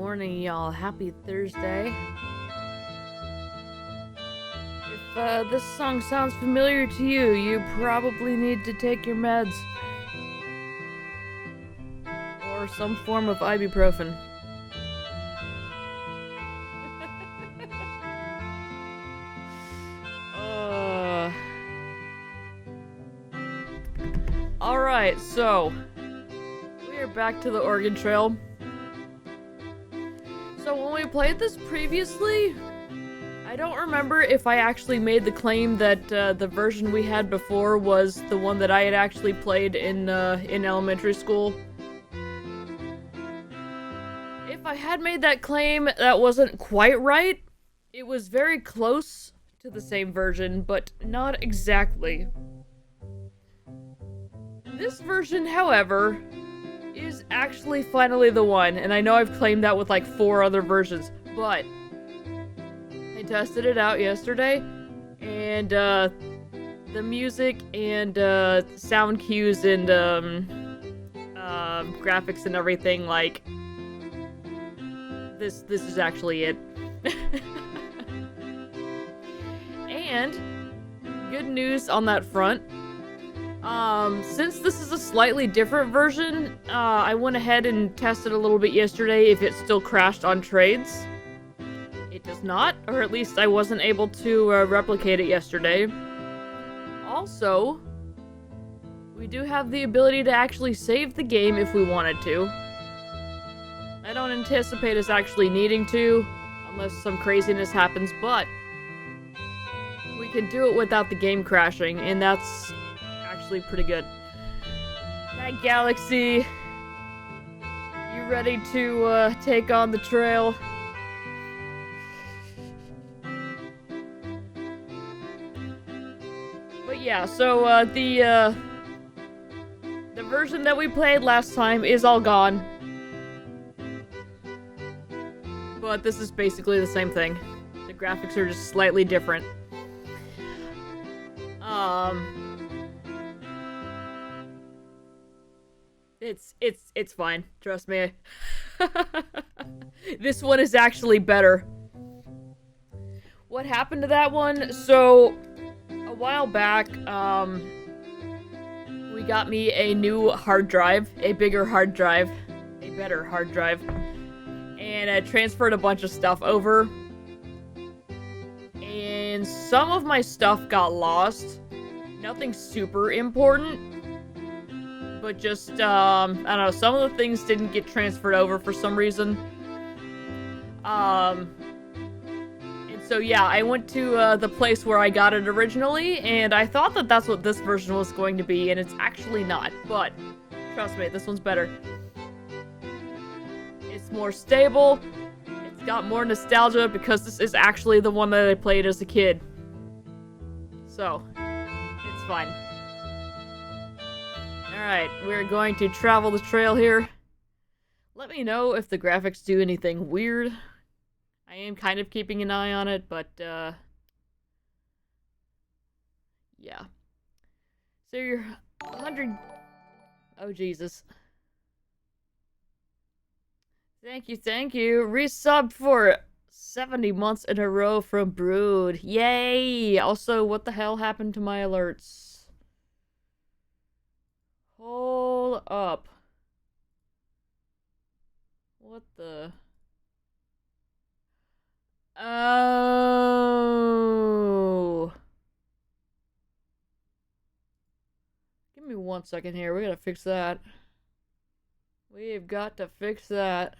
morning, y'all. Happy Thursday. If this song sounds familiar to you, you probably need to take your meds. Or some form of ibuprofen. Alright, so we are back to the Oregon Trail. So when we played this previously, I don't remember if I actually made the claim that the version we had before was the one that I had actually played in elementary school. If I had made that claim, that wasn't quite right. It was very close to the same version, but not exactly. This version, however, is actually finally the one, and I know I've claimed that with like 4 other versions, but I tested it out yesterday, and the music and sound cues and graphics and everything, like, this is actually it. And good news on that front. Since this is a slightly different version, I went ahead and tested a little bit yesterday if it still crashed on trades. It does not, or at least I wasn't able to replicate it yesterday. Also, we do have the ability to actually save the game if we wanted to. I don't anticipate us actually needing to, unless some craziness happens, but we can do it without the game crashing, and that's actually pretty good. Night Galaxy, you ready to take on the trail? But yeah, so the version that we played last time is all gone. But this is basically the same thing. The graphics are just slightly different. It's fine. Trust me. This one is actually better. What happened to that one? So, a while back, we got me a new hard drive, a bigger hard drive, a better hard drive, and I transferred a bunch of stuff over. And some of my stuff got lost. Nothing super important, but just, I don't know, some of the things didn't get transferred over for some reason. And so yeah, I went to the place where I got it originally, and I thought that that's what this version was going to be, and it's actually not, but trust me, this one's better. It's more stable, it's got more nostalgia, because this is actually the one that I played as a kid. So, it's fine. Alright, we're going to travel the trail here. Let me know if the graphics do anything weird. I am kind of keeping an eye on it, but, yeah. So you're 100... Oh, Jesus. Thank you. Resub for 70 months in a row from Brood. Yay! Also, what the hell happened to my alerts? Hold up. What the... Oh. Give me 1 second here. We gotta fix that. We've got to fix that.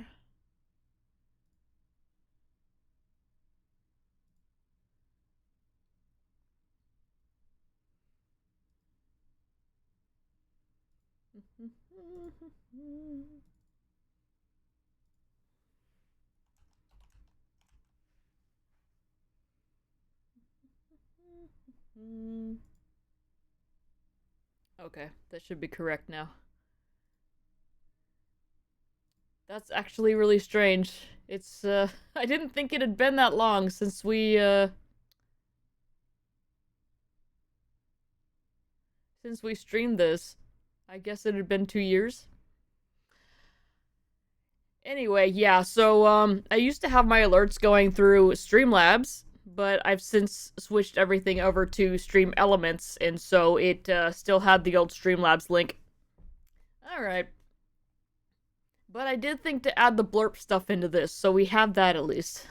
Okay, that should be correct now. That's actually really strange. It's, I didn't think it had been that long since we streamed this. I guess it had been 2 years. Anyway, yeah, so I used to have my alerts going through Streamlabs, but I've since switched everything over to Stream Elements, and so it still had the old Streamlabs link. Alright. But I did think to add the blurb stuff into this, so we have that at least.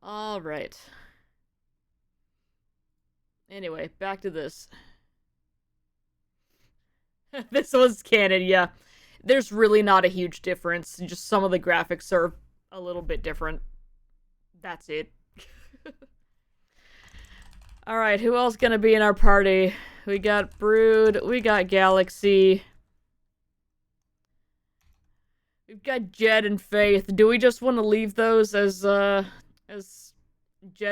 Alright. Anyway, back to this. This was canon, yeah. There's really not a huge difference. Just some of the graphics are a little bit different. That's it. Alright, who else gonna be in our party? We got Brood, we got Galaxy. We've got Jed and Faith. Do we just want to leave those as Jed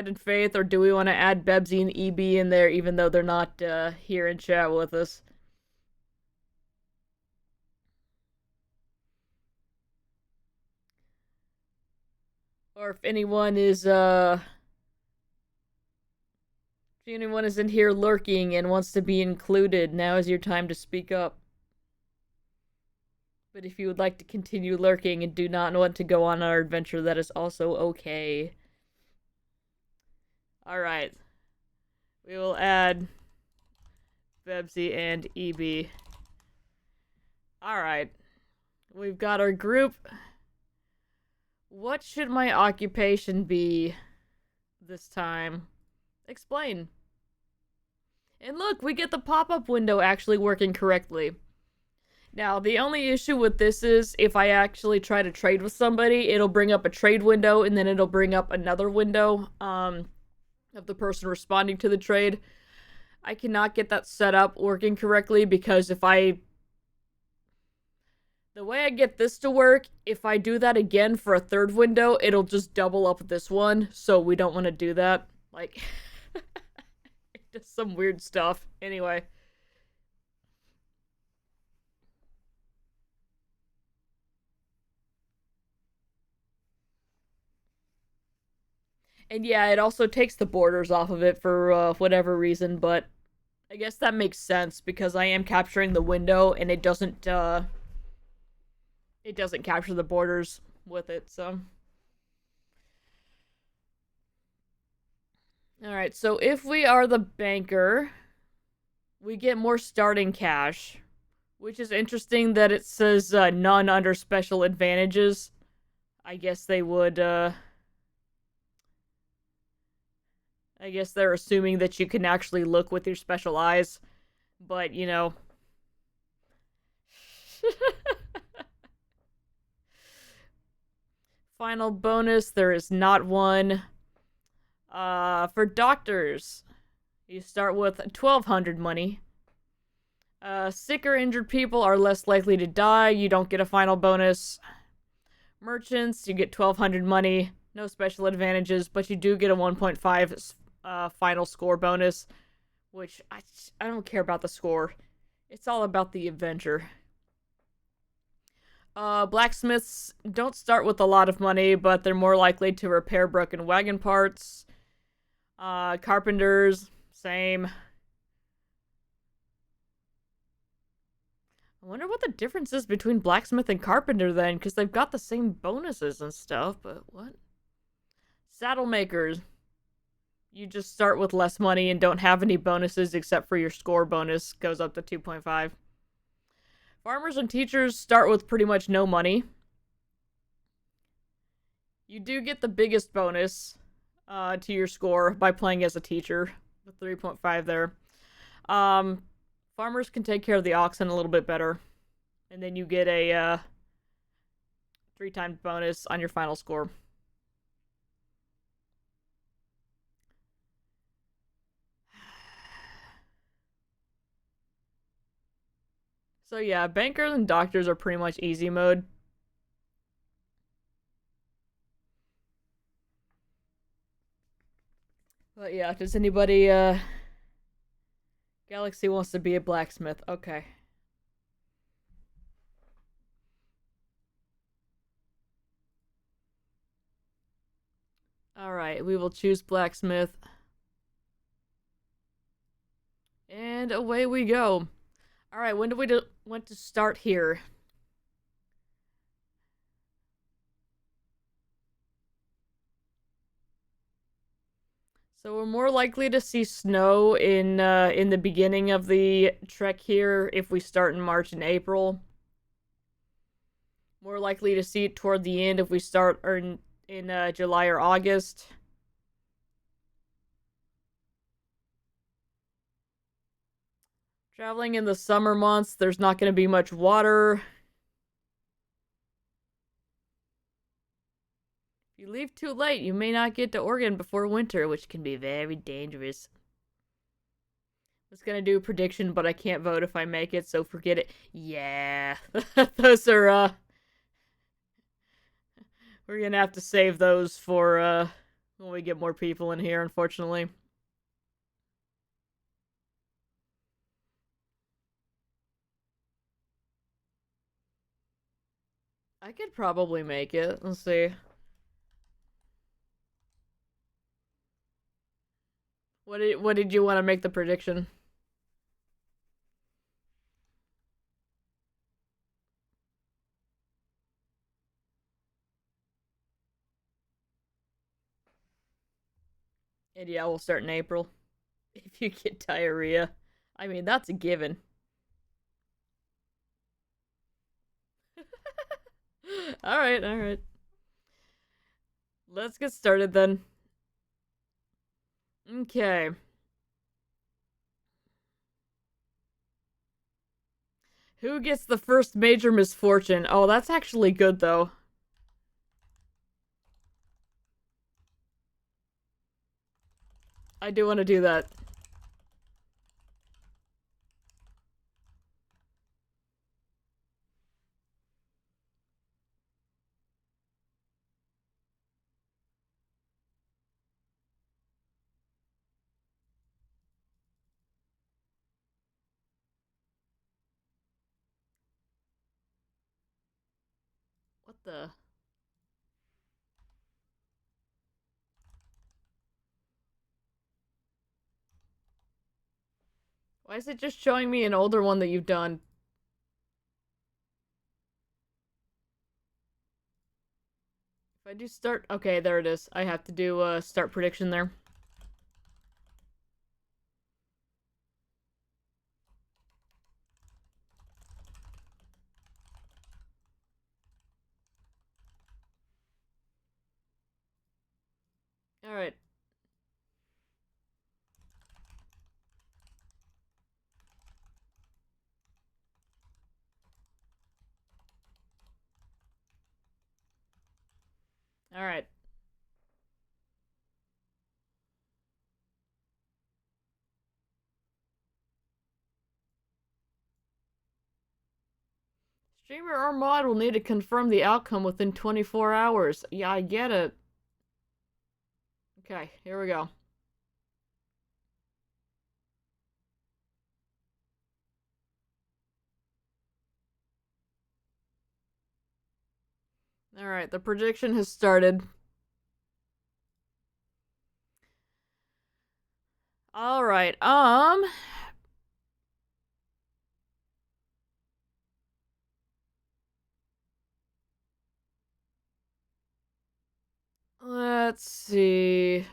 and Faith, or do we want to add Bebsy and EB in there even though they're not here in chat with us? Or if anyone is in here lurking and wants to be included, now is your time to speak up. But if you would like to continue lurking and do not want to go on our adventure, that is also okay. Alright. We will add Bebsy and EB. Alright. We've got our group. What should my occupation be this time? Explain. And look, we get the pop-up window actually working correctly. Now, the only issue with this is if I actually try to trade with somebody, it'll bring up a trade window and then it'll bring up another window of the person responding to the trade. I cannot get that set up working correctly because the way I get this to work, if I do that again for a third window, it'll just double up this one, so we don't want to do that. Like, just some weird stuff. Anyway. And yeah, it also takes the borders off of it for whatever reason, but I guess that makes sense because I am capturing the window and it doesn't capture the borders with it, so. Alright, so if we are the banker, we get more starting cash, which is interesting that it says none under special advantages. I guess they would, I guess they're assuming that you can actually look with your special eyes, but, you know. Final bonus, there is not one. For doctors, you start with 1,200 money. Sick or injured people are less likely to die. You don't get a final bonus. Merchants, you get 1,200 money. No special advantages, but you do get a 1.5 final score bonus, which I don't care about the score. It's all about the adventure. Blacksmiths don't start with a lot of money, but they're more likely to repair broken wagon parts. Carpenters, same. I wonder what the difference is between blacksmith and carpenter then, because they've got the same bonuses and stuff, but what? Saddle makers. You just start with less money and don't have any bonuses except for your score bonus, goes up to 2.5. Farmers and teachers start with pretty much no money. You do get the biggest bonus to your score by playing as a teacher, with 3.5 there. Farmers can take care of the oxen a little bit better, and then you get a 3-time bonus on your final score. So yeah, bankers and doctors are pretty much easy mode. But yeah, does anybody, Galaxy wants to be a blacksmith. Okay. Alright, we will choose blacksmith. And away we go. Alright, when do we want to start here? So we're more likely to see snow in the beginning of the trek here if we start in March and April. More likely to see it toward the end if we start in July or August. Traveling in the summer months, there's not going to be much water. If you leave too late, you may not get to Oregon before winter, which can be very dangerous. I was gonna do a prediction, but I can't vote if I make it, so forget it. Yeah, those are, we're gonna have to save those for, when we get more people in here, unfortunately. I could probably make it. Let's see. What did you want to make the prediction? And yeah, we'll start in April. If you get diarrhea. I mean, that's a given. Alright, alright. Let's get started then. Okay. Who gets the first major misfortune? Oh, that's actually good, though. I do want to do that. What the? Why is it just showing me an older one that you've done? If I do start... Okay, there it is. I have to do a start prediction there. Alright. Alright. Streamer or mod will need to confirm the outcome within 24 hours. Yeah, I get it. Okay, here we go. Alright, the prediction has started. Alright, let's see.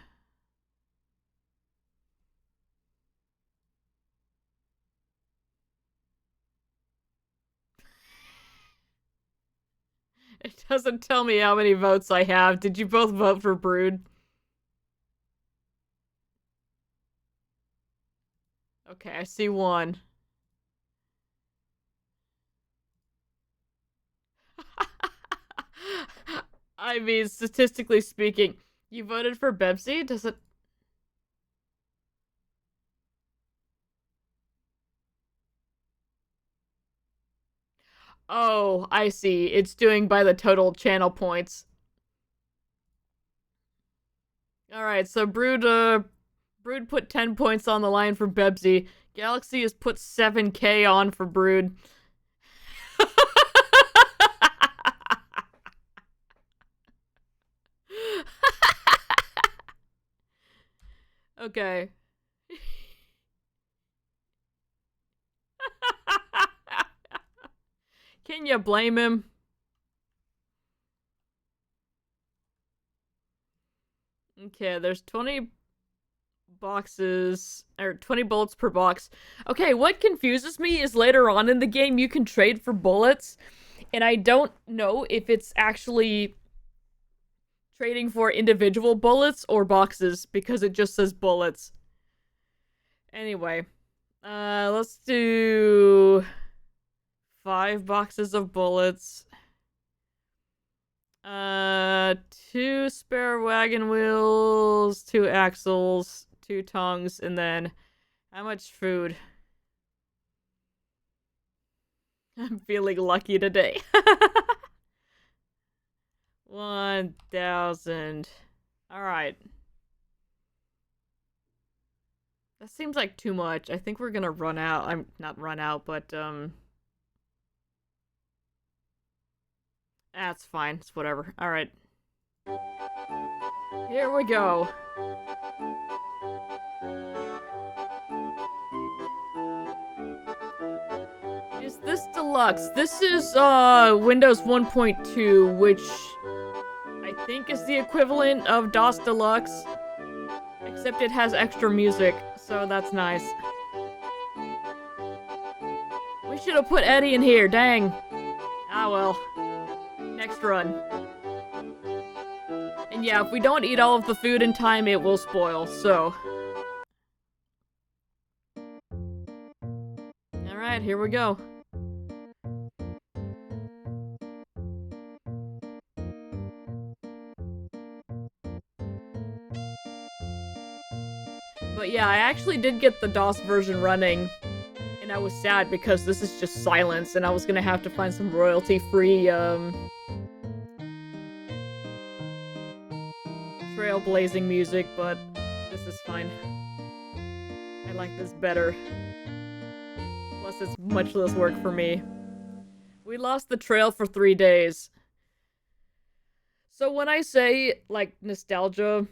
It doesn't tell me how many votes I have. Did you both vote for Brood? Okay, I see one. I mean, statistically speaking, you voted for Bebsy? Does it... Oh, I see. It's doing by the total channel points. Alright, so Brood put 10 points on the line for Bebsy. Galaxy has put 7k on for Brood. Okay. Can you blame him? Okay, there's 20 boxes, or 20 bullets per box. Okay, what confuses me is later on in the game you can trade for bullets, and I don't know if it's actually trading for individual bullets or boxes because it just says bullets. Anyway, let's do 5 boxes of bullets. 2 spare wagon wheels, 2 axles, 2 tongues, and then how much food? I'm feeling lucky today. 1,000. Alright. That seems like too much. I think we're gonna run out. I'm not run out, but, that's fine. It's whatever. Alright. Here we go. Is this deluxe? This is, Windows 1.2, which I think is the equivalent of DOS Deluxe. Except it has extra music, so that's nice. We should have put Eddie in here, dang. Ah well. Next run. And yeah, if we don't eat all of the food in time, it will spoil, so. Alright, here we go. But yeah, I actually did get the DOS version running, and I was sad because this is just silence, and I was gonna have to find some royalty-free, trailblazing music, but this is fine. I like this better. Plus, it's much less work for me. We lost the trail for 3 days. So when I say, like, nostalgia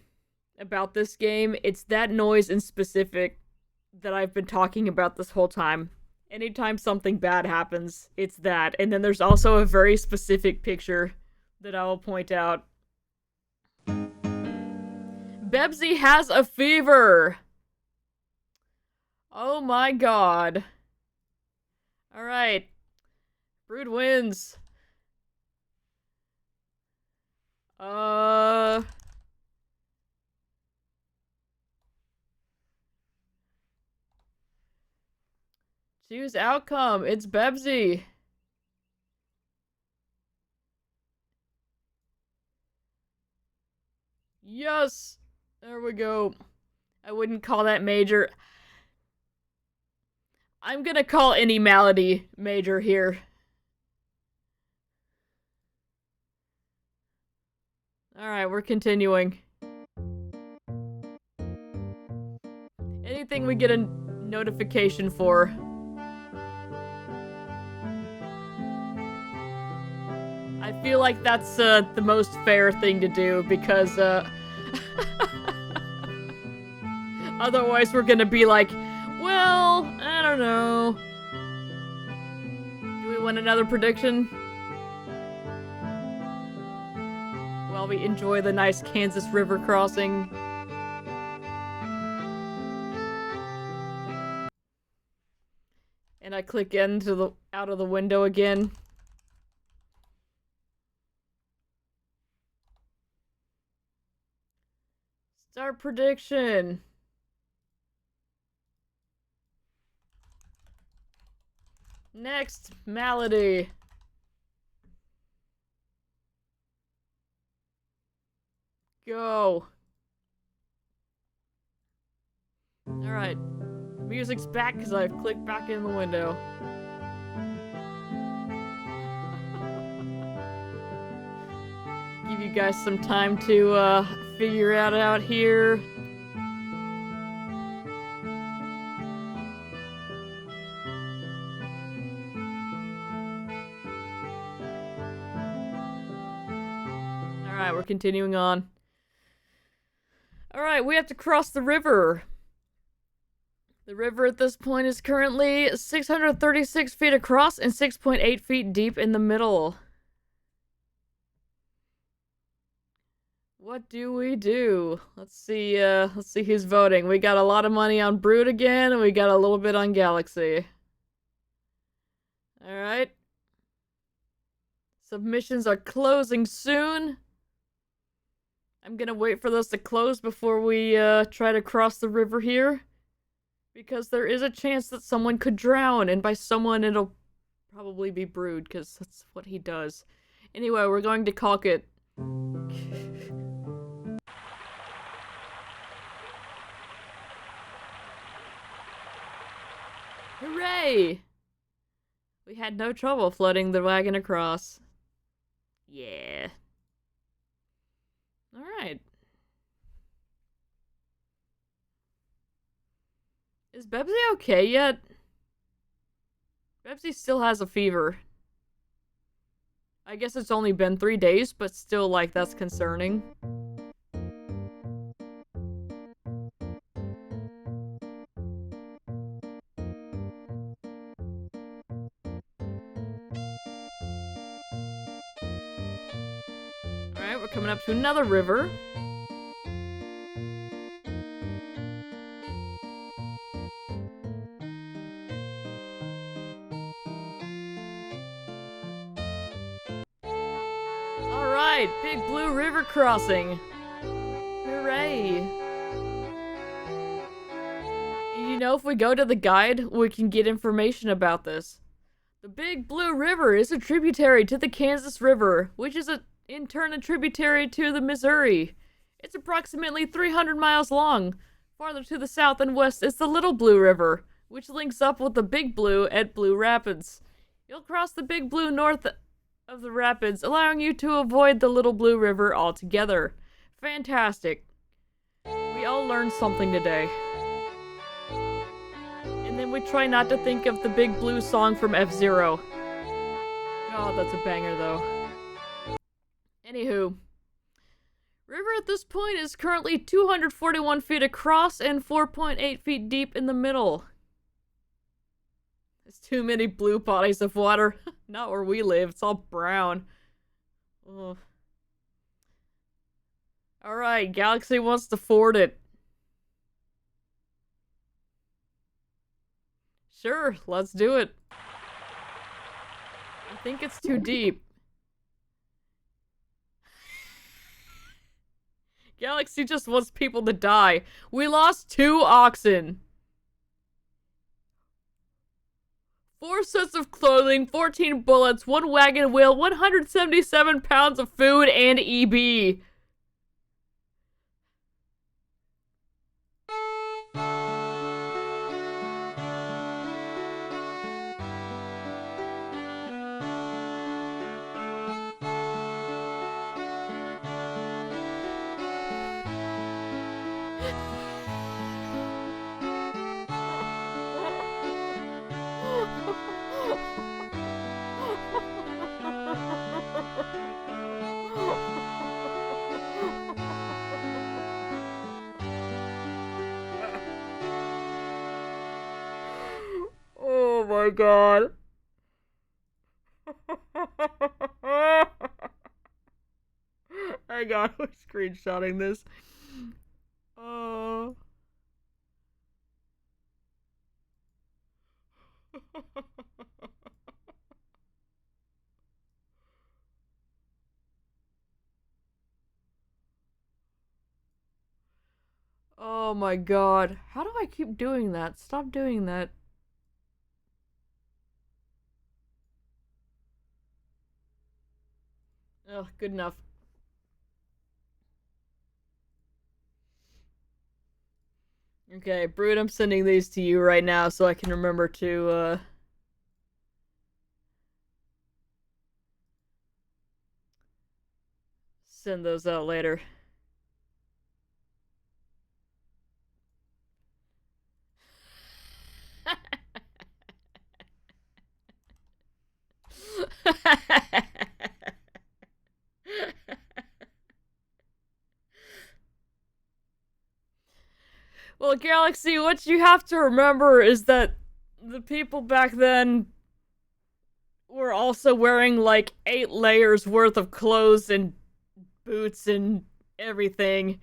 about this game, it's that noise in specific that I've been talking about this whole time. Anytime something bad happens, it's that. And then there's also a very specific picture that I will point out. Bebsy has a fever! Oh my god. Alright. Brood wins. Choose outcome. It's Bebsy. Yes! There we go. I wouldn't call that major. I'm gonna call any malady major here. Alright, we're continuing. Anything we get a notification for. I feel like that's the most fair thing to do because otherwise we're gonna be like, well, I don't know. Do we want another prediction? While we enjoy the nice Kansas River crossing. And I click out of the window again. Start prediction. Next, malady. Go. Alright. Music's back because I've clicked back in the window. Give you guys some time to figure it out here. Alright, we're continuing on. Alright, we have to cross the river. The river at this point is currently 636 feet across and 6.8 feet deep in the middle. What do we do? Let's see who's voting. We got a lot of money on Brood again, and we got a little bit on Galaxy. Alright. Submissions are closing soon. I'm gonna wait for those to close before we try to cross the river here. Because there is a chance that someone could drown, and by someone it'll probably be Brood, because that's what he does. Anyway, we're going to caulk it. Hooray! We had no trouble floating the wagon across. Yeah. Alright. Is Bebsy okay yet? Bebsy still has a fever. I guess it's only been 3 days, but still, like, that's concerning. Alright, we're coming up to another river. Alright, Big Blue River crossing. Hooray. You know, if we go to the guide, we can get information about this. The Big Blue River is a tributary to the Kansas River, which is in turn a tributary to the Missouri. It's approximately 300 miles long. Farther to the south and west is the Little Blue River, which links up with the Big Blue at Blue Rapids. You'll cross the Big Blue north of the rapids, allowing you to avoid the Little Blue River altogether. Fantastic. We all learned something today. And then we try not to think of the Big Blue song from F-Zero. God, that's a banger though. Anywho. River at this point is currently 241 feet across and 4.8 feet deep in the middle. There's too many blue bodies of water. Not where we live, it's all brown. Ugh. Alright, Galaxy wants to ford it. Sure, let's do it. I think it's too deep. Galaxy just wants people to die. We lost 2 oxen. 4 sets of clothing, 14 bullets, 1 wagon wheel, 177 pounds of food, and EB. Oh my god. Hang on, we're screenshotting this. Oh my god. How do I keep doing that? Stop doing that. Oh, good enough. Okay, Brood, I'm sending these to you right now so I can remember to, send those out later. Well, Galaxy, what you have to remember is that the people back then were also wearing like 8 layers worth of clothes and boots and everything.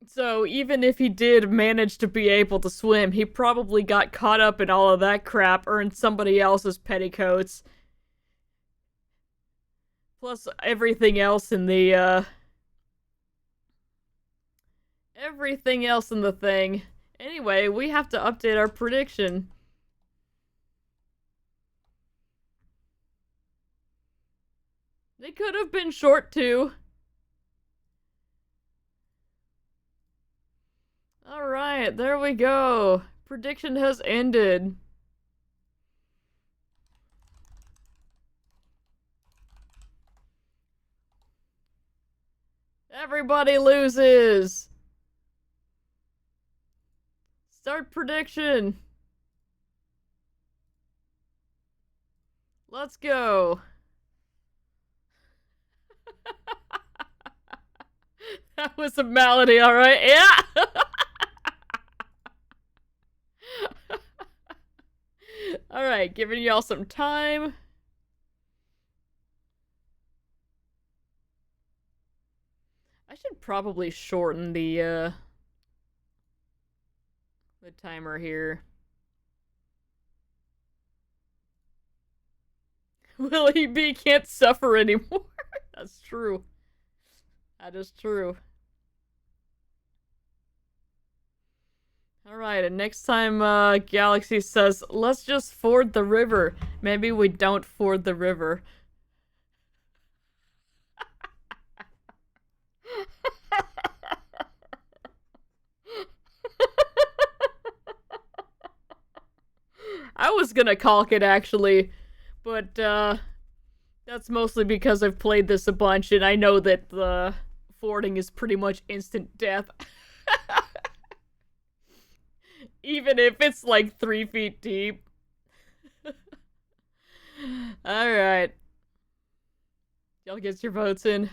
So even if he did manage to be able to swim, he probably got caught up in all of that crap, earned somebody else's petticoats. Plus everything else in the, everything else in the thing. Anyway, we have to update our prediction. They could have been short too. Alright, there we go. Prediction has ended. Everybody loses. Start prediction. Let's go. That was a malady, alright? Yeah! Alright, giving y'all some time. I should probably shorten the timer here. Willie B can't suffer anymore. That's true. That is true. Alright, and next time Galaxy says, let's just ford the river. Maybe we don't ford the river. I was gonna caulk it actually, but that's mostly because I've played this a bunch and I know that the fording is pretty much instant death. Even if it's like 3 feet deep. Alright. Y'all get your votes in.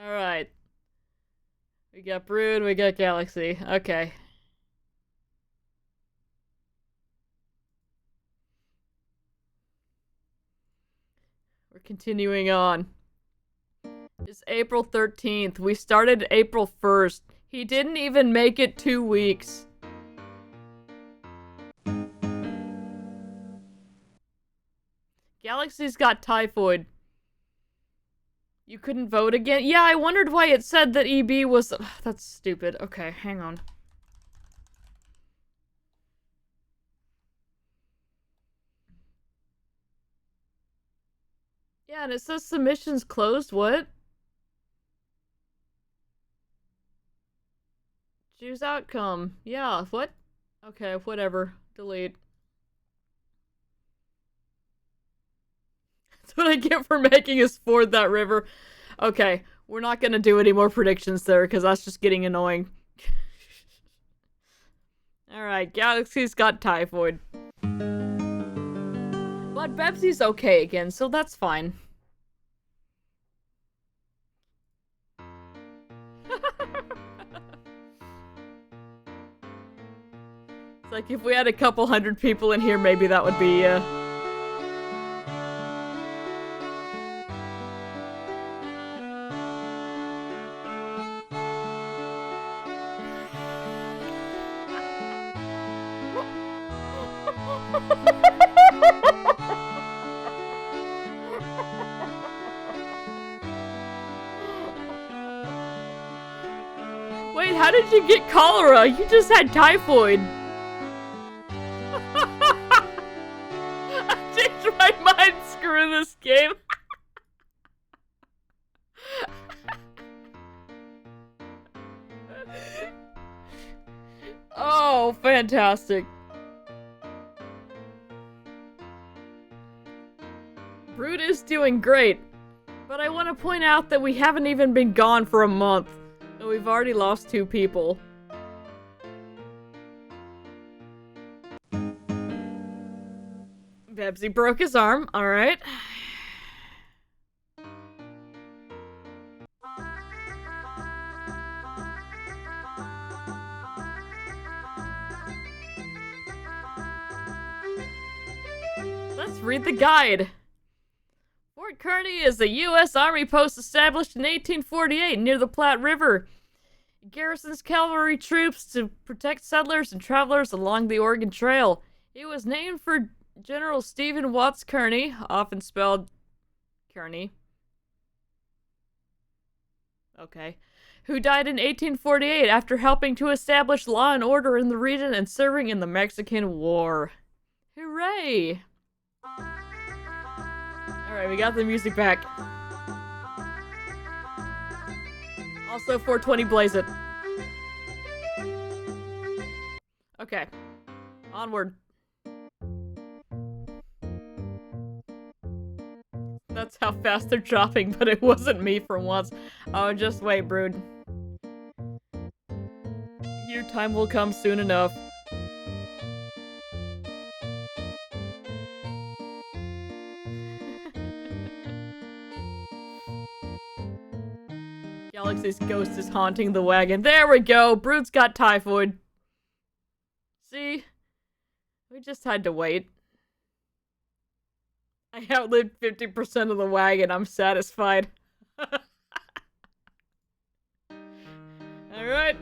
Alright. We got Brood, we got Galaxy. Okay. We're continuing on. It's April 13th. We started April 1st. He didn't even make it 2 weeks. Galaxy's got typhoid. You couldn't vote again? Yeah, I wondered why it said that EB was... Ugh, that's stupid. Okay, hang on. Yeah, and it says submissions closed. What? Choose outcome. Yeah, what? Okay, whatever. Delete. That's what I get for making us ford that river. Okay, we're not gonna do any more predictions there, because that's just getting annoying. Alright, Galaxy's got typhoid. But Bebsy's okay again, so that's fine. It's like if we had a couple hundred people in here, maybe that would be, Wait, how did you get cholera? You just had typhoid. I changed my mind. Screw this game. Oh, fantastic. Brood is doing great, but I want to point out that we haven't even been gone for a month, and we've already lost 2 people. Bebsy broke his arm, alright. Let's read the guide. Fort Kearny Kearney is a U.S. Army post established in 1848 near the Platte River. It garrisons cavalry troops to protect settlers and travelers along the Oregon Trail. It was named for General Stephen Watts Kearny, often spelled Kearney. Okay. Who died in 1848 after helping to establish law and order in the region and serving in the Mexican War. Hooray! Alright, we got the music back. Also, 420 Blaze It. Okay. Onward. That's how fast they're dropping, but it wasn't me for once. Oh, just wait, Brood. Your time will come soon enough. Galaxy's ghost is haunting the wagon. There we go! Brood's got typhoid. See? We just had to wait. I outlived 50% of the wagon. I'm satisfied. Alright.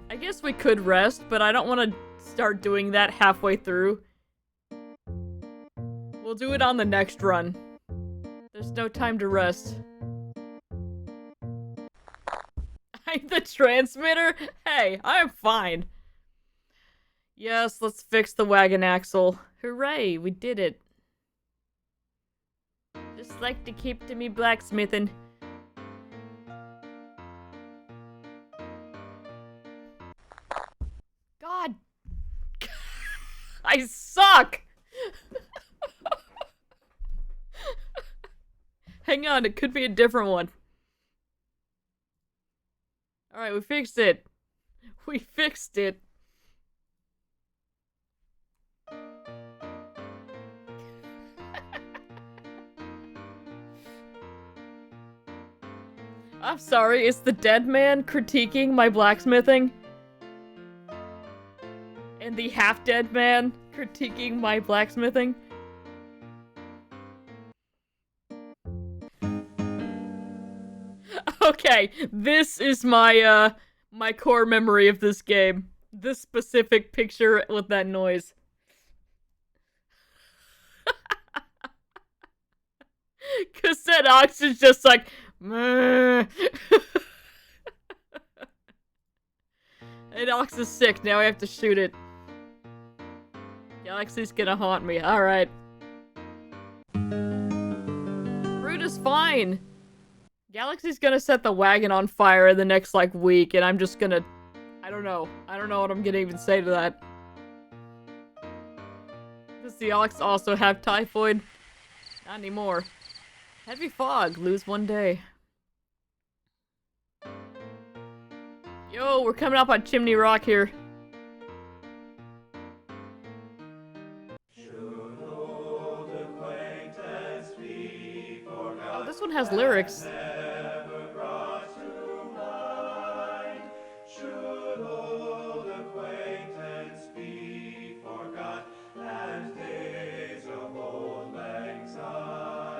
I guess we could rest, but I don't want to start doing that halfway through. We'll do it on the next run. There's no time to rest. I'm the transmitter? Hey, I'm fine. Yes, let's fix the wagon axle. Hooray, we did it. Just like to keep to me blacksmithing. God. I suck! Hang on, it could be a different one. Alright, we fixed it. We fixed it. I'm sorry, it's the dead man critiquing my blacksmithing? And the half-dead man critiquing my blacksmithing? Okay, this is my, my core memory of this game. This specific picture with that noise. Cassette Ox is just like, meh. And Ox is sick, now I have to shoot it. Galaxy's gonna haunt me, alright. Brood is fine. Galaxy's gonna set the wagon on fire in the next, like, week, and I'm just gonna... I don't know what I'm gonna even say to that. Does the Ox also have typhoid? Not anymore. Heavy fog, lose one day. Yo, we're coming up on Chimney Rock here. Oh, this one has lyrics.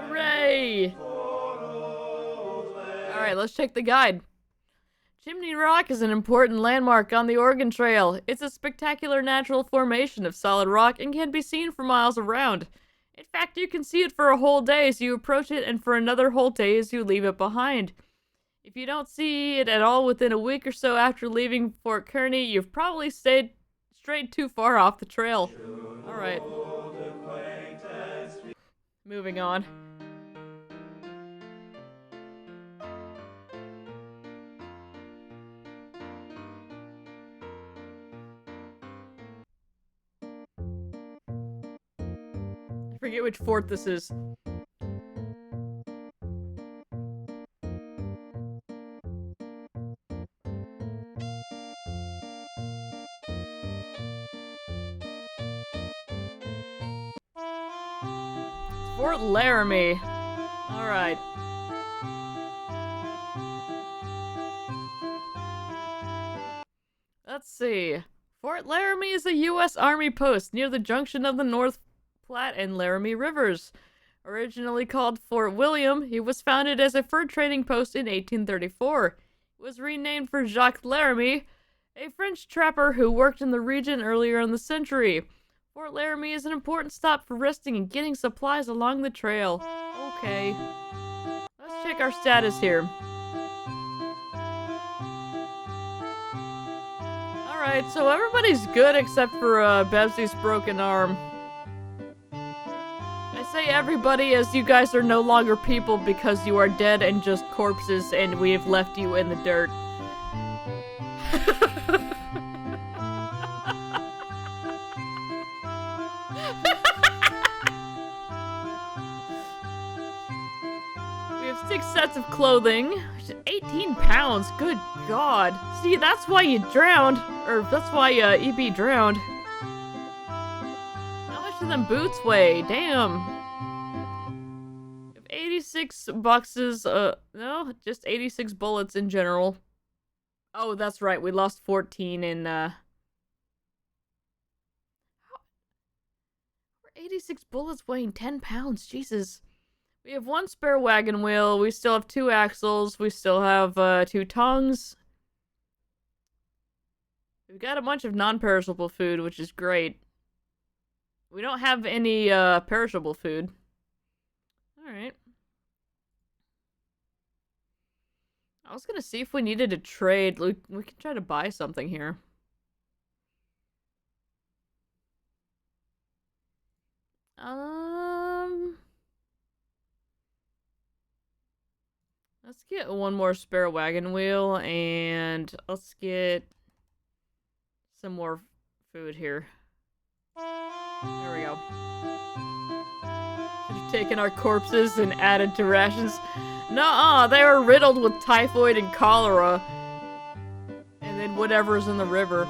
Hooray! Alright, let's check the guide. Chimney Rock is an important landmark on the Oregon Trail. It's a spectacular natural formation of solid rock and can be seen for miles around. In fact, you can see it for a whole day as you approach it and for another whole day as you leave it behind. If you don't see it at all within a week or so after leaving Fort Kearny, you've probably strayed too far off the trail. Alright. Moving on. I forget which fort this is. Fort Laramie. Alright. Let's see. Fort Laramie is a U.S. Army post near the junction of the North Platte and Laramie Rivers. Originally called Fort William, it was founded as a fur trading post in 1834. It was renamed for Jacques Laramie, a French trapper who worked in the region earlier in the century. Fort Laramie is an important stop for resting and getting supplies along the trail. Okay. Let's check our status here. Alright, so everybody's good except for Bebsy's broken arm. I say everybody as you guys are no longer people because you are dead and just corpses and we have left you in the dirt. We have 6 sets of clothing. 18 pounds, good god. See, that's why you drowned. Or that's why EB drowned. How much do them boots weigh? Damn. 86 boxes, no, just 86 bullets in general. Oh, that's right, we lost 14 in, 86 bullets weighing 10 pounds, Jesus. We have 1 spare wagon wheel, we still have 2 axles, we still have, 2 tongs. We've got a bunch of non-perishable food, which is great. We don't have any, perishable food. Alright. I was gonna see if we needed to trade. We can try to buy something here. Let's get 1 more spare wagon wheel, and let's get some more food here. There we go. Should have taken our corpses and added to rations. Nuh-uh, they are riddled with typhoid and cholera. And then whatever's in the river.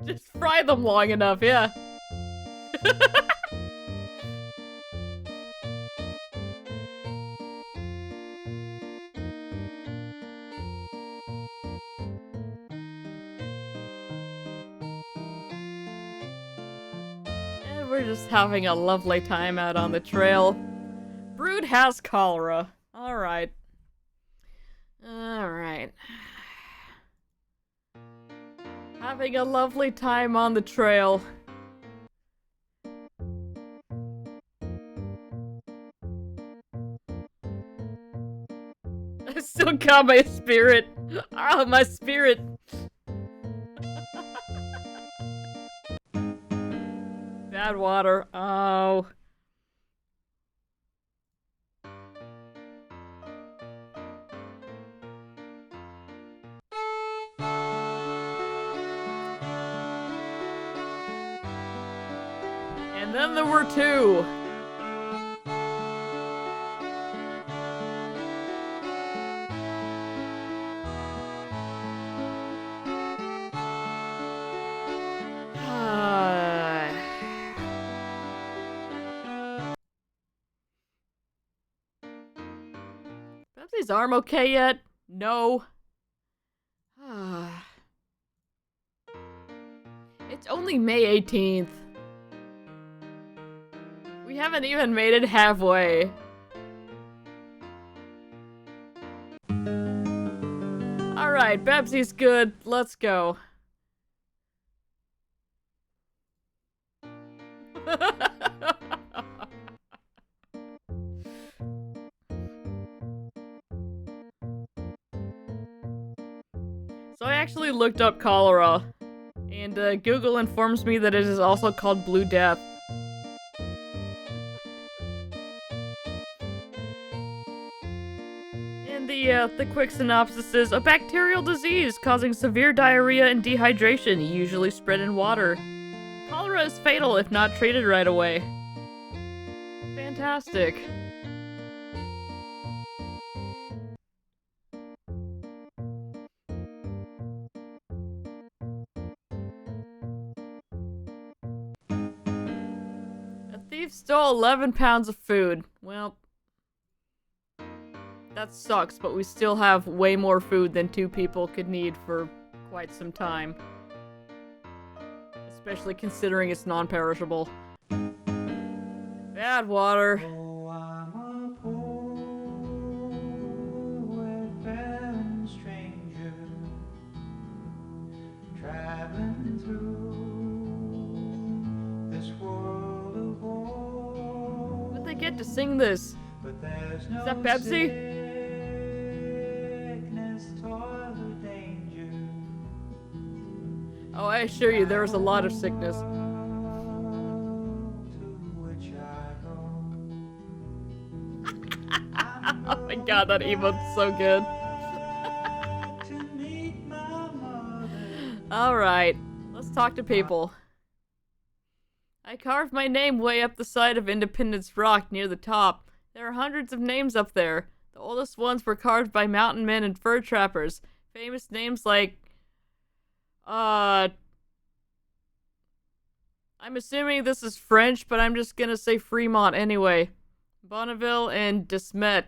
Just fry them long enough, yeah. We're just having a lovely time out on the trail. Brood has cholera. Alright. Alright. Having a lovely time on the trail. I still got my spirit. Ah, my spirit. Bad water. Oh. And then there were 2. Bebsy's arm okay yet? No. It's only May 18th. We haven't even made it halfway. Alright, Bebsy's good. Let's go. So I actually looked up cholera, and Google informs me that it is also called Blue Death. And the quick synopsis is a bacterial disease causing severe diarrhea and dehydration, usually spread in water. Cholera is fatal if not treated right away. Fantastic. A thief stole 11 pounds of food. Well, That sucks, but we still have way more food than 2 people could need for quite some time. Especially considering it's non-perishable. Bad water. Oh, I'm a poor wayfaring stranger, traveling through this world of woe. How'd they get to sing this? But there's no Is that Pepsi? sickness, toil, or danger. Oh, I assure you, there is a lot of sickness. To which I go. Oh my god, that emote's so good. To meet my mother. Alright, let's talk to people. I carved my name way up the side of Independence Rock near the top. There are hundreds of names up there. The oldest ones were carved by mountain men and fur trappers. Famous names like, I'm assuming this is French, but I'm just gonna say Fremont anyway. Bonneville and Desmet.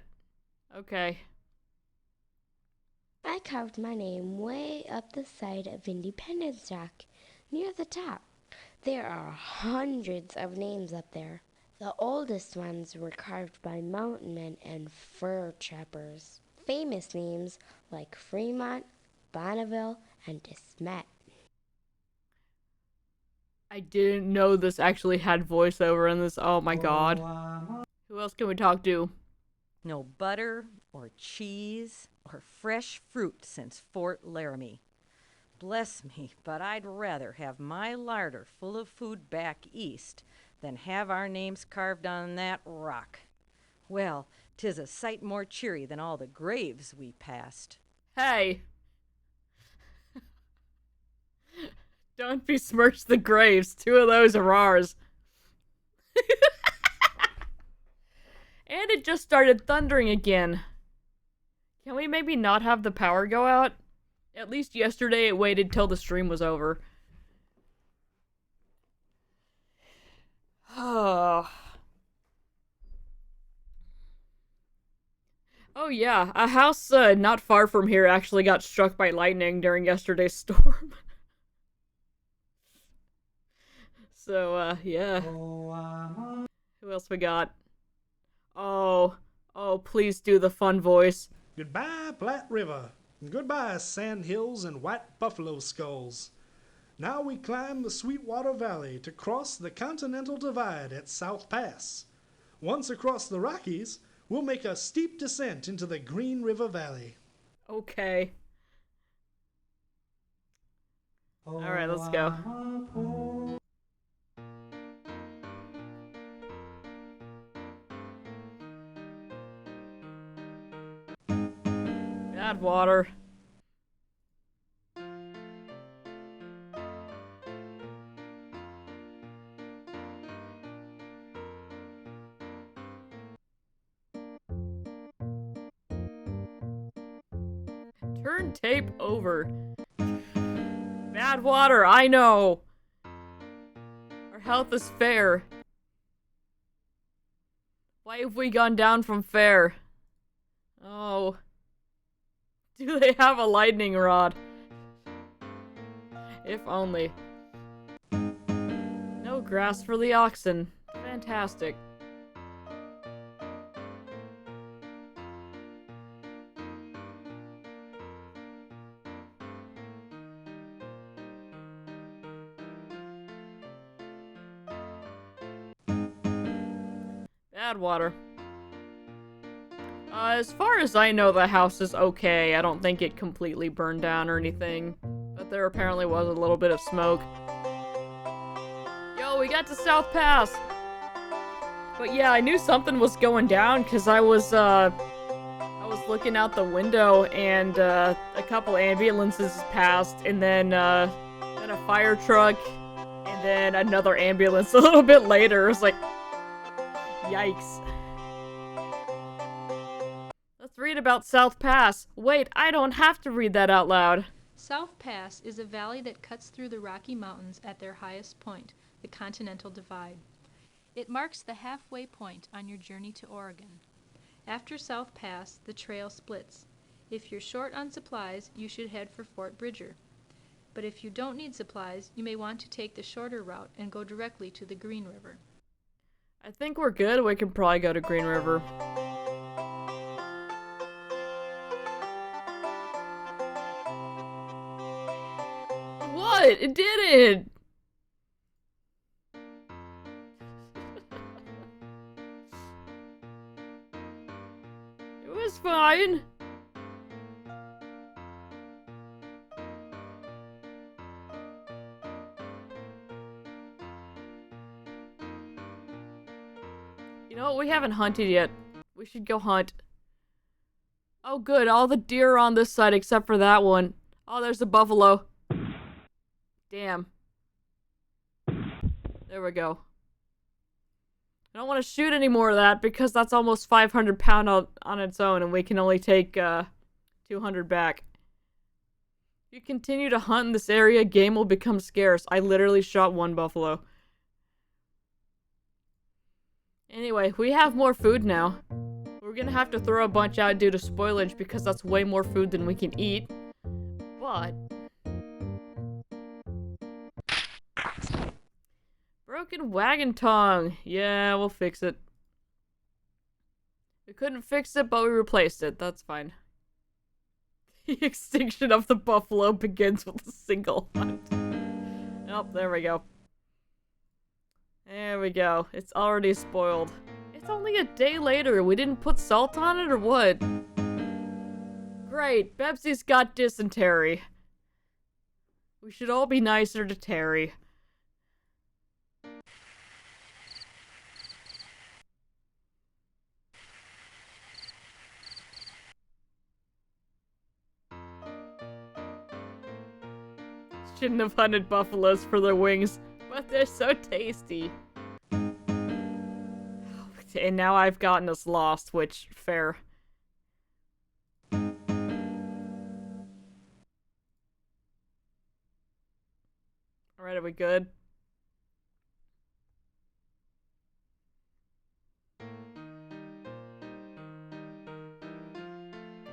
Okay. I carved my name way up the side of Independence Rock, near the top. There are hundreds of names up there. The oldest ones were carved by mountain men and fur trappers. Famous names like Fremont, Bonneville, and Desmet. I didn't know this actually had voiceover in this. Oh my god. Who else can we talk to? No butter or cheese or fresh fruit since Fort Laramie. Bless me, but I'd rather have my larder full of food back east than have our names carved on that rock. Well, 'tis a sight more cheery than all the graves we passed. Hey! Don't besmirch the graves. 2 of those are ours. And it just started thundering again. Can we maybe not have the power go out? At least yesterday it waited till the stream was over. Oh. Oh yeah, a house not far from here actually got struck by lightning during yesterday's storm. So, yeah. Who else we got? Oh, please do the fun voice. Goodbye, Platte River. Goodbye, sand hills and white buffalo skulls. Now we climb the Sweetwater Valley to cross the Continental Divide at South Pass. Once across the Rockies, we'll make a steep descent into the Green River Valley. Okay. Alright, let's go. Bad water. Turn tape over. Bad water, I know. Our health is fair. Why have we gone down from fair? Oh. Do they have a lightning rod? If only. No grass for the oxen. Fantastic. Bad water. As far as I know, the house is okay. I don't think it completely burned down or anything. But there apparently was a little bit of smoke. Yo, we got to South Pass! But yeah, I knew something was going down because I was looking out the window and a couple ambulances passed and then a fire truck and then another ambulance a little bit later. It was like, yikes. Let's read about South Pass. Wait, I don't have to read that out loud. South Pass is a valley that cuts through the Rocky Mountains at their highest point, the Continental Divide. It marks the halfway point on your journey to Oregon. After South Pass, the trail splits. If you're short on supplies, you should head for Fort Bridger. But if you don't need supplies, you may want to take the shorter route and go directly to the Green River. I think we're good. We can probably go to Green River. What? It didn't! It was fine. You know what? We haven't hunted yet. We should go hunt. Oh, good. All the deer are on this side except for that one. Oh, there's a buffalo. Damn. There we go. I don't want to shoot any more of that because that's almost 500 pound on its own and we can only take 200 back. If you continue to hunt in this area, game will become scarce. I literally shot one buffalo. Anyway, we have more food now. We're gonna have to throw a bunch out due to spoilage because that's way more food than we can eat. But... broken wagon tongue. Yeah, we'll fix it. We couldn't fix it, but we replaced it. That's fine. The extinction of the buffalo begins with a single hunt. Oh, there we go. There we go. It's already spoiled. It's only a day later. We didn't put salt on it or what? Great. Bebsy's got dysentery. We should all be nicer to Terry. Shouldn't have hunted buffaloes for their wings, but they're so tasty. And now I've gotten us lost, which, fair. Alright, are we good?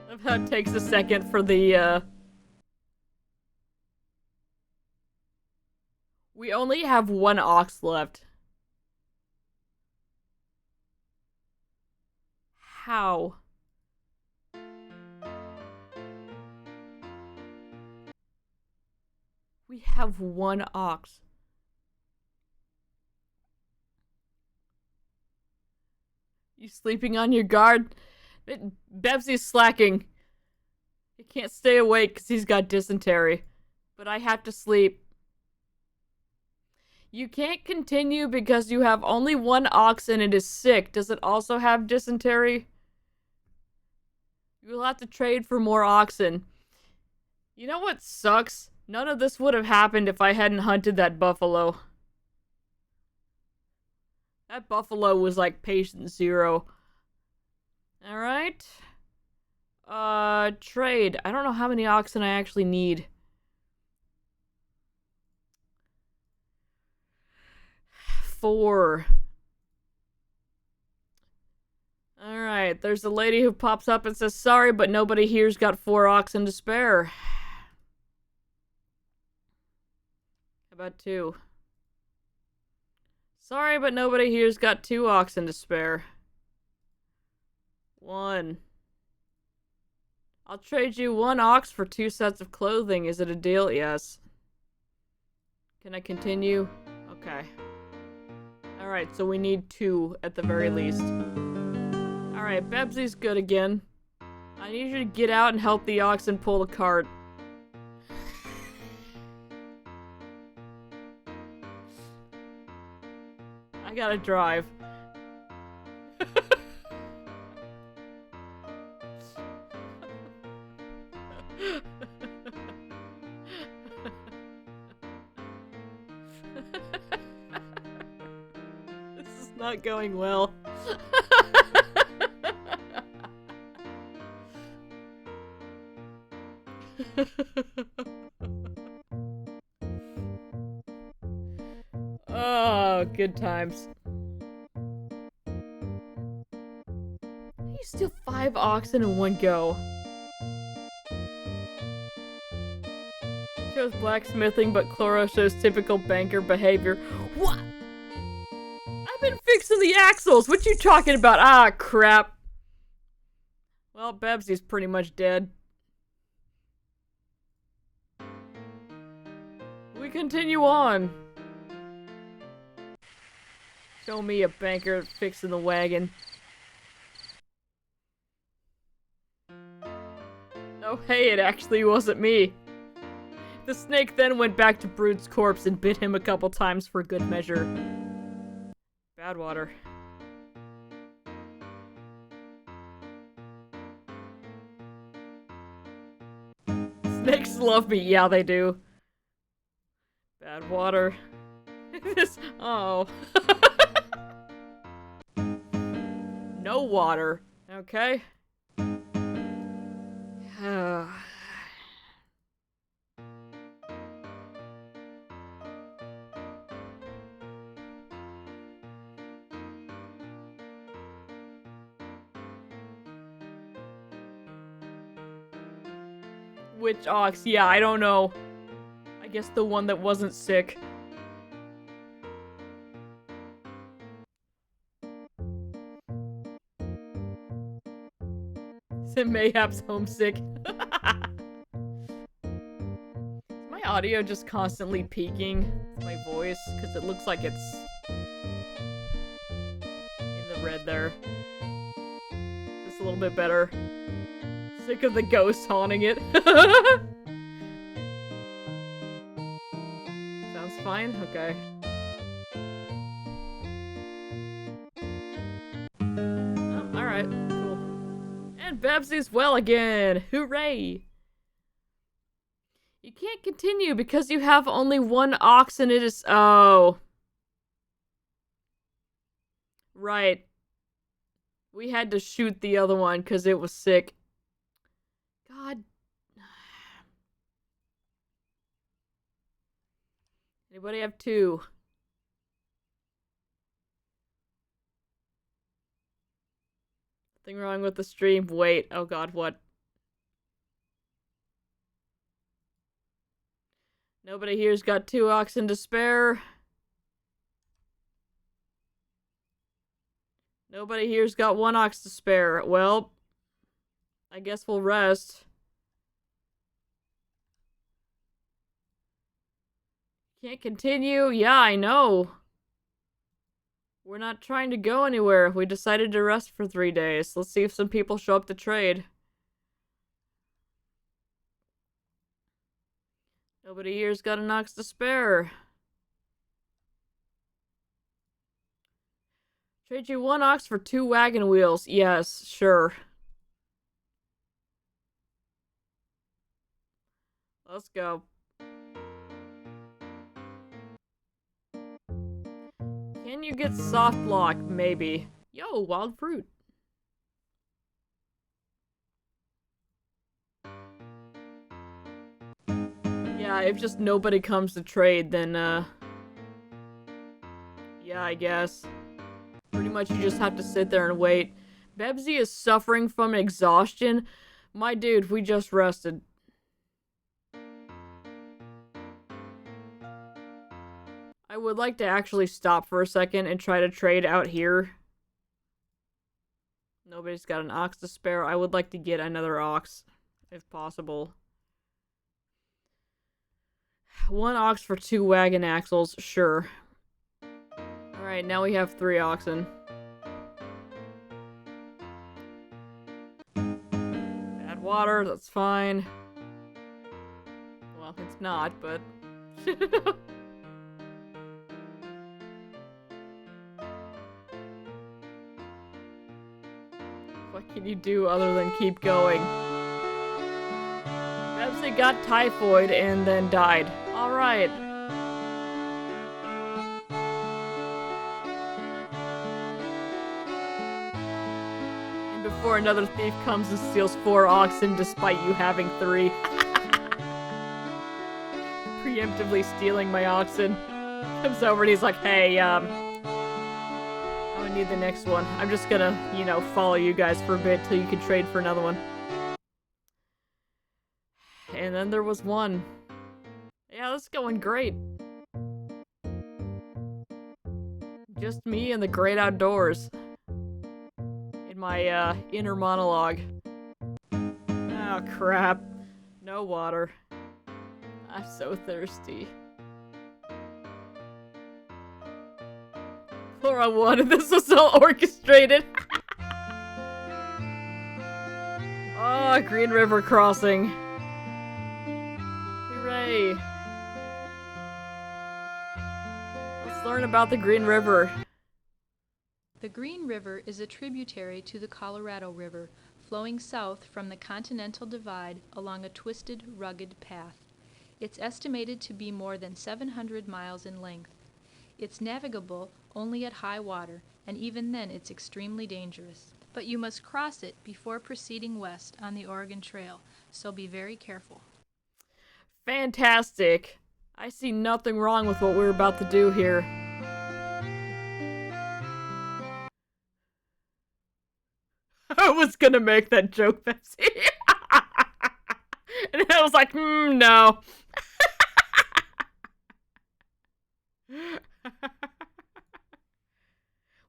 Love how it takes a second for the, We only have one ox left. How? We have one ox. You sleeping on your guard? Bebsy's slacking. He can't stay awake because he's got dysentery. But I have to sleep. You can't continue because you have only one ox and it is sick. Does it also have dysentery? You'll have to trade for more oxen. You know what sucks? None of this would have happened if I hadn't hunted that buffalo. That buffalo was like patient zero. Alright. Trade. I don't know how many oxen I actually need. 4. Alright, there's a lady who pops up and says, sorry, but nobody here's got 4 oxen to spare. How about 2? Sorry, but nobody here's got 2 oxen to spare. 1. I'll trade you 1 ox for 2 sets of clothing. Is it a deal? Yes. Can I continue? Okay. Alright, so we need 2 at the very least. Alright, Bebsy's good again. I need you to get out and help the oxen pull the cart. I gotta drive. This is not going well. Oh, good times. You still 5 oxen in one go. Shows blacksmithing, but Chloro shows typical banker behavior. What? I've been fixing the axles. What you talking about? Ah, crap. Well, Babsy's pretty much dead. We continue on. Show me a banker fixing the wagon. Oh, hey, it actually wasn't me. The snake then went back to Brood's corpse and bit him a couple times for good measure. Bad water. Snakes love me. Yeah, they do. Bad water. This. Oh. No water. Okay. Which ox? Yeah, I don't know. I guess the one that wasn't sick. Is mayhaps homesick? Is my audio just constantly peaking with my voice? Because it looks like it's in the red there. Just a little bit better. Sick of the ghost haunting it. Sounds fine? Okay. Oh, alright, cool. And Babsy's well again! Hooray! You can't continue because you have only one ox and it is- oh. Right. We had to shoot the other one because it was sick. God. Anybody have 2? Nothing wrong with the stream. Wait. Oh god, what? Nobody here's got 2 oxen to spare. Nobody here's got 1 ox to spare. Well, I guess we'll rest. Can't continue? Yeah, I know. We're not trying to go anywhere. We decided to rest for 3 days. Let's see if some people show up to trade. Nobody here's got an ox to spare. Trade you 1 ox for 2 wagon wheels. Yes, sure. Let's go. Can you get soft lock? Maybe. Yo, wild fruit. Yeah, if just nobody comes to trade, then, yeah, I guess. Pretty much you just have to sit there and wait. Babsy is suffering from exhaustion. My dude, we just rested. I would like to actually stop for a second and try to trade out here. Nobody's got an ox to spare. I would like to get another ox, if possible. 1 ox for 2 wagon axles, sure. Alright, now we have 3 oxen. Bad water, that's fine. Well, it's not, but... What can you do other than keep going? Babsy got typhoid and then died. Alright. And before another thief comes and steals 4 oxen despite you having 3. Preemptively stealing my oxen. Comes over and he's like, hey, how gonna need the next one. I'm just gonna, you know, follow you guys for a bit till you can trade for another one. And then there was one. Yeah, that's going great. Just me and the great outdoors. In my, inner monologue. Oh, crap. No water. I'm so thirsty. 401, this was all orchestrated. Oh, Green River Crossing. Hooray. Let's learn about the Green River. The Green River is a tributary to the Colorado River, flowing south from the Continental Divide along a twisted, rugged path. It's estimated to be more than 700 miles in length. It's navigable only at high water, and even then it's extremely dangerous. But you must cross it before proceeding west on the Oregon Trail, so be very careful. Fantastic. I see nothing wrong with what we're about to do here. I was gonna make that joke, Pepsi. And I was like, no.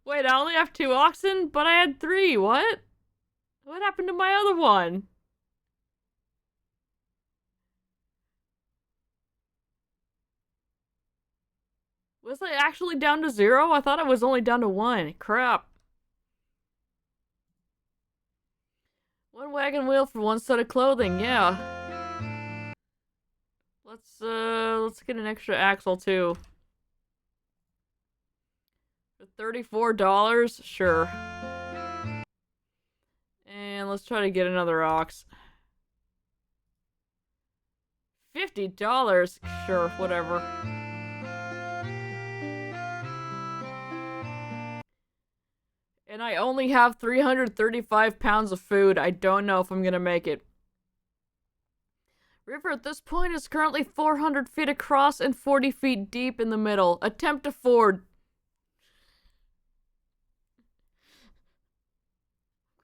Wait, I only have 2 oxen, but I had 3. What? What happened to my other one? Was I actually down to 0? I thought I was only down to 1. Crap. 1 wagon wheel for 1 set of clothing, yeah. Let's get an extra axle too. For $34? Sure. And let's try to get another ox. $50? Sure, whatever. And I only have 335 pounds of food. I don't know if I'm gonna make it. River at this point is currently 400 feet across and 40 feet deep in the middle. Attempt to ford.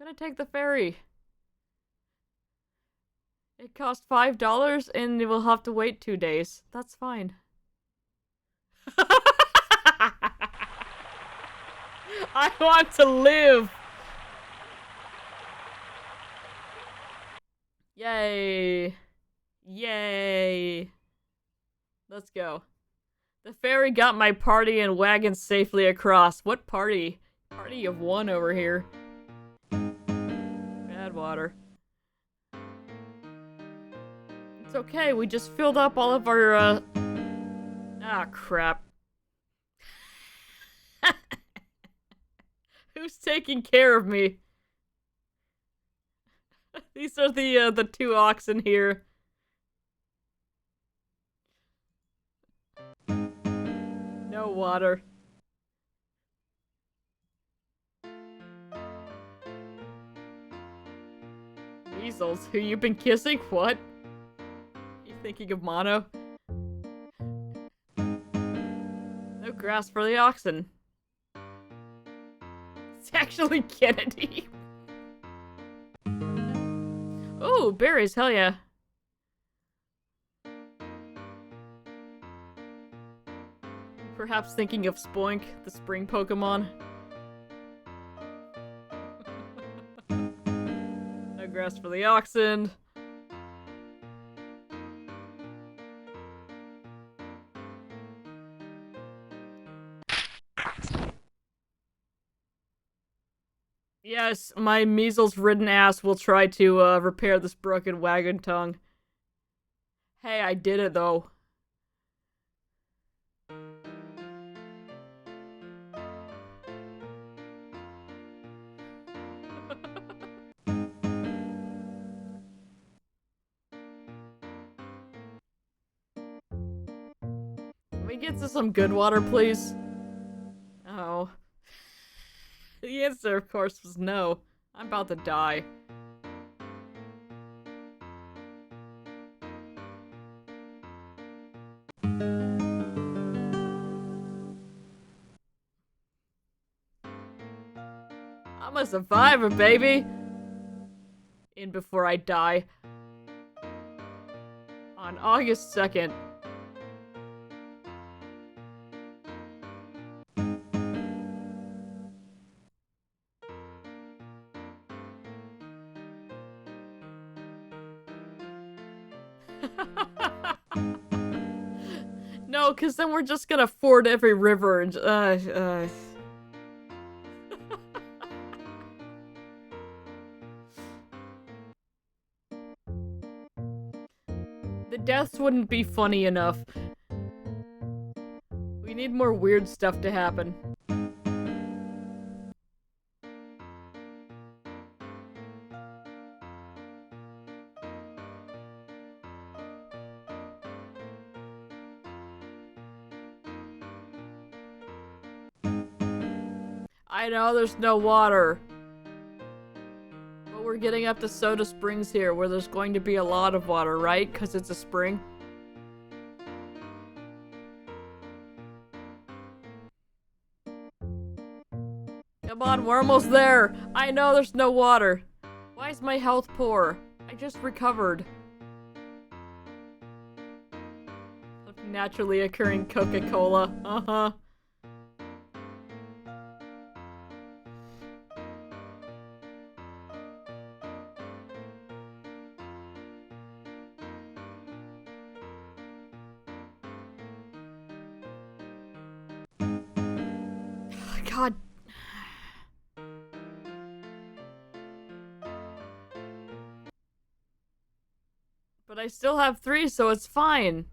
I'm gonna take the ferry. It costs $5 and we'll have to wait 2 days. That's fine. I want to live! Yay! Yay! Let's go. The ferry got my party and wagon safely across. What party? Party of 1 over here. Bad water. It's okay, we just filled up all of our, Ah, crap. Who's taking care of me? These are the 2 oxen here. No water. Weasels, who you been kissing? What? You thinking of Mono? No grass for the oxen. It's actually Kennedy. Ooh, berries, hell yeah. Perhaps thinking of Spoink, the spring Pokemon. No grass for the oxen. Yes, my measles-ridden ass will try to repair this broken wagon tongue. Hey, I did it though. Can we get to some good water, please? Oh. The answer, of course, was no. I'm about to die. I'm a survivor, baby! In before I die. On August 2nd. No, because then we're just gonna ford every river and, The deaths wouldn't be funny enough. We need more weird stuff to happen. I know there's no water. But we're getting up to Soda Springs here, where there's going to be a lot of water, right? Because it's a spring. Come on, we're almost there. I know there's no water. Why is my health poor? I just recovered. Naturally occurring Coca-Cola. Uh-huh. God. But I still have 3, so it's fine.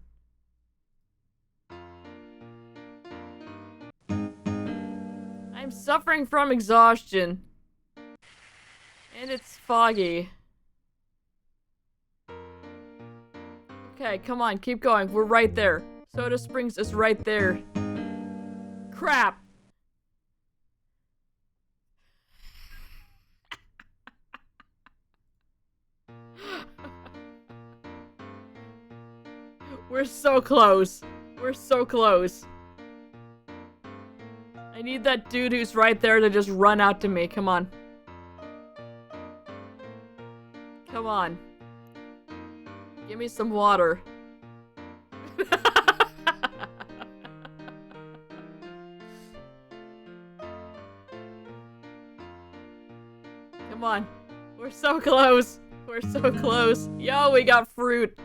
I'm suffering from exhaustion. And it's foggy. Okay, come on, keep going. We're right there. Soda Springs is right there. Crap! We're so close. We're so close. I need that dude who's right there to just run out to me. Come on. Come on. Give me some water. Come on. We're so close. We're so close. Yo, we got fruit.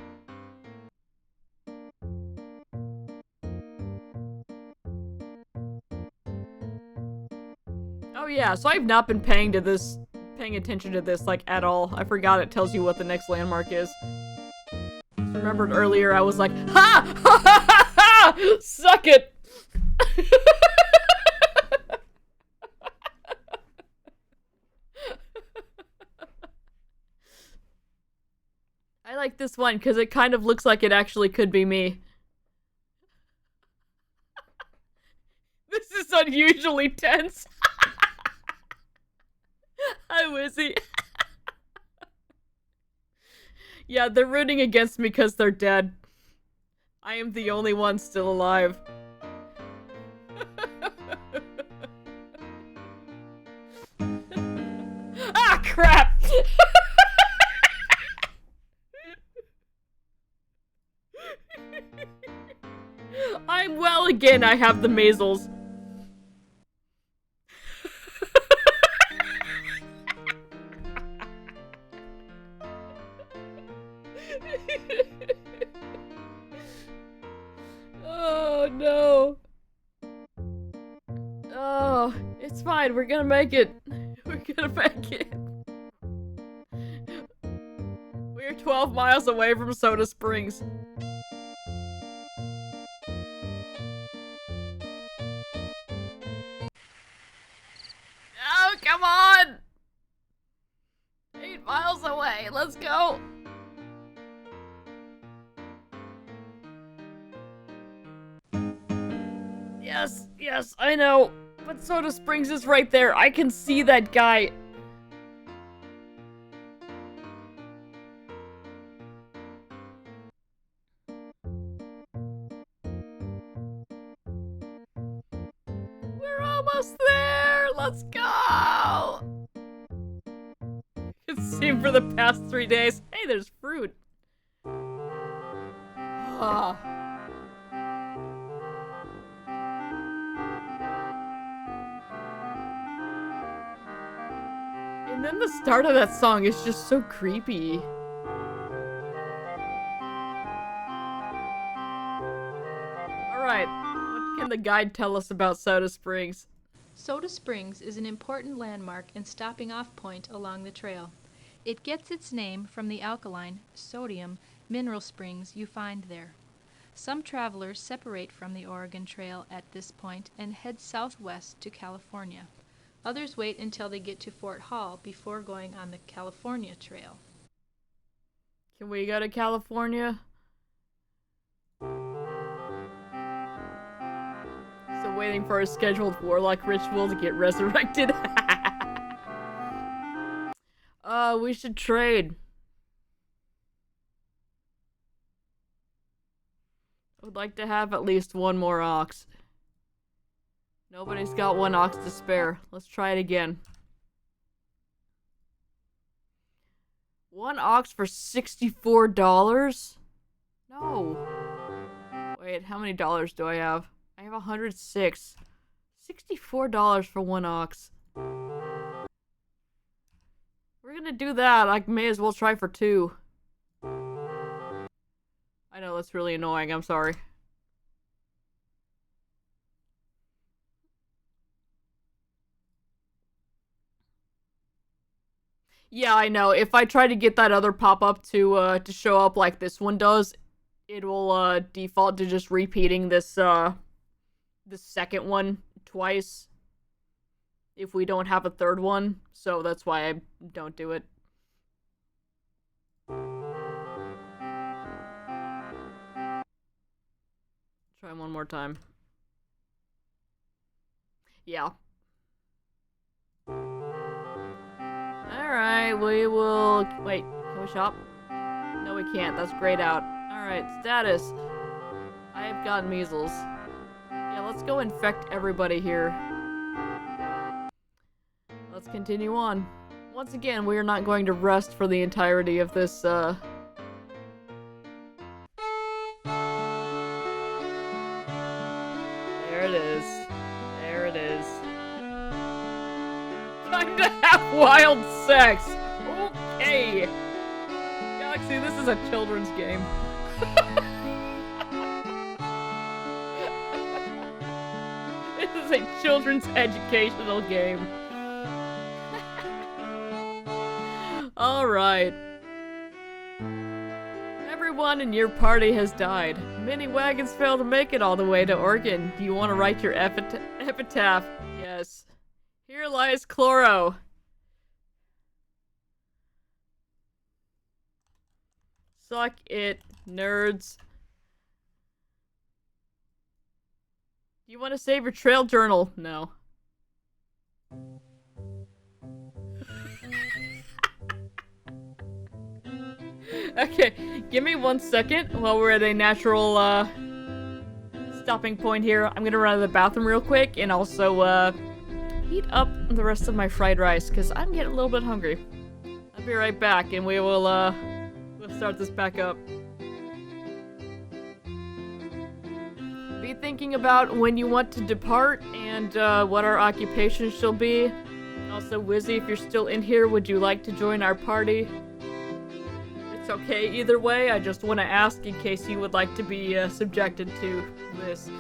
Oh yeah, so I've not been paying attention to this, like, at all. I forgot it tells you what the next landmark is. Remembered earlier I was like, ha! Ha ha ha ha! Suck it! I like this one because it kind of looks like it actually could be me. This is unusually tense. Hi, Wizzy. Yeah, they're rooting against me because they're dead. I am the only one still alive. Ah, crap! I'm well again, I have the measles. Oh no. Oh, it's fine, we're gonna make it. We're gonna make it. We're 12 miles away from Soda Springs. Oh, come on! 8 miles away, let's go! Yes, yes, I know. But Soda Springs is right there. I can see that guy. We're almost there. Let's go. team for the past 3 days. Hey, there's fruit. Ah. And then the start of that song is just so creepy. Alright, what can the guide tell us about Soda Springs? Soda Springs is an important landmark and stopping off point along the trail. It gets its name from the alkaline, sodium, mineral springs you find there. Some travelers separate from the Oregon Trail at this point and head southwest to California. Others wait until they get to Fort Hall before going on the California Trail. Can we go to California? Still waiting for a scheduled warlock ritual to get resurrected. We should trade. I would like to have at least one more ox. Nobody's got one ox to spare. Let's try it again. One ox for $64? No. Wait, how many dollars do I have? I have 106. $64 for one ox. We're gonna do that. I may as well try for 2. I know, that's really annoying. I'm sorry. Yeah, I know. If I try to get that other pop-up to show up like this one does, it will default to just repeating this this second one twice if we don't have a third one. So that's why I don't do it. Try one more time. Yeah. Alright, we will... Wait, can we shop? No, we can't. That's grayed out. Alright, status. I have gotten measles. Yeah, let's go infect everybody here. Let's continue on. Once again, we are not going to rest for the entirety of this, There it is. There it is. Time to have wild sex! Okay! Galaxy, this is a children's game. This is a children's educational game. Alright. Everyone in your party has died. Many wagons failed to make it all the way to Oregon. Do you want to write your epitaph? Yes. Here lies Chloro. Suck it, nerds. You want to save your trail journal? No. Okay, give me 1 second while we're at a natural, stopping point here. I'm gonna run to the bathroom real quick and also, heat up the rest of my fried rice, because I'm getting a little bit hungry. I'll be right back, and we'll start this back up. Be thinking about when you want to depart, and, what our occupation shall be. Also, Wizzy, if you're still in here, would you like to join our party? It's okay either way, I just want to ask in case you would like to be, subjected to this.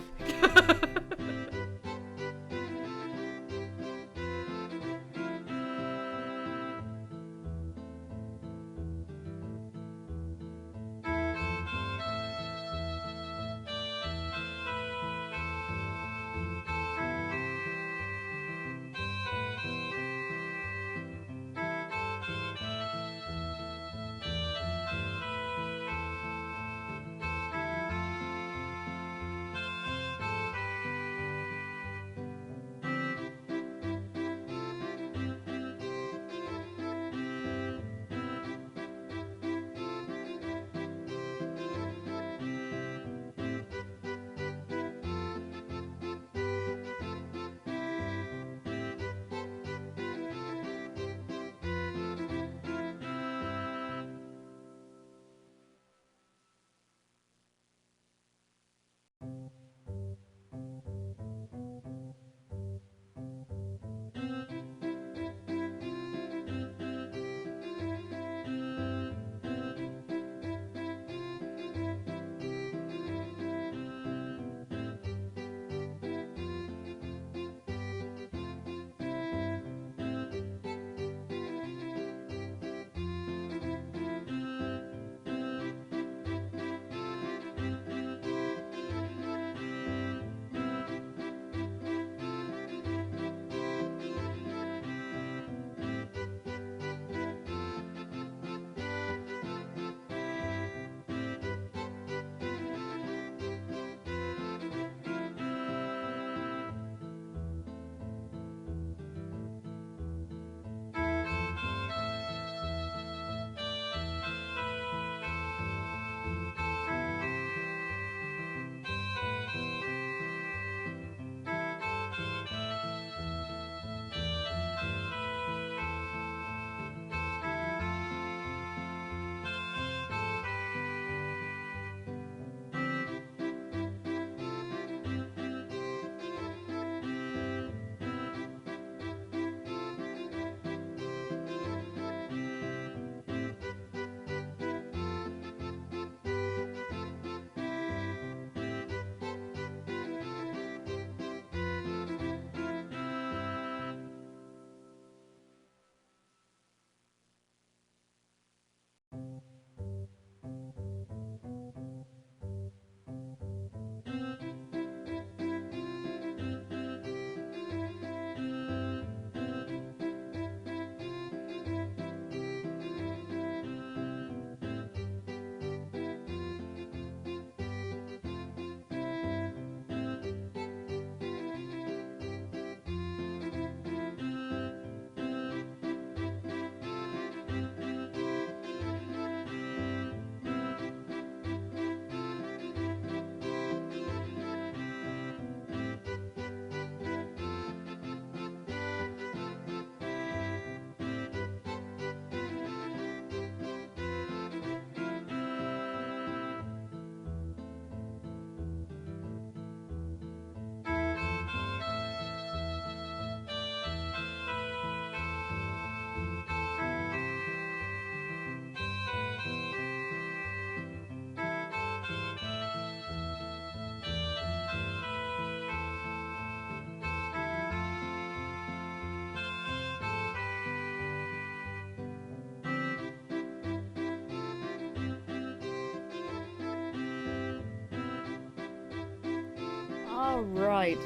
Alright.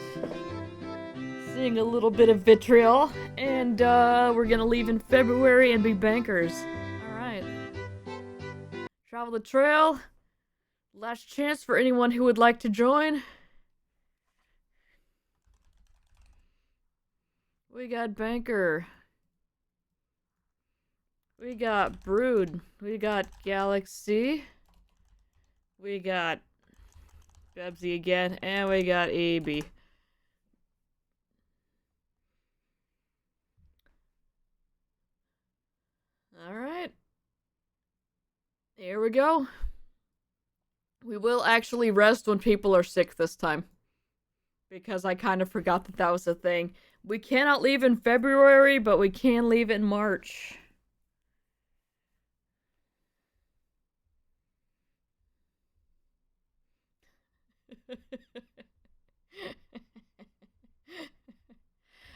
Seeing a little bit of vitriol, and we're gonna leave in February and be bankers. Alright. Travel the trail. Last chance for anyone who would like to join. We got Banker. We got Brood. We got Galaxy. We got Bebsy again. And we got AB. Alright. Here we go. We will actually rest when people are sick this time. Because I kind of forgot that that was a thing. We cannot leave in February, but we can leave in March.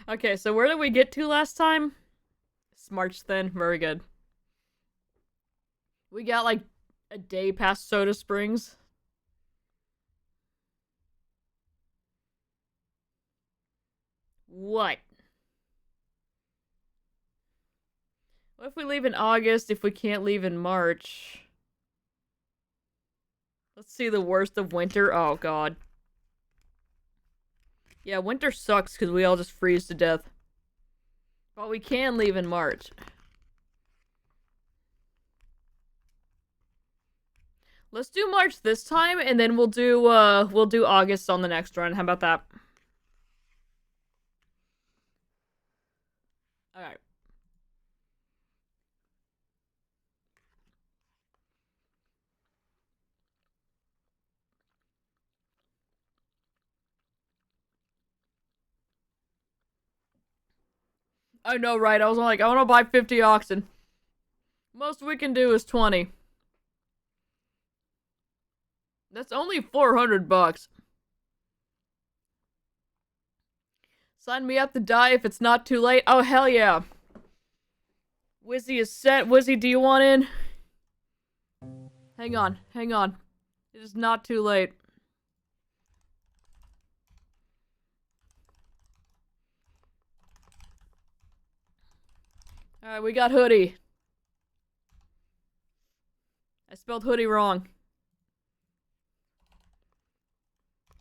Okay, so where did we get to last time? It's March then. Very good. We got like a day past Soda Springs. What? What if we leave in August if we can't leave in March? Let's see the worst of winter. Oh, God. Yeah, winter sucks because we all just freeze to death. But we can leave in March. Let's do March this time, and then we'll do August on the next run. How about that? Alright. I know, right? I was like, I want to buy 50 oxen. Most we can do is 20. That's only $400. Sign me up to die if it's not too late. Oh, hell yeah. Wizzy is set. Wizzy, do you want in? Hang on. Hang on. It is not too late. Alright, we got Hoodie. I spelled Hoodie wrong.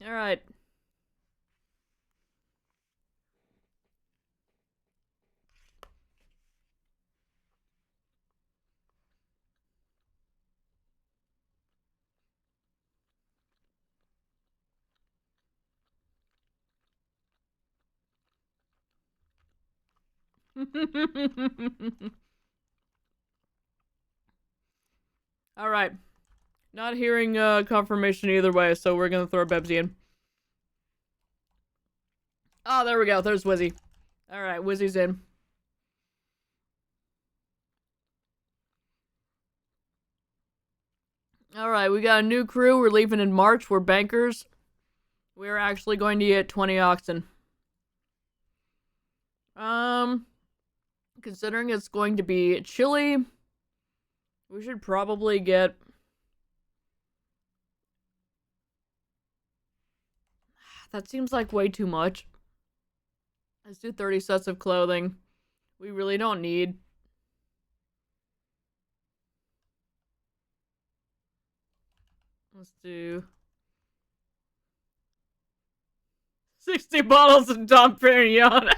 Alright. Alright. Not hearing confirmation either way, so we're gonna throw Bebsy in. Oh, there we go. There's Wizzy. Alright, Wizzy's in. Alright, we got a new crew. We're leaving in March. We're bankers. We're actually going to get 20 oxen. Considering it's going to be chilly, we should probably get... That seems like way too much. Let's do 30 sets of clothing. We really don't need... Let's do... 60 bottles of Dom Perignon.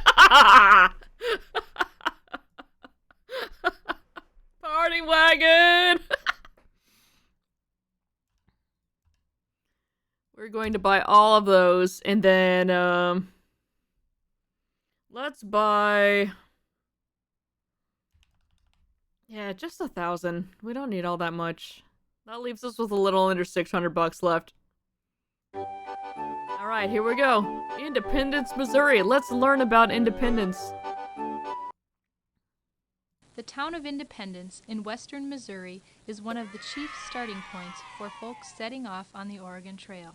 Party wagon! We're going to buy all of those, and then, let's buy... Yeah, just 1,000. We don't need all that much. That leaves us with a little under $600 left. Alright, here we go. Independence, Missouri. Let's learn about independence. The town of Independence in western Missouri is one of the chief starting points for folks setting off on the Oregon Trail.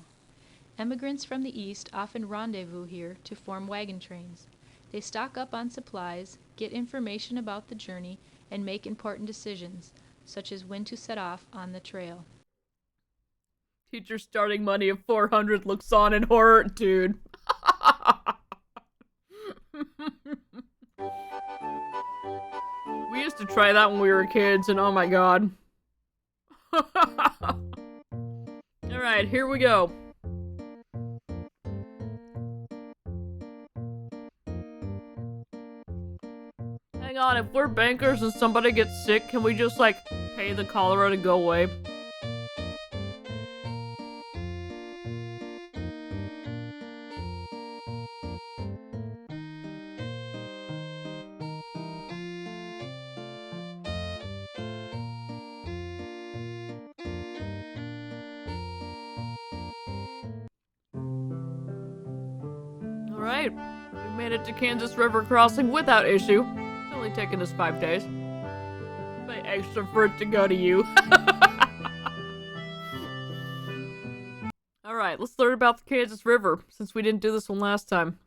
Emigrants from the east often rendezvous here to form wagon trains. They stock up on supplies, get information about the journey, and make important decisions, such as when to set off on the trail. Teacher starting money of 400 looks on in horror, dude. We used to try that when we were kids, and oh my god. Alright, here we go. Hang on, if we're bankers and somebody gets sick, can we just, like, pay the cholera to go away? Alright, we've made it to Kansas River Crossing without issue. It's only taken us 5 days. Pay extra for it to go to you. Alright, let's learn about the Kansas River, since we didn't do this one last time.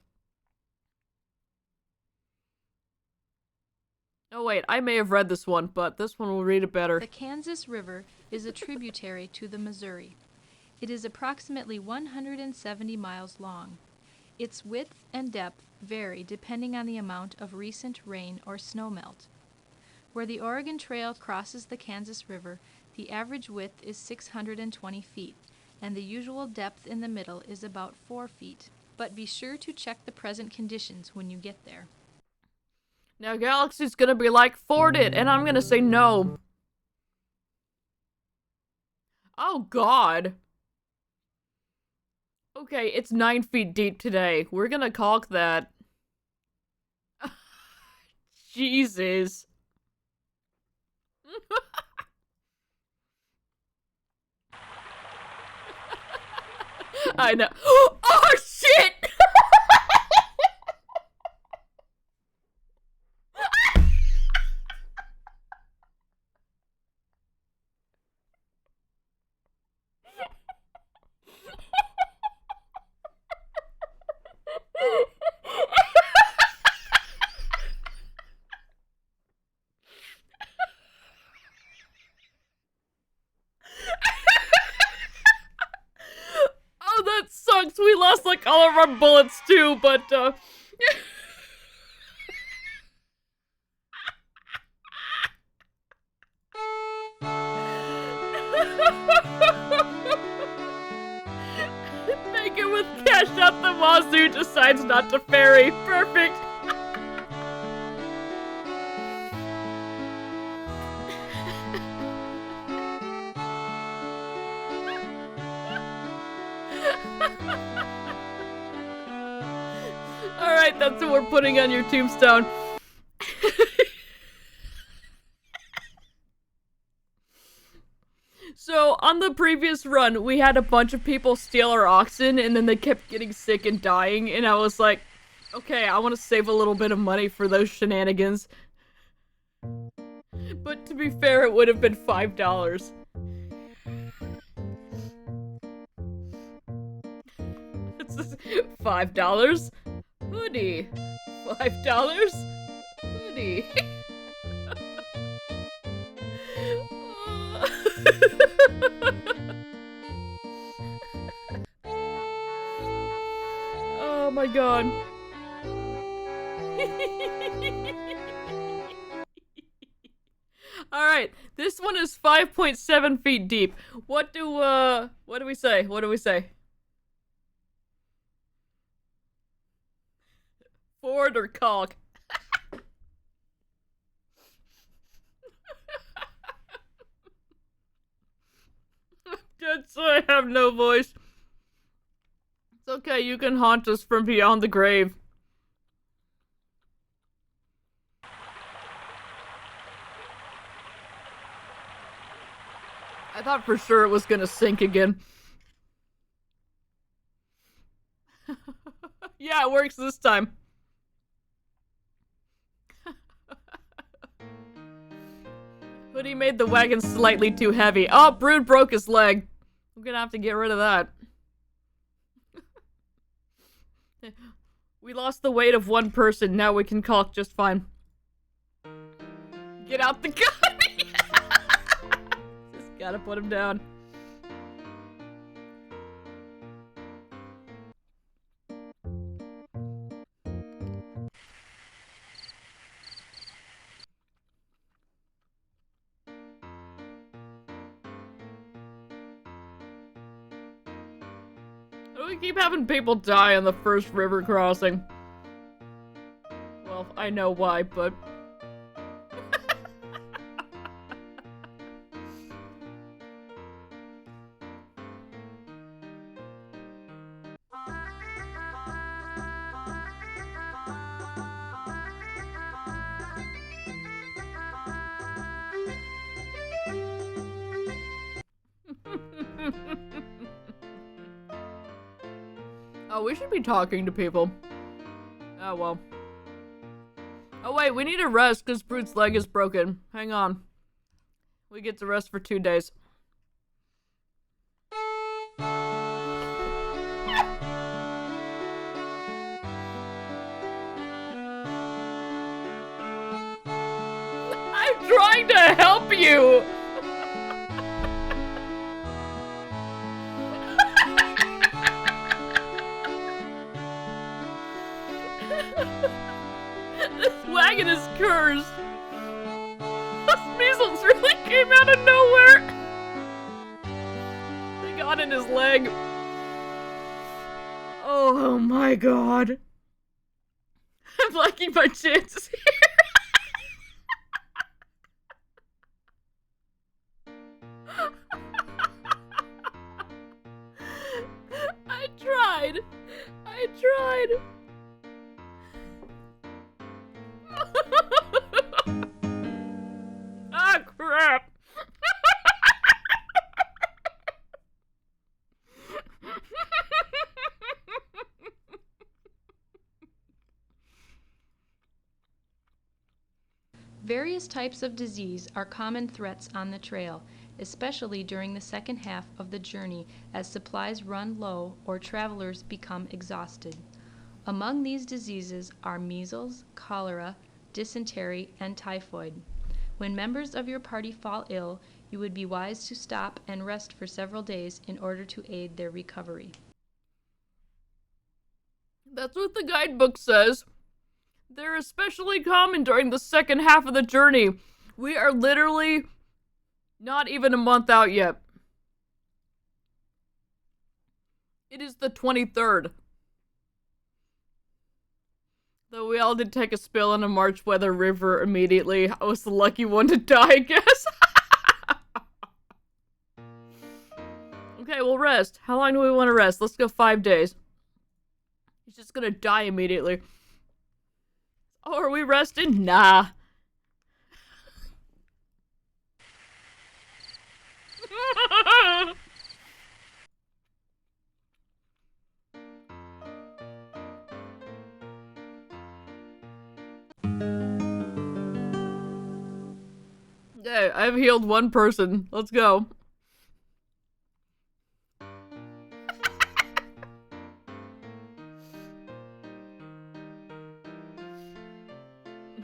Oh wait, I may have read this one, but this one will read it better. The Kansas River is a tributary to the Missouri. It is approximately 170 miles long. Its width and depth vary depending on the amount of recent rain or snowmelt. Where the Oregon Trail crosses the Kansas River, the average width is 620 feet, and the usual depth in the middle is about 4 feet. But be sure to check the present conditions when you get there. Now Galaxy's gonna be like, ford it, and I'm gonna say no. Oh god. Okay, it's 9 feet deep today. We're gonna caulk that. Jesus. I know. Oh shit! Oh, that sucks. We lost like all of our bullets too, but make it with cash out the wazoo decides not to ferry. Perfect. Alright, that's what we're putting on your tombstone. So, on the previous run, we had a bunch of people steal our oxen, and then they kept getting sick and dying, and I was like, okay, I want to save a little bit of money for those shenanigans. But to be fair, it would have been $5. It's just $5. Hoodie. $5. Hoodie. Oh my god. Alright, this one is 5.7 feet deep. What do we say? What do we say? Ford or caulk? So I have no voice. It's okay, you can haunt us from beyond the grave. I thought for sure it was gonna sink again. Yeah, it works this time. Hoodie made the wagon slightly too heavy. Oh, Brood broke his leg. I'm gonna have to get rid of that. We lost the weight of one person. Now we can caulk just fine. Get out the gun! Just gotta put him down. We keep having people die on the first river crossing. Well, I know why, but... Oh, we should be talking to people. Oh, well. Oh, wait, we need a rest because Brute's leg is broken. Hang on. We get to rest for 2 days. I'm trying to help you! This wagon is cursed. Those measles really came out of nowhere. They got in his leg. Oh my god. I'm liking my chances here. I tried. Ah, crap. Various types of disease are common threats on the trail, especially during the second half of the journey as supplies run low or travelers become exhausted. Among these diseases are measles, cholera, dysentery, and typhoid. When members of your party fall ill, you would be wise to stop and rest for several days in order to aid their recovery. That's what the guidebook says. They're especially common during the second half of the journey. We are literally not even a month out yet. It is the 23rd. Though we all did take a spill in a March weather river immediately. I was the lucky one to die, I guess. Okay, we'll rest. How long do we want to rest? Let's go 5 days. He's just gonna die immediately. Oh, are we resting? Nah. Okay, I've healed one person. Let's go.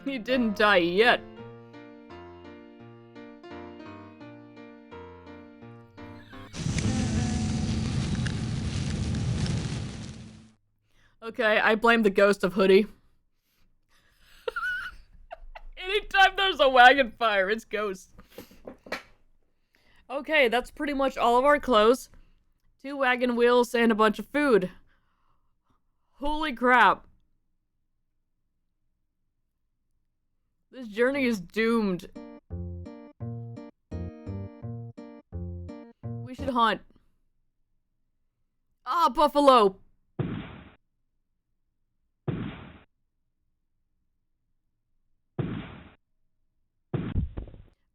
He didn't die yet. Okay, I blame the ghost of Hoodie. Anytime there's a wagon fire, it's ghosts. Okay, that's pretty much all of our clothes. 2 wagon wheels and a bunch of food. Holy crap. This journey is doomed. We should hunt. Ah, buffalo!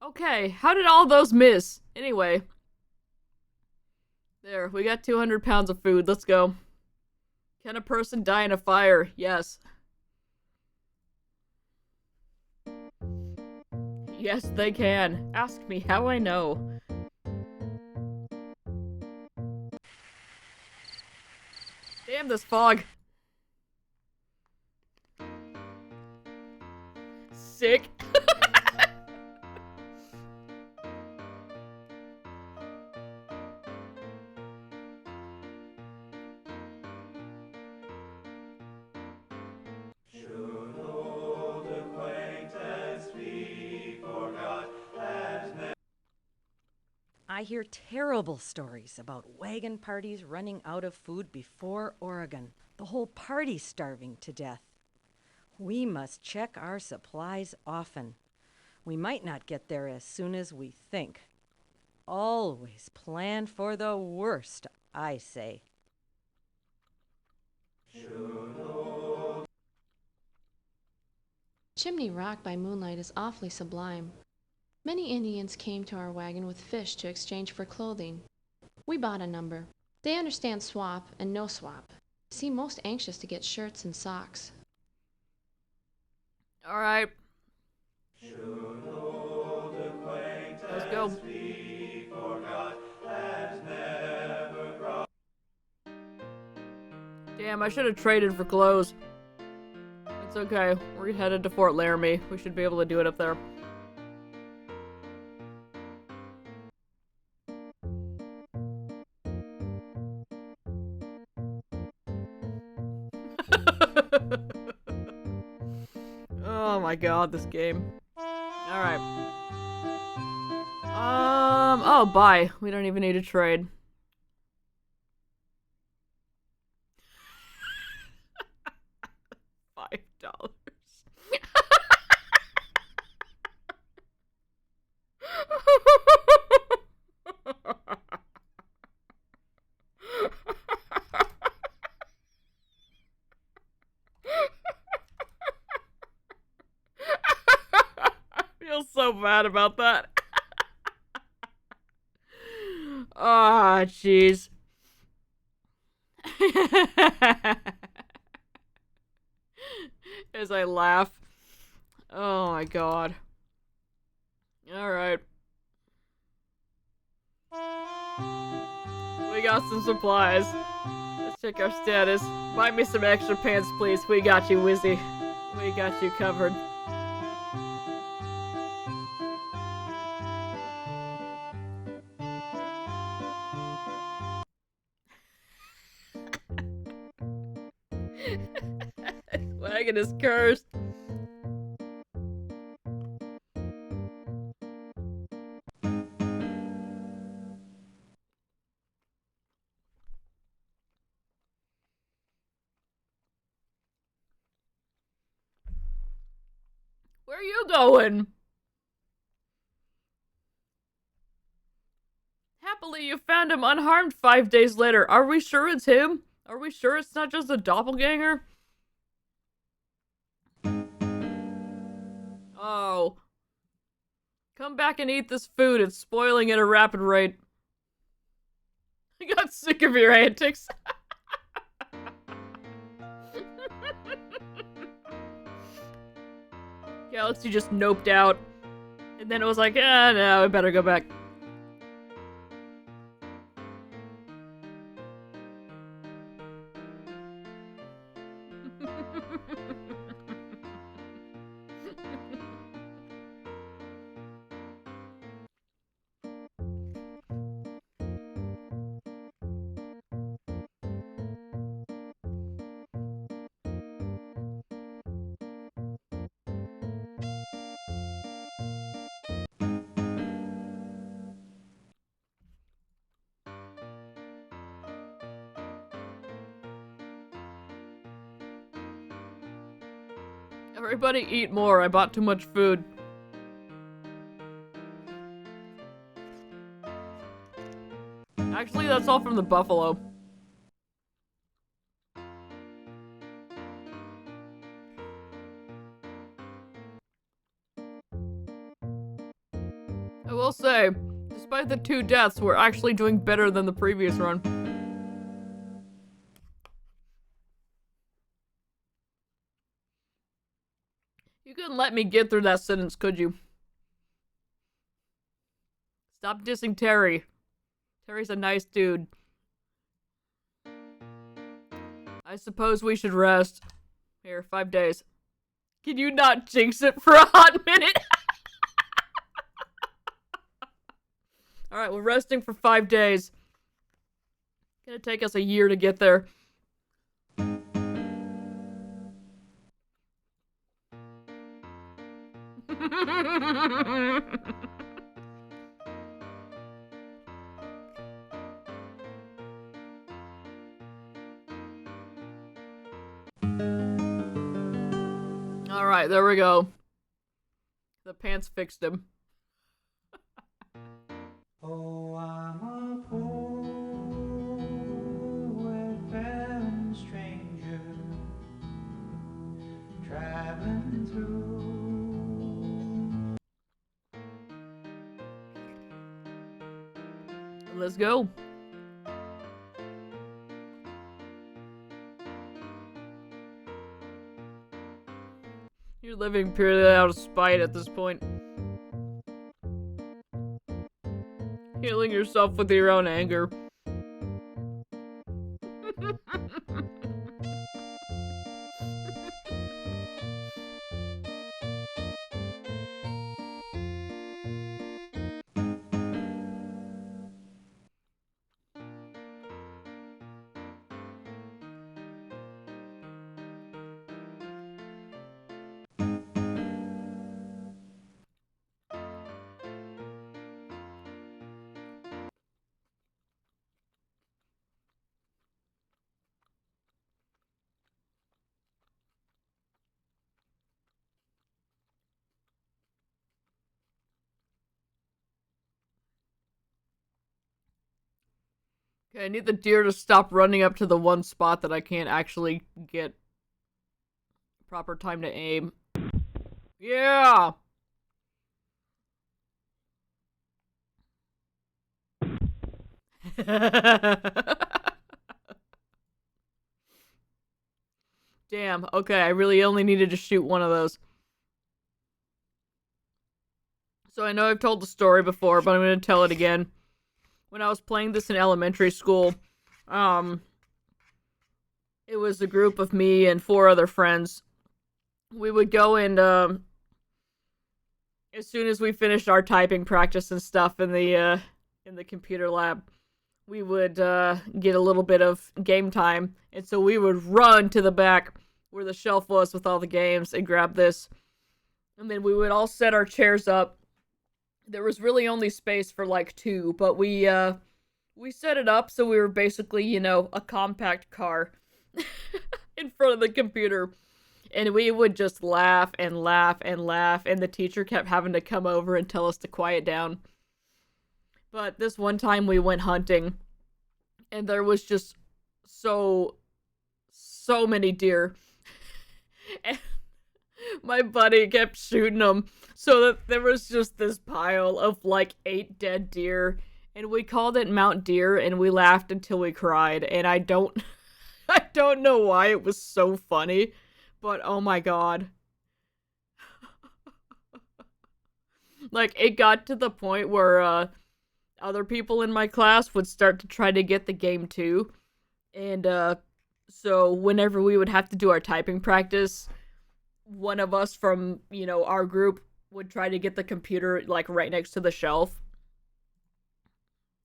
Okay, how did all those miss? Anyway. There, we got 200 pounds of food. Let's go. Can a person die in a fire? Yes. Yes, they can. Ask me how I know. Damn this fog. Sick. I hear terrible stories about wagon parties running out of food before Oregon. The whole party starving to death. We must check our supplies often. We might not get there as soon as we think. Always plan for the worst, I say. Chimney Rock by moonlight is awfully sublime. Many Indians came to our wagon with fish to exchange for clothing. We bought a number. They understand swap and no swap. Seem most anxious to get shirts and socks. All right. Let's go. Damn, I should have traded for clothes. It's okay. We're headed to Fort Laramie. We should be able to do it up there. Oh my god, this game. Alright. Oh, bye. We don't even need to trade. $5. I feel so bad about that. Ah, jeez. As I laugh. Oh my god. Alright. We got some supplies. Let's check our status. Buy me some extra pants, please. We got you, Wizzy. We got you covered. Wagon is cursed. Where are you going? Happily, you found him unharmed 5 days later. Are we sure it's him? Are we sure it's not just a doppelganger? Oh. Come back and eat this food. It's spoiling at a rapid rate. I got sick of your antics. Galaxy just noped out. And then it was like, no, I better go back. Everybody eat more. I bought too much food. Actually, that's all from the buffalo. I will say, despite the 2 deaths, we're actually doing better than the previous run. You couldn't let me get through that sentence, could you? Stop dissing Terry. Terry's a nice dude. I suppose we should rest. Here, 5 days. Can you not jinx it for a hot minute? Alright, we're resting for 5 days. It's gonna take us a year to get there. Alright, there we go. The pants fixed him. Oh, I'm a poor, wayfaring stranger, traveling through. Let's go. You're living purely out of spite at this point. Healing yourself with your own anger. Okay, I need the deer to stop running up to the one spot that I can't actually get proper time to aim. Yeah! Damn, okay, I really only needed to shoot one of those. So I know I've told the story before, but I'm gonna tell it again. When I was playing this in elementary school, it was a group of me and 4 other friends. We would go and, as soon as we finished our typing practice and stuff in the computer lab, we would, get a little bit of game time. And so we would run to the back where the shelf was with all the games and grab this. And then we would all set our chairs up. There was really only space for like 2, but we set it up so we were basically, you know, a compact car in front of the computer. And we would just laugh and laugh and laugh, and the teacher kept having to come over and tell us to quiet down. But this one time we went hunting, and there was just so many deer. And my buddy kept shooting them, so that there was just this pile of like 8 dead deer, and we called it Mount Deer, and we laughed until we cried. And I don't know why it was so funny, but oh my god. Like, it got to the point where other people in my class would start to try to get the game too, and so whenever we would have to do our typing practice, one of us from, you know, our group would try to get the computer, like, right next to the shelf,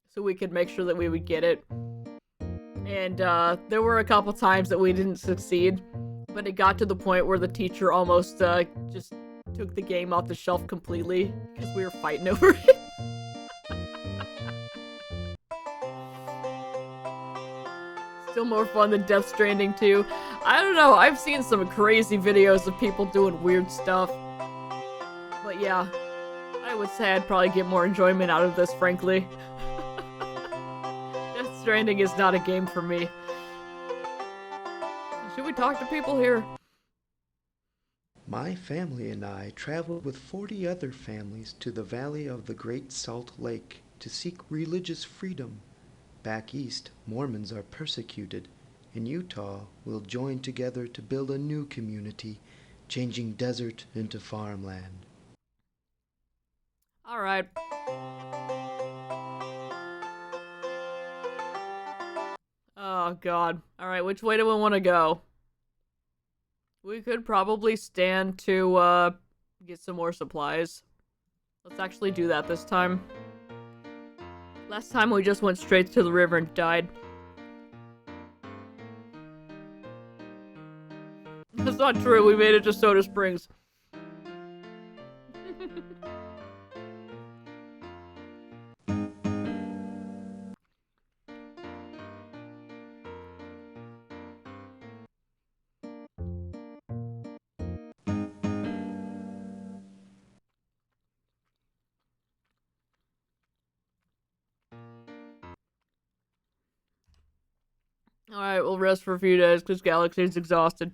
so we could make sure that we would get it. And there were a couple times that we didn't succeed, but it got to the point where the teacher almost just took the game off the shelf completely because we were fighting over it. Still more fun than Death Stranding 2. I don't know, I've seen some crazy videos of people doing weird stuff. But yeah, I would say I'd probably get more enjoyment out of this, frankly. Death Stranding is not a game for me. Should we talk to people here? My family and I traveled with 40 other families to the valley of the Great Salt Lake to seek religious freedom. Back east, Mormons are persecuted. In Utah, we'll join together to build a new community, changing desert into farmland. Alright. Oh god. Alright, which way do we want to go? We could probably stand to, get some more supplies. Let's actually do that this time. Last time we just went straight to the river and died. That's not true, we made it to Soda Springs. Alright, we'll rest for a few days because Galaxy's exhausted.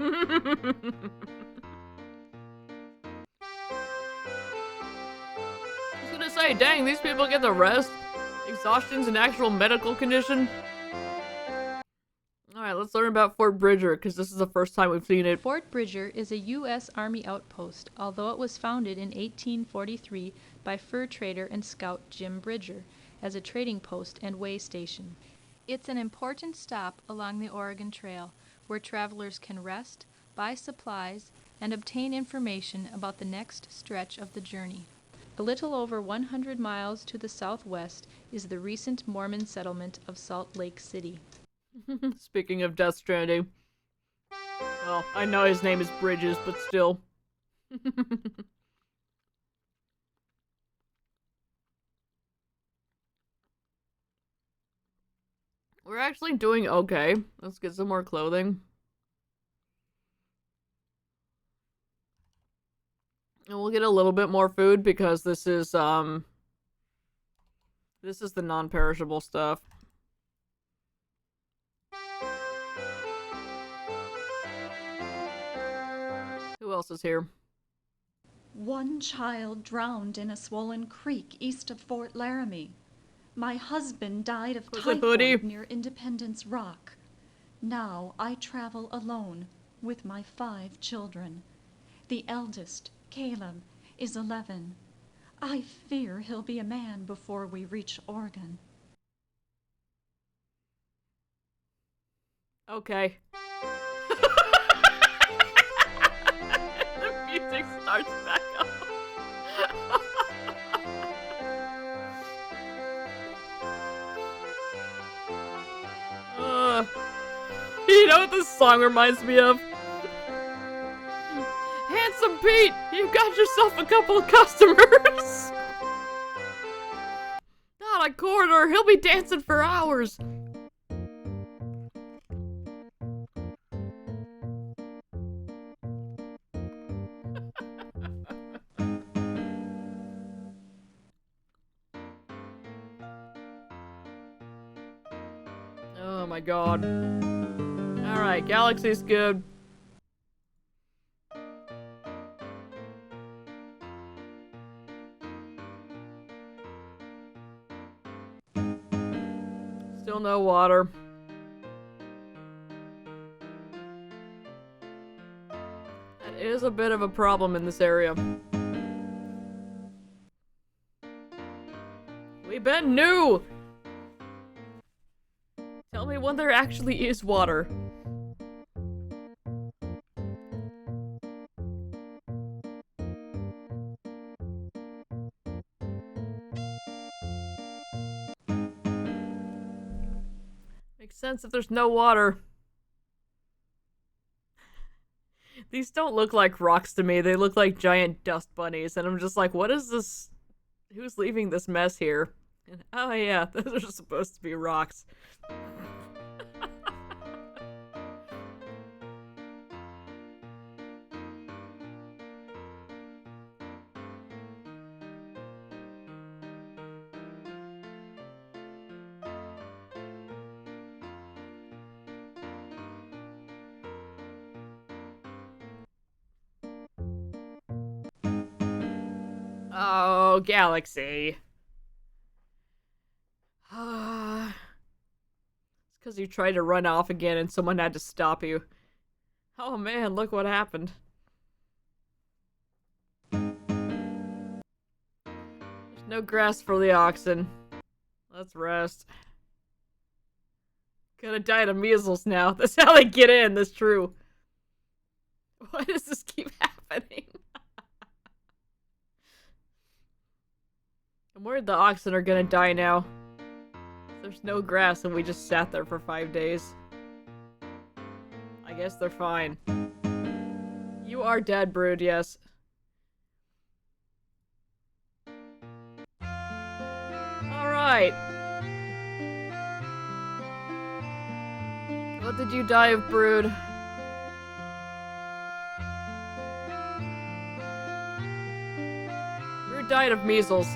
I was gonna say, dang, these people get the rest. Exhaustion's an actual medical condition. Alright, let's learn about Fort Bridger, because this is the first time we've seen it. Fort Bridger is a U.S. Army outpost, although it was founded in 1843 by fur trader and scout Jim Bridger as a trading post and way station. It's an important stop along the Oregon Trail, where travelers can rest, buy supplies, and obtain information about the next stretch of the journey. A little over 100 miles to the southwest is the recent Mormon settlement of Salt Lake City. Speaking of Death Stranding. Well, I know his name is Bridges, but still. We're actually doing okay. Let's get some more clothing. And we'll get a little bit more food because this is the non-perishable stuff. Who else is here? One child drowned in a swollen creek east of Fort Laramie. My husband died of Was it Hoodie? typhoid near Independence Rock. Now I travel alone with my 5 children. The eldest, Caleb, is 11. I fear he'll be a man before we reach Oregon. Okay. The music starts back up. You know what this song reminds me of? Handsome Pete, you got yourself a couple of customers. Not a quarter, he'll be dancing for hours. Oh my god. Alright, Galaxy's good. Still no water. That is a bit of a problem in this area. We've been new! Tell me when there actually is water. Makes sense if there's no water. These don't look like rocks to me. They look like giant dust bunnies. And I'm just like, what is this? Who's leaving this mess here? And, oh yeah, those are supposed to be rocks. Oh, Galaxy. It's because you tried to run off again and someone had to stop you. Oh man, look what happened. There's no grass for the oxen. Let's rest. Gonna die of measles now. That's how they get in, that's true. Why does this keep happening? I'm worried the oxen are gonna die now. There's no grass and we just sat there for 5 days. I guess they're fine. You are dead, Brood, yes. Alright. What did you die of, Brood? Brood died of measles.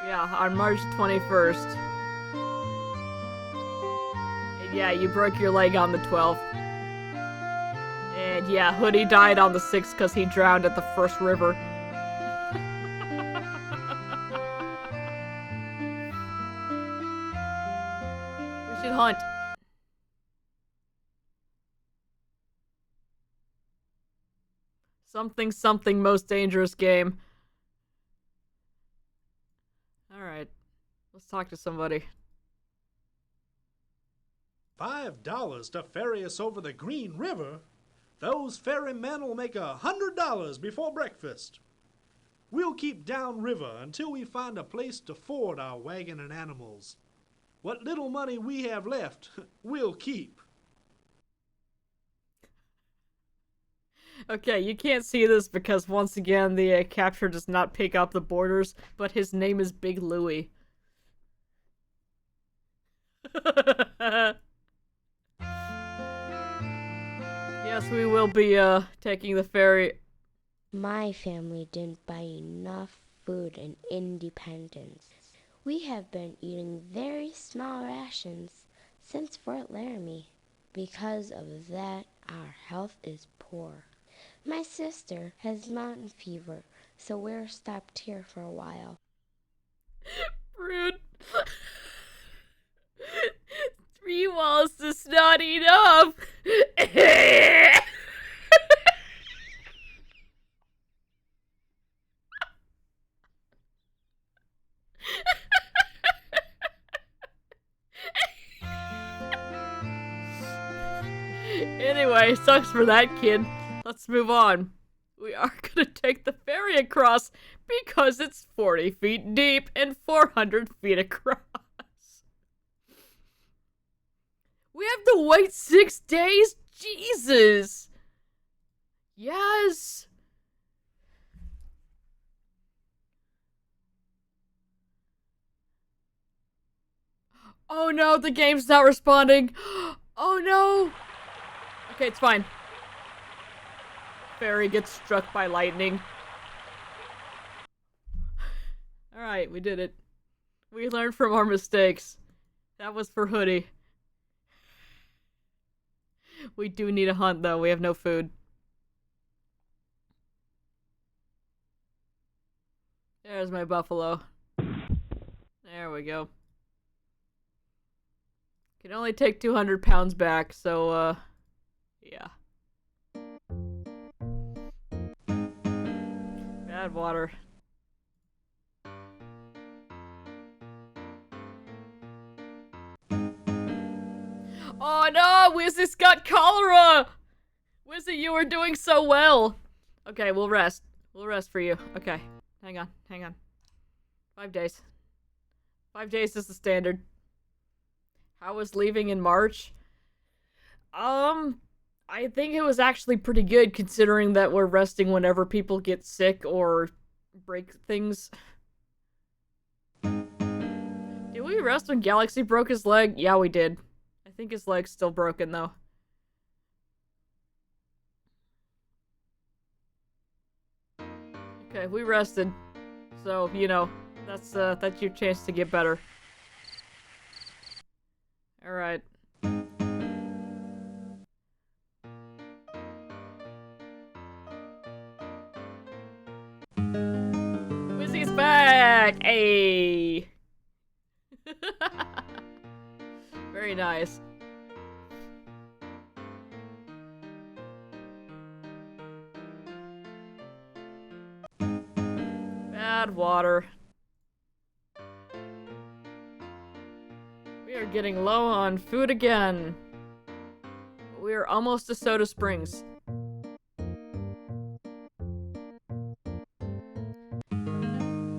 Yeah, on March 21st. And yeah, you broke your leg on the 12th. And yeah, Hoodie died on the 6th because he drowned at the first river. We should hunt. Something something most dangerous game. Alright. Let's talk to somebody. $5 to ferry us over the Green River? Those ferrymen will make $100 before breakfast. We'll keep downriver until we find a place to ford our wagon and animals. What little money we have left, we'll keep. Okay, you can't see this because once again the capture does not pick up the borders, but his name is Big Louie. Yes, we will be taking the ferry. My family didn't buy enough food and independence. We have been eating very small rations since Fort Laramie. Because of that, our health is poor. My sister has mountain fever, so we're stopped here for a while. Rude. 3 walls is not enough. Anyway, sucks for that kid. Let's move on. We are gonna take the ferry across because it's 40 feet deep and 400 feet across. We have to wait 6 days? Jesus! Yes! Oh no, the game's not responding. Oh no! Okay, it's fine. Ferry gets struck by lightning. Alright, we did it. We learned from our mistakes. That was for Hoodie. We do need a hunt, though. We have no food. There's my buffalo. There we go. Can only take 200 pounds back, so, yeah. Bad water. Oh no, Wizzy's got cholera! Wizzy, you were doing so well. Okay, we'll rest. We'll rest for you. Okay, hang on, hang on. 5 days. 5 days is the standard. How was leaving in March? I think it was actually pretty good considering that we're resting whenever people get sick or break things. Did we rest when Galaxy broke his leg? Yeah, we did. I think his leg's still broken though. Okay, we rested. So, you know, that's your chance to get better. Alright. Wizzy's back! Hey! Very nice. Bad water. We are getting low on food again. We are almost to Soda Springs.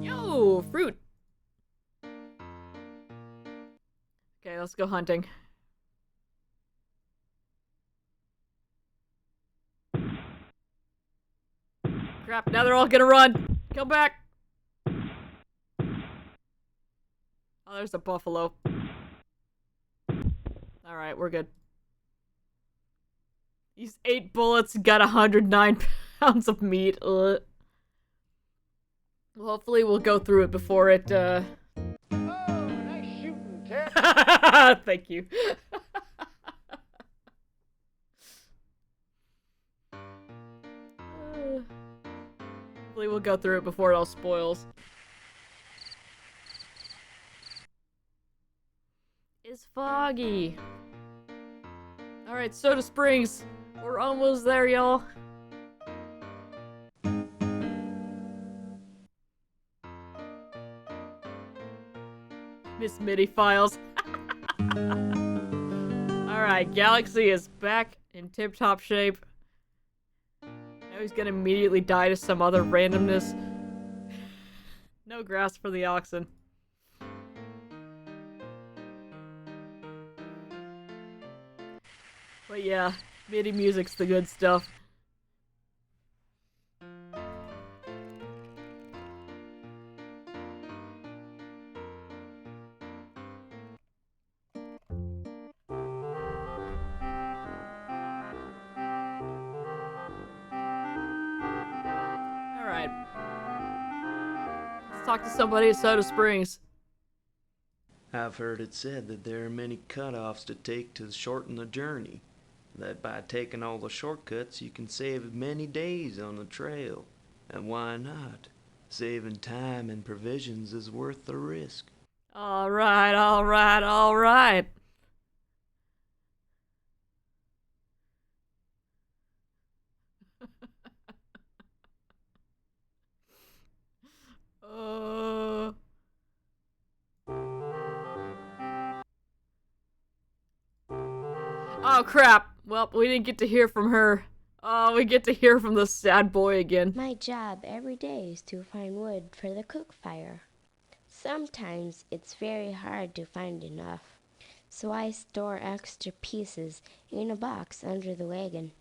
Yo, fruit. Okay, let's go hunting. Crap, now they're all gonna run. Come back. Oh, there's a buffalo. Alright, we're good. These 8 bullets got 109 pounds of meat. Ugh. Well, hopefully we'll go through it before it, Oh, nice shooting, Ted. Thank you. Hopefully we'll go through it before it all spoils. It's foggy. Alright, Soda Springs. We're almost there, y'all. Miss MIDI files. Alright, Galaxy is back in tip-top shape. Now he's gonna immediately die to some other randomness. No grass for the oxen. But yeah, MIDI music's the good stuff. Alright. Let's talk to somebody at Soda Springs. I've heard it said that there are many cutoffs to take to shorten the journey. That by taking all the shortcuts you can save many days on the trail. And why not? Saving time and provisions is worth the risk. Alright, alright, alright. Oh crap. Well, we didn't get to hear from her. Oh, we get to hear from the sad boy again. My job every day is to find wood for the cook fire. Sometimes it's very hard to find enough, so I store extra pieces in a box under the wagon.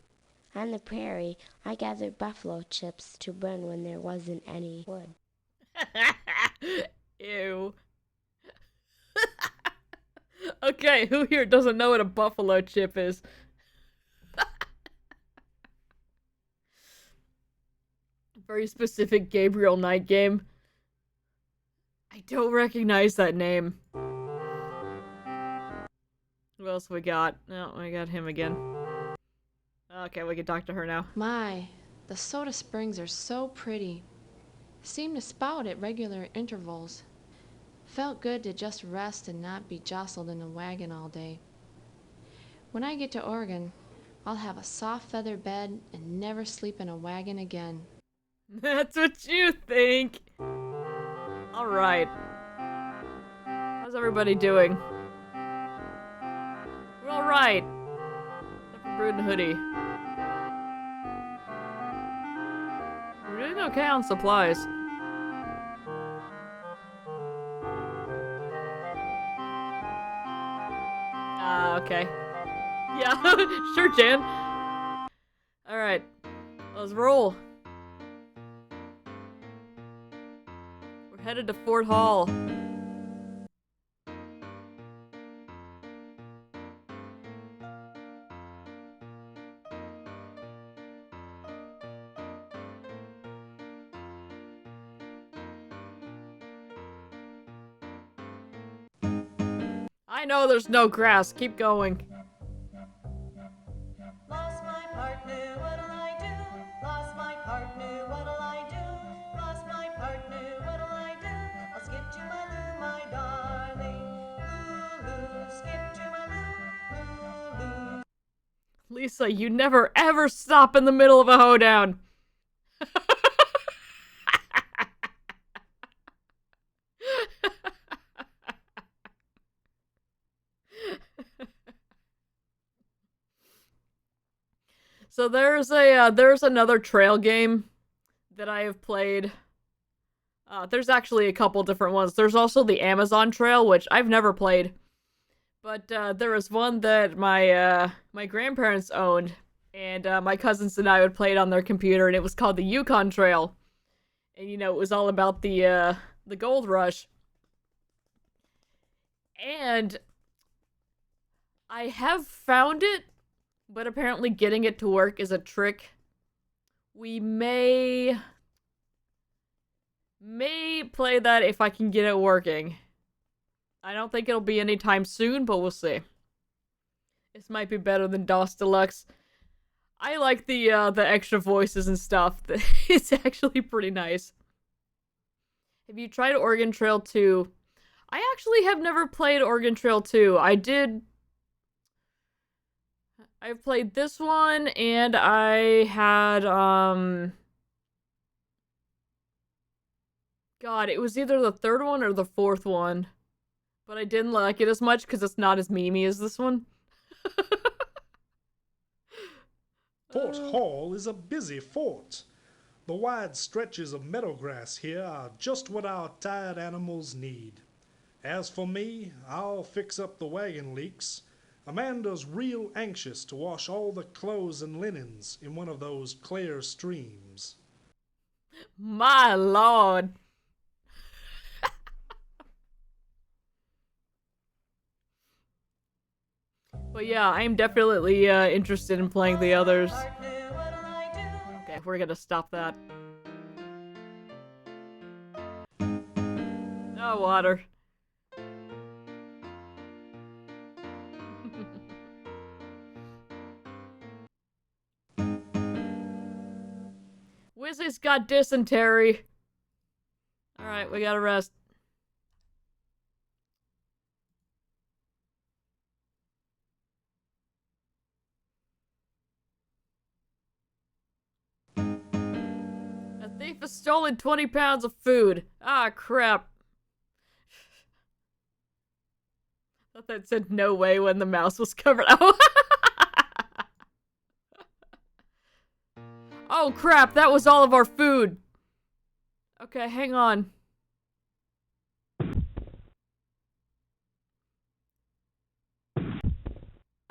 On the prairie, I gathered buffalo chips to burn when there wasn't any wood. Ew. Okay, who here doesn't know what a buffalo chip is? Very specific Gabriel Knight game. I don't recognize that name. Who else we got? No, we got him again. Okay, we can talk to her now. My, the Soda Springs are so pretty. Seem to spout at regular intervals. Felt good to just rest and not be jostled in a wagon all day. When I get to Oregon, I'll have a soft feather bed and never sleep in a wagon again. That's what you think. Alright. How's everybody doing? We're alright. Except for Brood and Hoodie. We're doing okay on supplies. Okay. Yeah, sure, Jan. Alright. Let's roll. We're headed to Fort Hall. I know there's no grass. Keep going. Lost my partner, what'll I do? Lost my partner, what'll I do? Lost my partner, what'll I do? I'll skip to my loo, my darling. Loo, skip to my loo, loo. Lisa, you never ever stop in the middle of a hoedown. So there's another trail game that I have played. There's actually a couple different ones. There's also the Amazon Trail, which I've never played. But there was one that my grandparents owned, and my cousins and I would play it on their computer, and it was called the Yukon Trail. And you know, it was all about the gold rush. And I have found it, but apparently getting it to work is a trick. We may play that if I can get it working. I don't think it'll be anytime soon, but we'll see. This might be better than DOS Deluxe. I like the extra voices and stuff. It's actually pretty nice. Have you tried Oregon Trail 2? I actually have never played Oregon Trail 2. I've played this one, and I had, God, it was either the third one or the fourth one. But I didn't like it as much because it's not as memey as this one. Fort Hall is a busy fort. The wide stretches of meadowgrass here are just what our tired animals need. As for me, I'll fix up the wagon leaks. Amanda's real anxious to wash all the clothes and linens in one of those clear streams. My lord. But yeah, I'm definitely interested in playing the others. Okay, we're gonna stop that. No water. Wizzy's got dysentery. Alright, we gotta rest. A thief has stolen 20 pounds of food. Ah, crap. I thought that said no way when the mouse was covered. Oh crap, that was all of our food. Okay, hang on.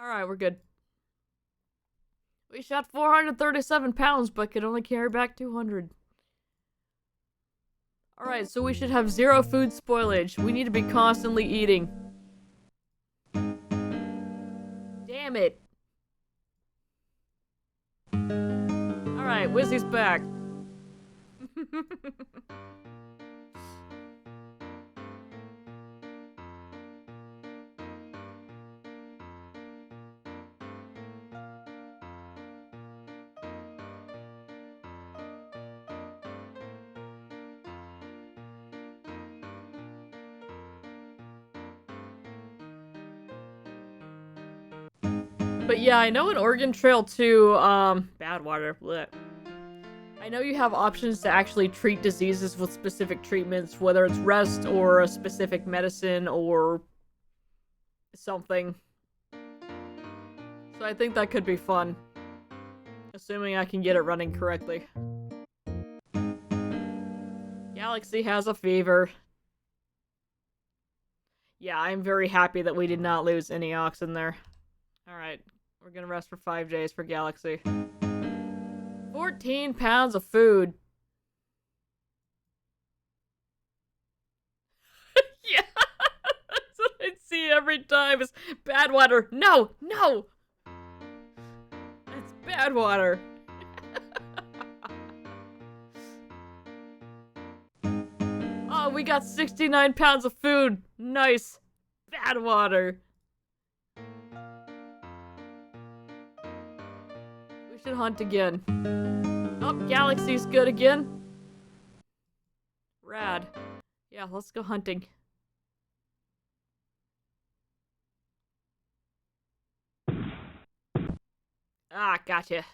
Alright, we're good. We shot 437 pounds, but could only carry back 200. Alright, so we should have 0 food spoilage. We need to be constantly eating. Damn it. Alright, Wizzy's back. But yeah, I know in Oregon Trail 2, Badwater, bleh. I know you have options to actually treat diseases with specific treatments, whether it's rest or a specific medicine or something. So I think that could be fun. Assuming I can get it running correctly. Galaxy has a fever. Yeah, I'm very happy that we did not lose any oxen there. Alright, we're gonna rest for 5 days for Galaxy. 14 pounds of food. Yeah, that's what I see every time is Badwater. No, no! That's Badwater. Oh, we got 69 pounds of food. Nice. Badwater. We should hunt again. Oh, Galaxy's good again. Rad. Yeah, let's go hunting. Ah, gotcha.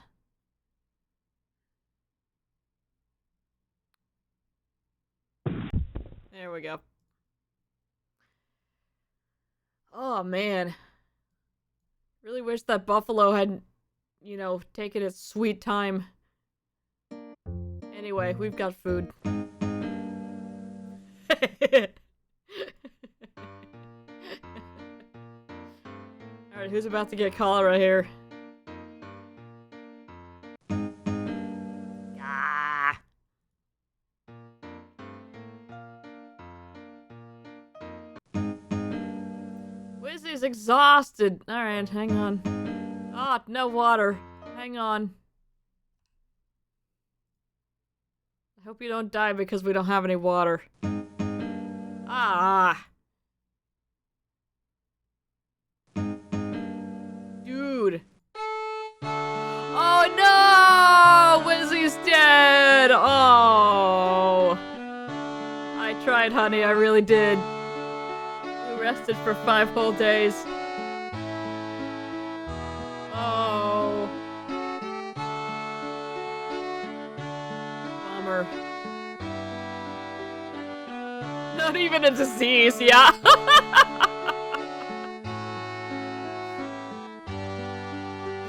There we go. Oh, man. Really wish that buffalo hadn't, you know, taken its sweet time. Anyway, we've got food. Alright, who's about to get cholera here? Ah. Wizzy's exhausted. Alright, hang on. Ah, no water. Hang on. I hope you don't die because we don't have any water. Ah. Dude. Oh no! Wizzy's dead! Oh. I tried, honey. I really did. We rested for 5 whole days. Oh. Bummer. Not even a disease, yeah.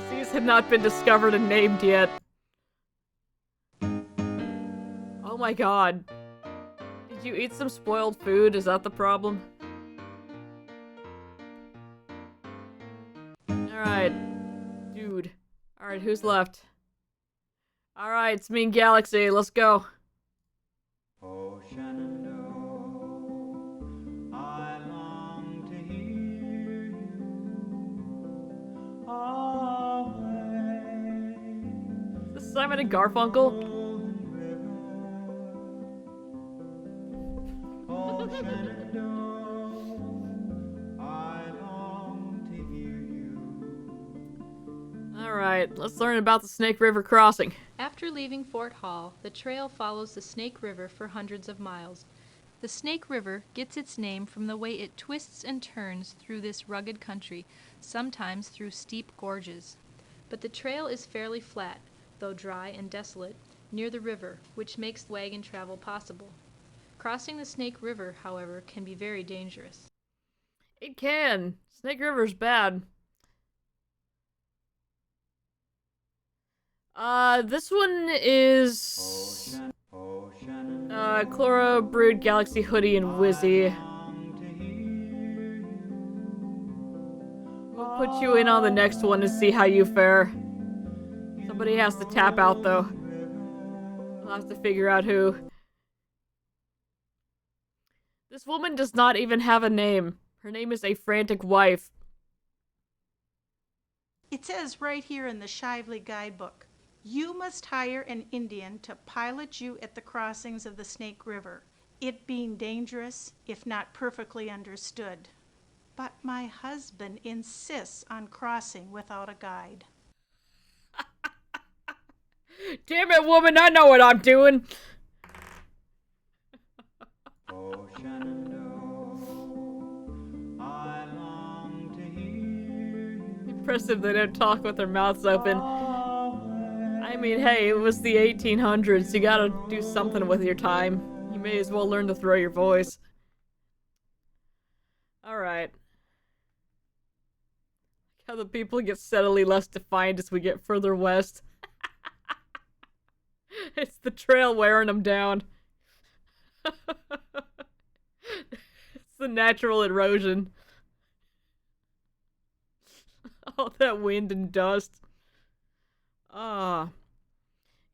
Disease had not been discovered and named yet. Oh my god. Did you eat some spoiled food? Is that the problem? Alright. Dude. Alright, who's left? Alright, it's me and Galaxy. Let's go. Oh, Shenandoah, I long to hear you away. Is this Simon and Garfunkel? Oh, Shenandoah, I long to hear you. Alright, let's learn about the Snake River crossing. After leaving Fort Hall, the trail follows the Snake River for hundreds of miles. The Snake River gets its name from the way it twists and turns through this rugged country, sometimes through steep gorges. But the trail is fairly flat, though dry and desolate, near the river, which makes wagon travel possible. Crossing the Snake River, however, can be very dangerous. It can. Snake River's bad. This one is Chlora, Brood, Galaxy, Hoodie, and Wizzy. We'll put you in on the next one to see how you fare. Somebody has to tap out, though. We'll have to figure out who. This woman does not even have a name. Her name is A Frantic Wife. It says right here in the Shively Guidebook, you must hire an Indian to pilot you at the crossings of the Snake River, it being dangerous if not perfectly understood. But my husband insists on crossing without a guide. Damn it, woman, I know what I'm doing. Oh, Shenandoah, I long to hear you. Impressive they don't talk with their mouths open. I mean, hey, it was the 1800s. You gotta do something with your time. You may as well learn to throw your voice. Alright. How the people get steadily less defined as we get further west. It's the trail wearing them down. It's the natural erosion. All that wind and dust. Ah.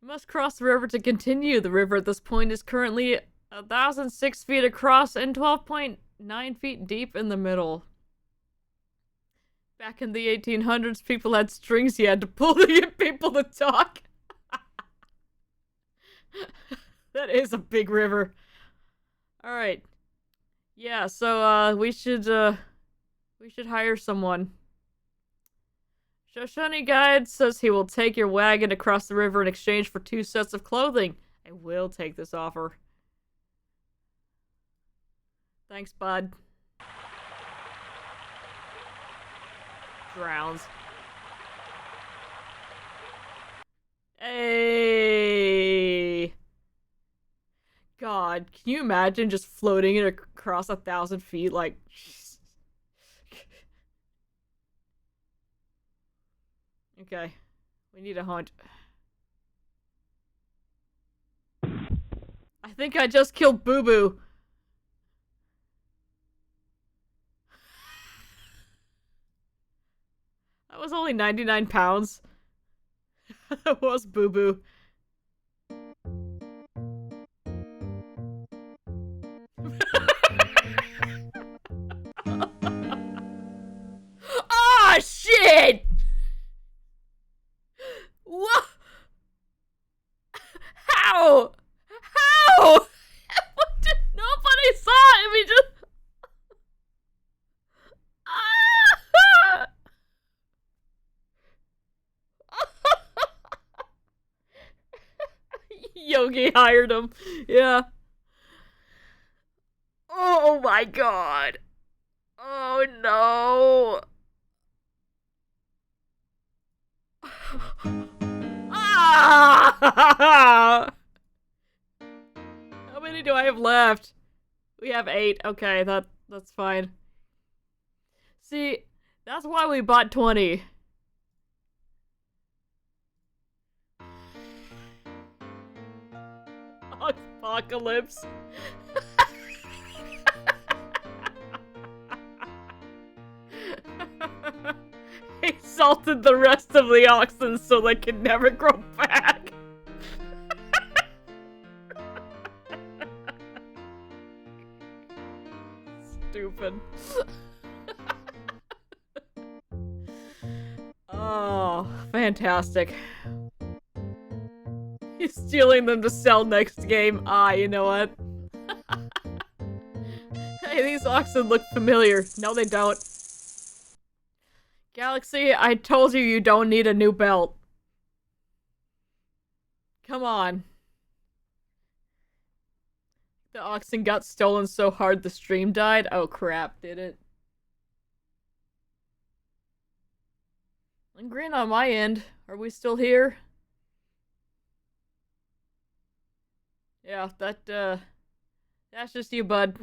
You must cross the river to continue. The river at this point is currently 1,006 feet across and 12.9 feet deep in the middle. Back in the 1800s, people had strings you had to pull to get people to talk. That is a big river. Alright. Yeah, so, we should hire someone. Shoshone Guide says he will take your wagon across the river in exchange for 2 sets of clothing. I will take this offer. Thanks, bud. Drowns. Hey! God, can you imagine just floating it across 1,000 feet? Like, okay, we need a hunt. I think I just killed Boo Boo. That was only 99 pounds. That was Boo Boo. Yogi hired him. Yeah. Oh my god. Oh no. Ah! How many do I have left? We have 8. Okay, that's fine. See, that's why we bought 20. Apocalypse. He salted the rest of the oxen so they could never grow back. Stupid. Oh, fantastic. He's stealing them to sell next game. Ah, you know what? Hey, these oxen look familiar. No, they don't. Galaxy, I told you you don't need a new belt. Come on. The oxen got stolen so hard the stream died? Oh crap, did it? I'm green on my end. Are we still here? Yeah, that's just you, bud.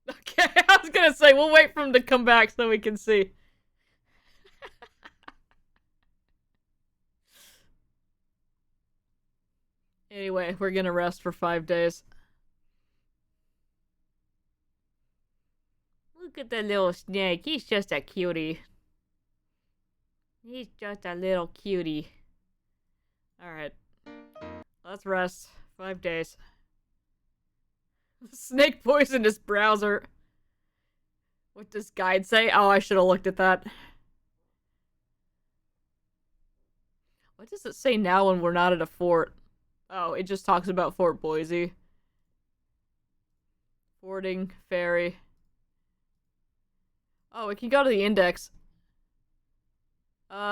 Okay, I was gonna say, we'll wait for him to come back so we can see. Anyway, we're gonna rest for 5 days. Look at the little snake. He's just a cutie. He's just a little cutie. Alright. Let's rest. 5 days. Snake poisoned his browser. What does guide say? Oh, I should have looked at that. What does it say now when we're not at a fort? Oh, it just talks about Fort Boise. Fording, ferry. Oh, we can go to the index.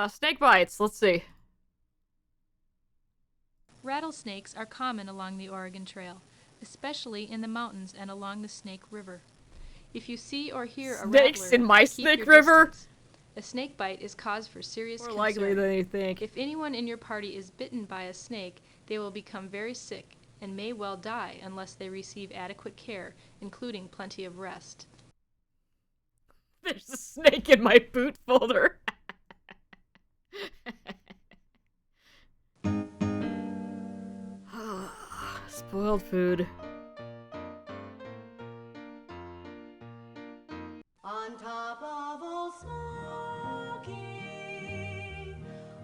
Snake bites. Let's see. Rattlesnakes are common along the Oregon Trail, especially in the mountains and along the Snake River. If you see or hear a Snakes rattler, in my keep Snake your River? distance. A snake bite is cause for serious More concern. likely than you think. If anyone in your party is bitten by a snake, they will become very sick and may well die unless they receive adequate care, including plenty of rest. There's a snake in my boot folder. Spoiled food. On top of Old Smoky,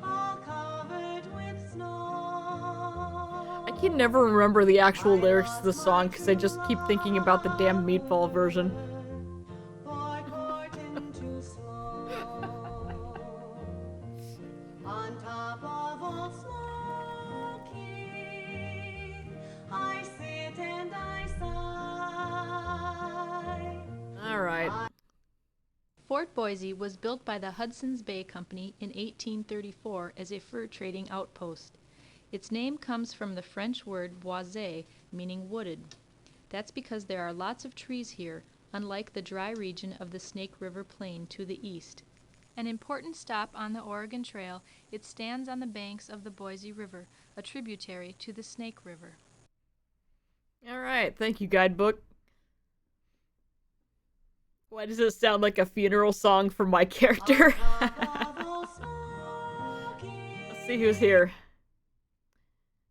all covered with snow. I can never remember the actual lyrics to the song because I just keep thinking about the damn meatball version. On top of Old Smoky, I sit and I sigh. Alright. Fort Boise was built by the Hudson's Bay Company in 1834 as a fur trading outpost. Its name comes from the French word boisé, meaning wooded. That's because there are lots of trees here, unlike the dry region of the Snake River Plain to the east. An important stop on the Oregon Trail, it stands on the banks of the Boise River, a tributary to the Snake River. Alright, thank you, guidebook. Why does it sound like a funeral song for my character? Let's see who's here.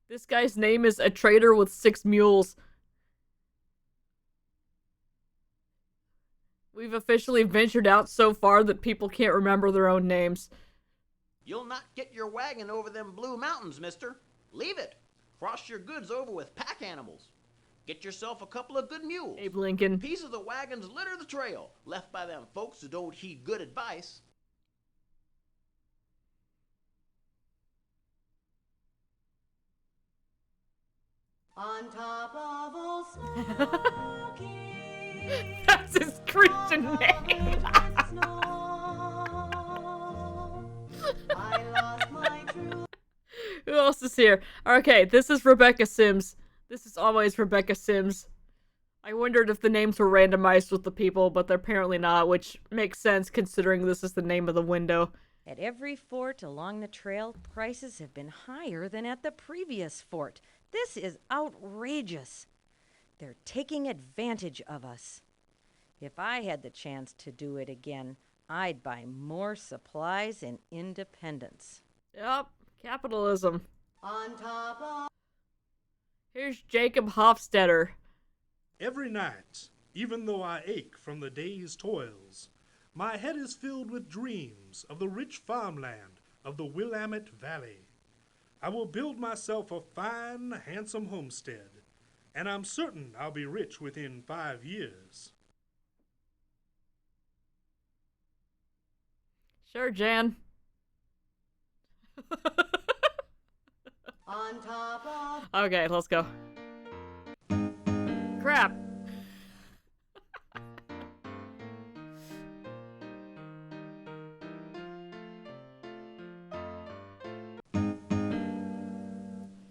This guy's name is A Trader with 6 Mules. We've officially ventured out so far that people can't remember their own names. You'll not get your wagon over them Blue Mountains, mister. Leave it. Cross your goods over with pack animals. Get yourself a couple of good mules. Abe Lincoln. Pieces of the wagons litter the trail, left by them folks who don't heed good advice. On top of Old Smoky, That's his Christian name. Who else is here? Okay, this is Rebecca Sims. This is always Rebecca Sims. I wondered if the names were randomized with the people, but they're apparently not, which makes sense considering this is the name of the window. At every fort along the trail, prices have been higher than at the previous fort. This is outrageous. They're taking advantage of us. If I had the chance to do it again, I'd buy more supplies and independence. Yup, capitalism. On top of Here's Jacob Hofstetter. Every night, even though I ache from the day's toils, my head is filled with dreams of the rich farmland of the Willamette Valley. I will build myself a fine, handsome homestead, and I'm certain I'll be rich within 5 years. Sure, Jan. on top of Okay, let's go. Crap.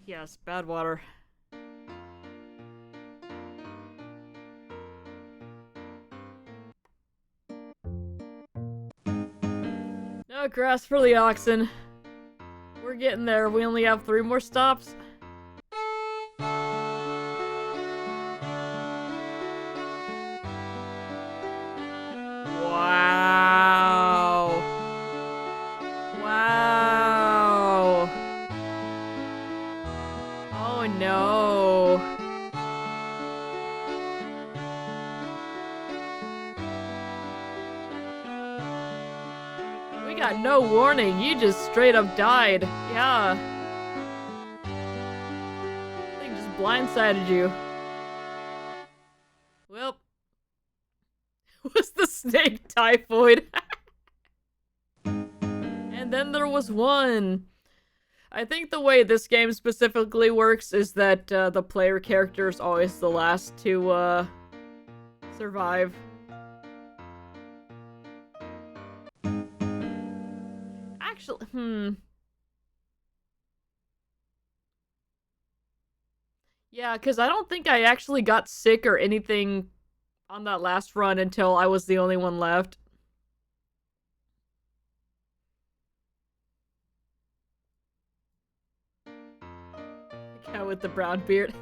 Yes, bad water. No grass for the oxen. We're getting there. We only have 3 more stops. Wow. Wow. Oh no. We got no warning. You just straight up died. Yeah. Thing just blindsided you. Well. Was the snake typhoid? And then there was one. I think the way this game specifically works is that the player character is always the last to survive. Actually, yeah, because I don't think I actually got sick or anything on that last run until I was the only one left. The guy with the brown beard.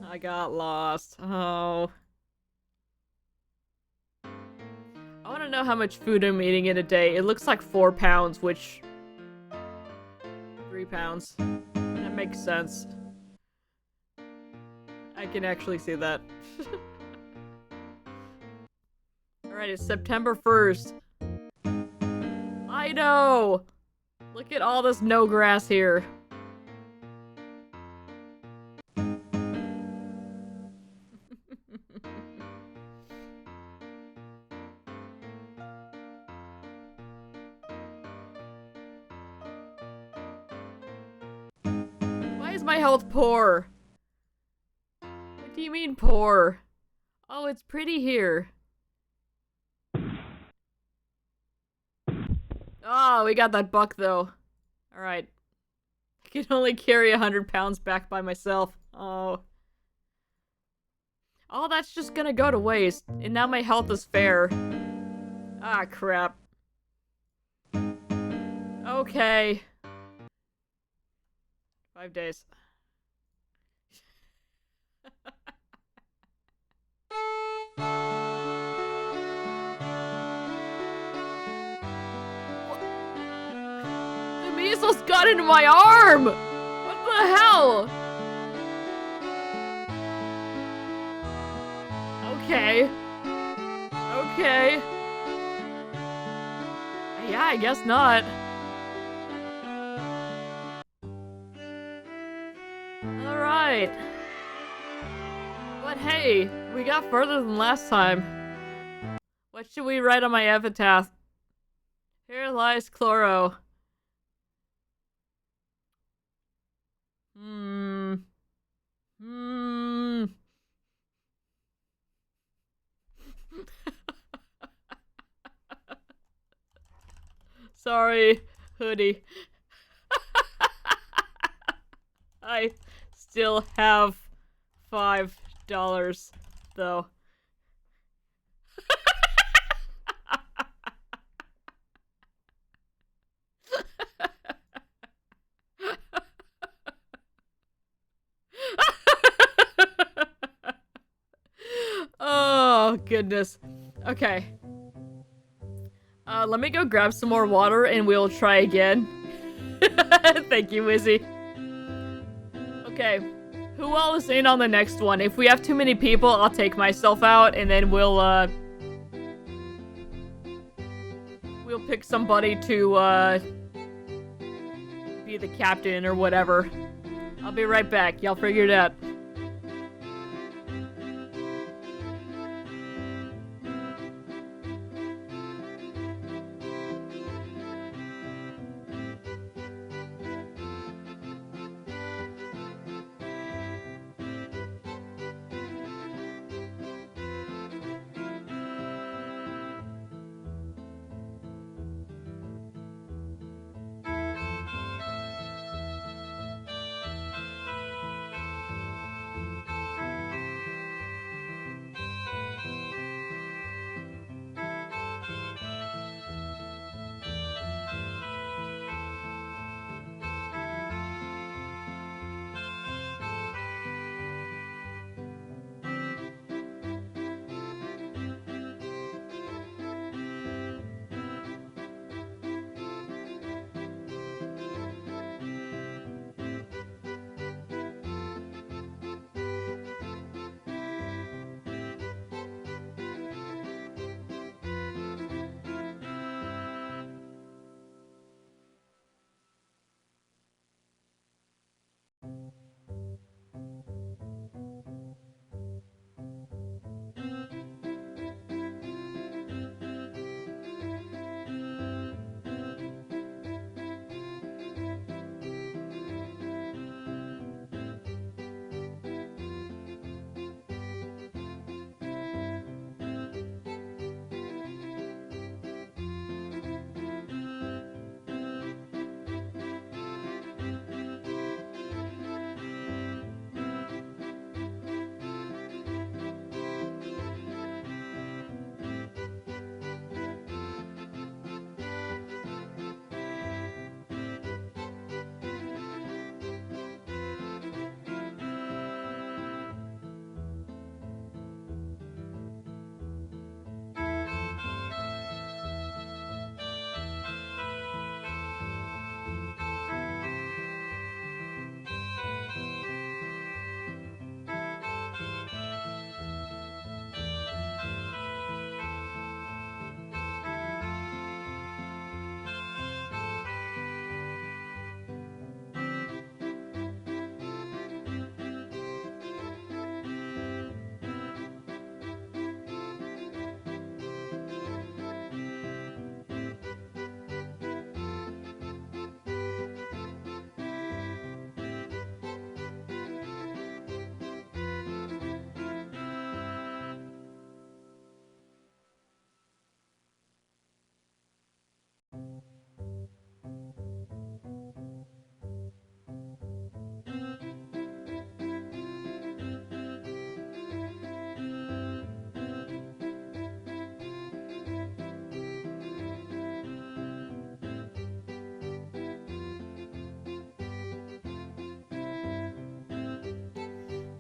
I got lost. Oh. I want to know how much food I'm eating in a day. It looks like 4 pounds, which... 3 pounds. That makes sense. I can actually see that. Alright, it's September 1st. I know! Look at all this no grass here. Why is my health poor? What do you mean poor? Oh, it's pretty here. Oh, we got that buck though. Alright. I can only carry 100 pounds back by myself. Oh. Oh, that's just gonna go to waste. And now my health is fair. Ah, crap. Okay. 5 days. The measles got into my arm! What the hell? Okay. Okay. Yeah, I guess not. Alright. But hey, we got further than last time. What should we write on my epitaph? Here lies Chloro. Hmm. Hmm. Sorry, Hoodie. I still have $5, though. Oh, goodness. Okay. Let me go grab some more water and we'll try again. Thank you, Wizzy. Okay. Who all is in on the next one? If we have too many people, I'll take myself out and then we'll pick somebody to, be the captain or whatever. I'll be right back. Y'all figure it out.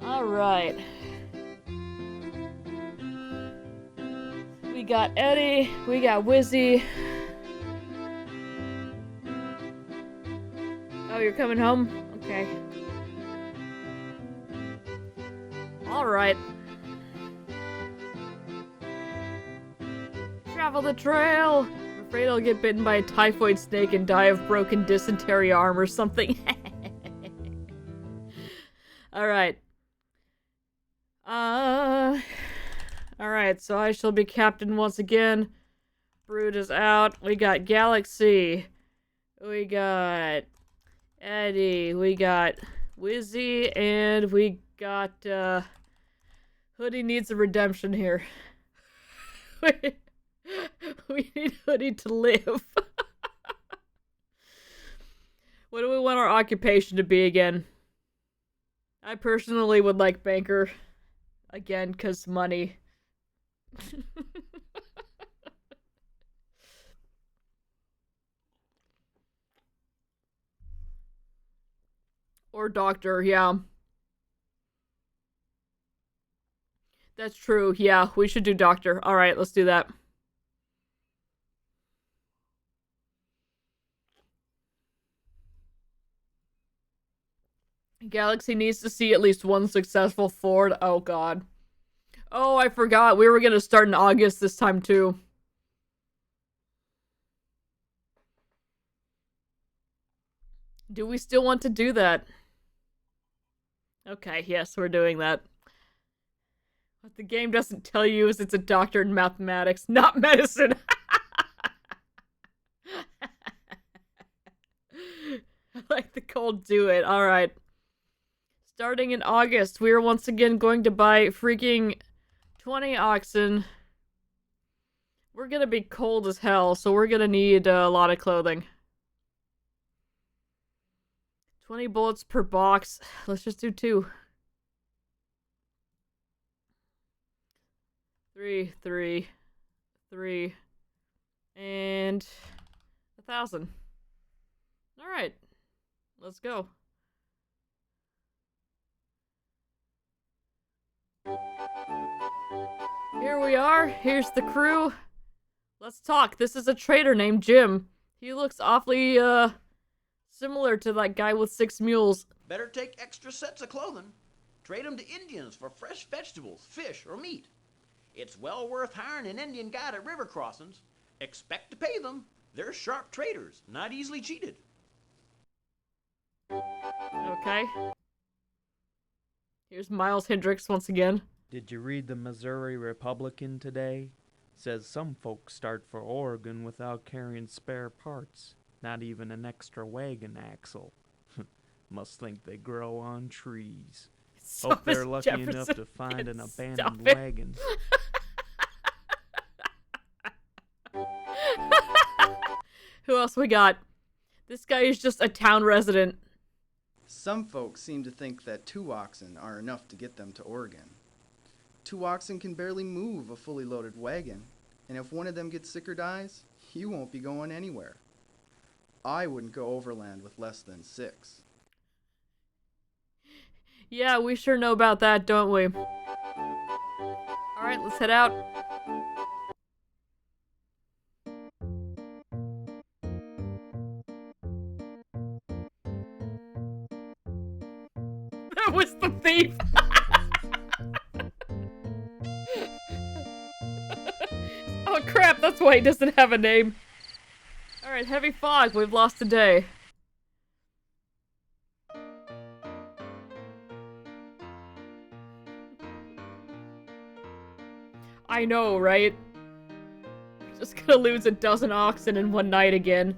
Alright. We got Eddie, we got Wizzy. Oh, you're coming home? Okay. Alright. Travel the trail! I'm afraid I'll get bitten by a typhoid snake and die of broken dysentery arm or something. Alright. Alright, so I shall be captain once again. Brood is out. We got Galaxy. We got Eddie. We got Wizzy, and we got, Hoodie needs a redemption here. We need Hoodie to live. What do we want our occupation to be again? I personally would like banker. Again, 'cause money. Or doctor, yeah. That's true, yeah. We should do doctor. Alright, let's do that. Galaxy needs to see at least one successful Ford. Oh, God. Oh, I forgot. We were going to start in August this time, too. Do we still want to do that? Okay, yes, we're doing that. What the game doesn't tell you is it's a doctor in mathematics, not medicine. I like the cold do it. Alright. Starting in August, we are once again going to buy freaking 20 oxen. We're gonna be cold as hell, so we're gonna need a lot of clothing. 20 bullets per box. Let's just do 2. 3, 3, 3, and 1,000. Alright. Let's go. Here we are. Here's the crew. Let's talk. This is a trader named Jim. He looks awfully, similar to that guy with 6 mules. Better take extra sets of clothing. Trade 'em to Indians for fresh vegetables, fish, or meat. It's well worth hiring an Indian guide at river crossings. Expect to pay them. They're sharp traders, not easily cheated. Okay. Here's Miles Hendricks once again. Did you read the Missouri Republican today? Says some folks start for Oregon without carrying spare parts. Not even an extra wagon axle. Must think they grow on trees. Hope they're lucky enough to find an abandoned wagon. Who else we got? This guy is just a town resident. Some folks seem to think that 2 oxen are enough to get them to Oregon. 2 oxen can barely move a fully loaded wagon, and if one of them gets sick or dies, you won't be going anywhere. I wouldn't go overland with less than 6. Yeah, we sure know about that, don't we? Alright, let's head out. That was the thief! Oh crap, that's why he doesn't have a name. Alright, heavy fog, we've lost a day. I know, right? We're just gonna lose a dozen oxen in one night again.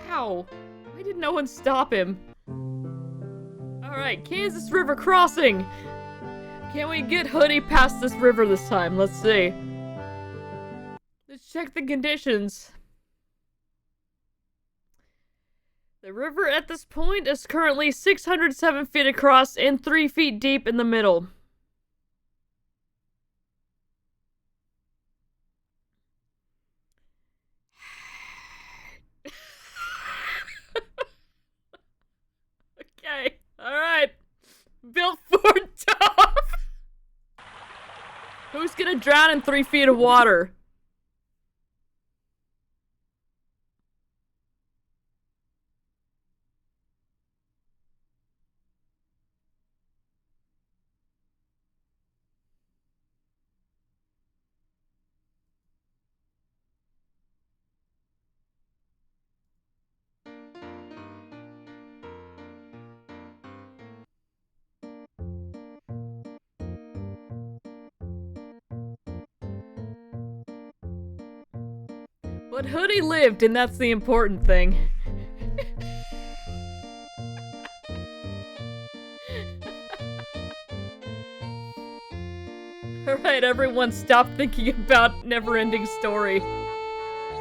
How? Why did no one stop him? Alright, Kansas River crossing! Can we get Hoodie past this river this time? Let's see. Let's check the conditions. The river at this point is currently 607 feet across and 3 feet deep in the middle. Okay, alright. Built Ford tough. Who's gonna drown in 3 feet of water? But Hoodie lived, and that's the important thing. quiet, everyone stop thinking about Neverending Story.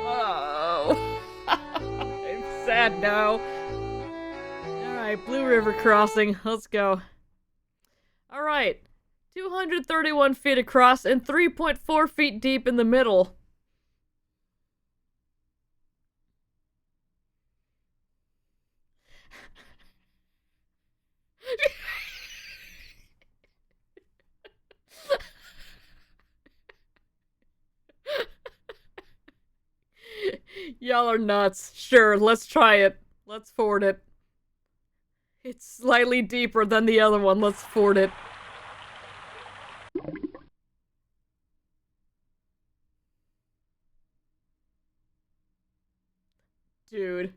Oh. I'm sad now. Alright, Blue River Crossing. Let's go. Alright. 231 feet across and 3.4 feet deep in the middle. Y'all are nuts. Sure, let's try it. Let's ford it. It's slightly deeper than the other one. Let's ford it. Dude.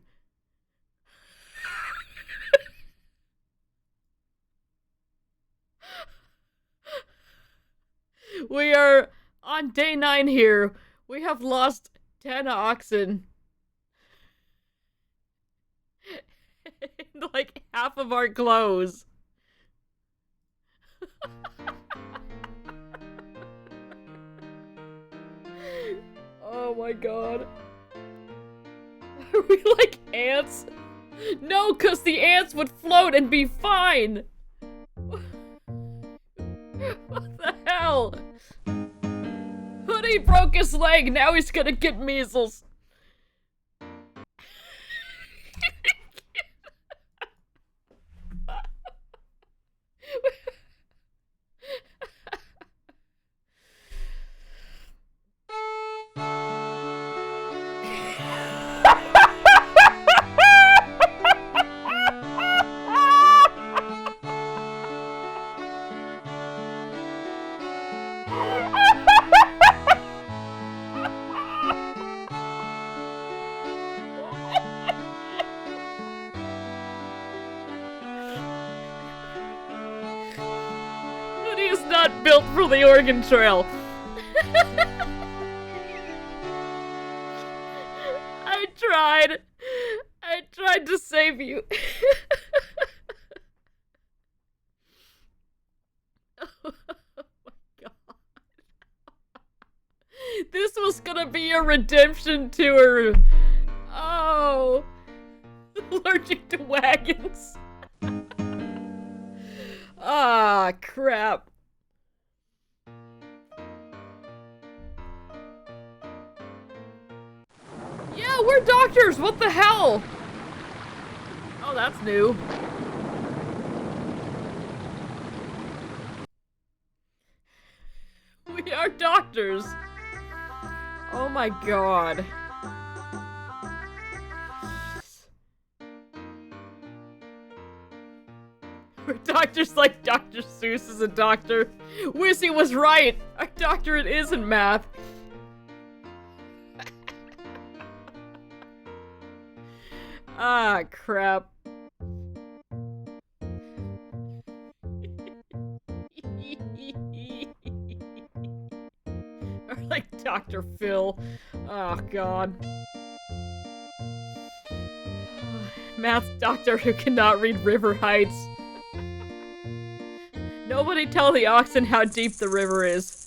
We are on day 9 here. We have lost 10 oxen. And like half of our clothes. Oh my god. Are we like ants? No, cause the ants would float and be fine! What the hell? Hoodie broke his leg, now he's gonna get measles. Hoodie is not built for the Oregon Trail. I tried to save you. Oh my god. This was gonna be a redemption tour. Oh. Allergic to wagons. Ah, crap. Yeah, we're doctors! What the hell? Oh, that's new. We are doctors! Oh my god. We're doctors like Dr. Seuss is a doctor. Wizzy was right! Our doctorate is in math. Ah, crap. Or like Dr. Phil. Oh, God. Math doctor who cannot read River Heights. Nobody tell the oxen how deep the river is.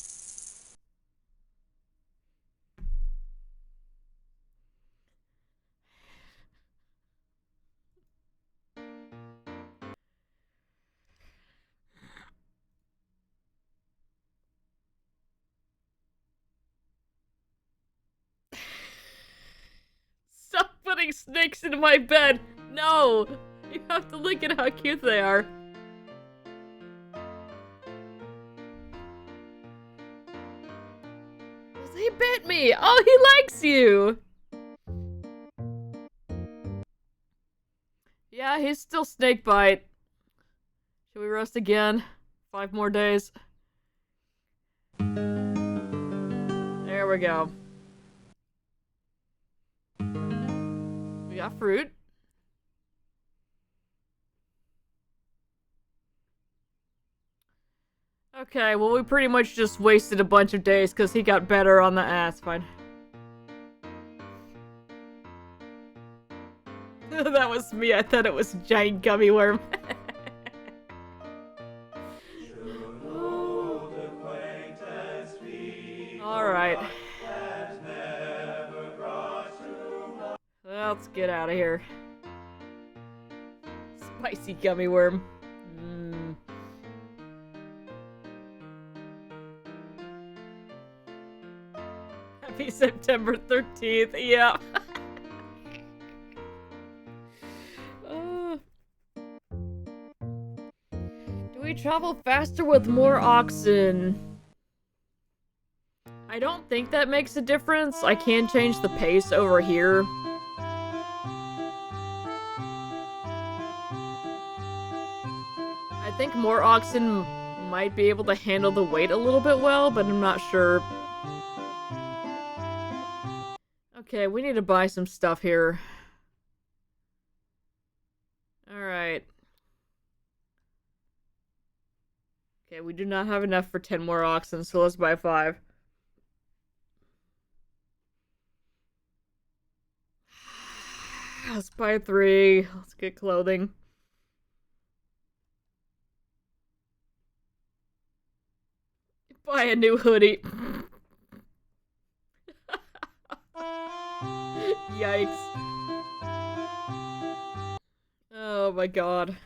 Stop putting snakes into my bed! No! You have to look at how cute they are. He bit me! Oh, he likes you! Yeah, he's still snakebite. Should we rest again? 5 more days. There we go. We got fruit. Okay, well we pretty much just wasted a bunch of days because he got better on the ass. Fine. That was me. I thought it was a giant gummy worm. Old acquaintance Let's get out of here. Spicy gummy worm. Happy September 13th. Yeah. Do we travel faster with more oxen? I don't think that makes a difference. I can change the pace over here. I think more oxen might be able to handle the weight a little bit well, but I'm not sure. Okay, we need to buy some stuff here. Alright. Okay, we do not have enough for 10 more oxen, so let's buy 5. Let's buy 3. Let's get clothing. Buy a new hoodie. Yikes. Oh my god.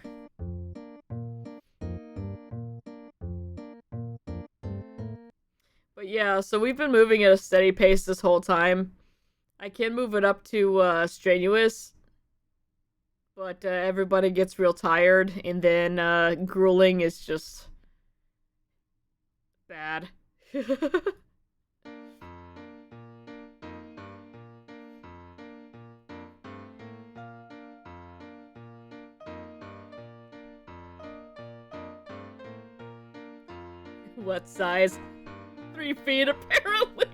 But yeah, so we've been moving at a steady pace this whole time. I can move it up to strenuous, but everybody gets real tired, and then grueling is just bad. What size? 3 feet, apparently.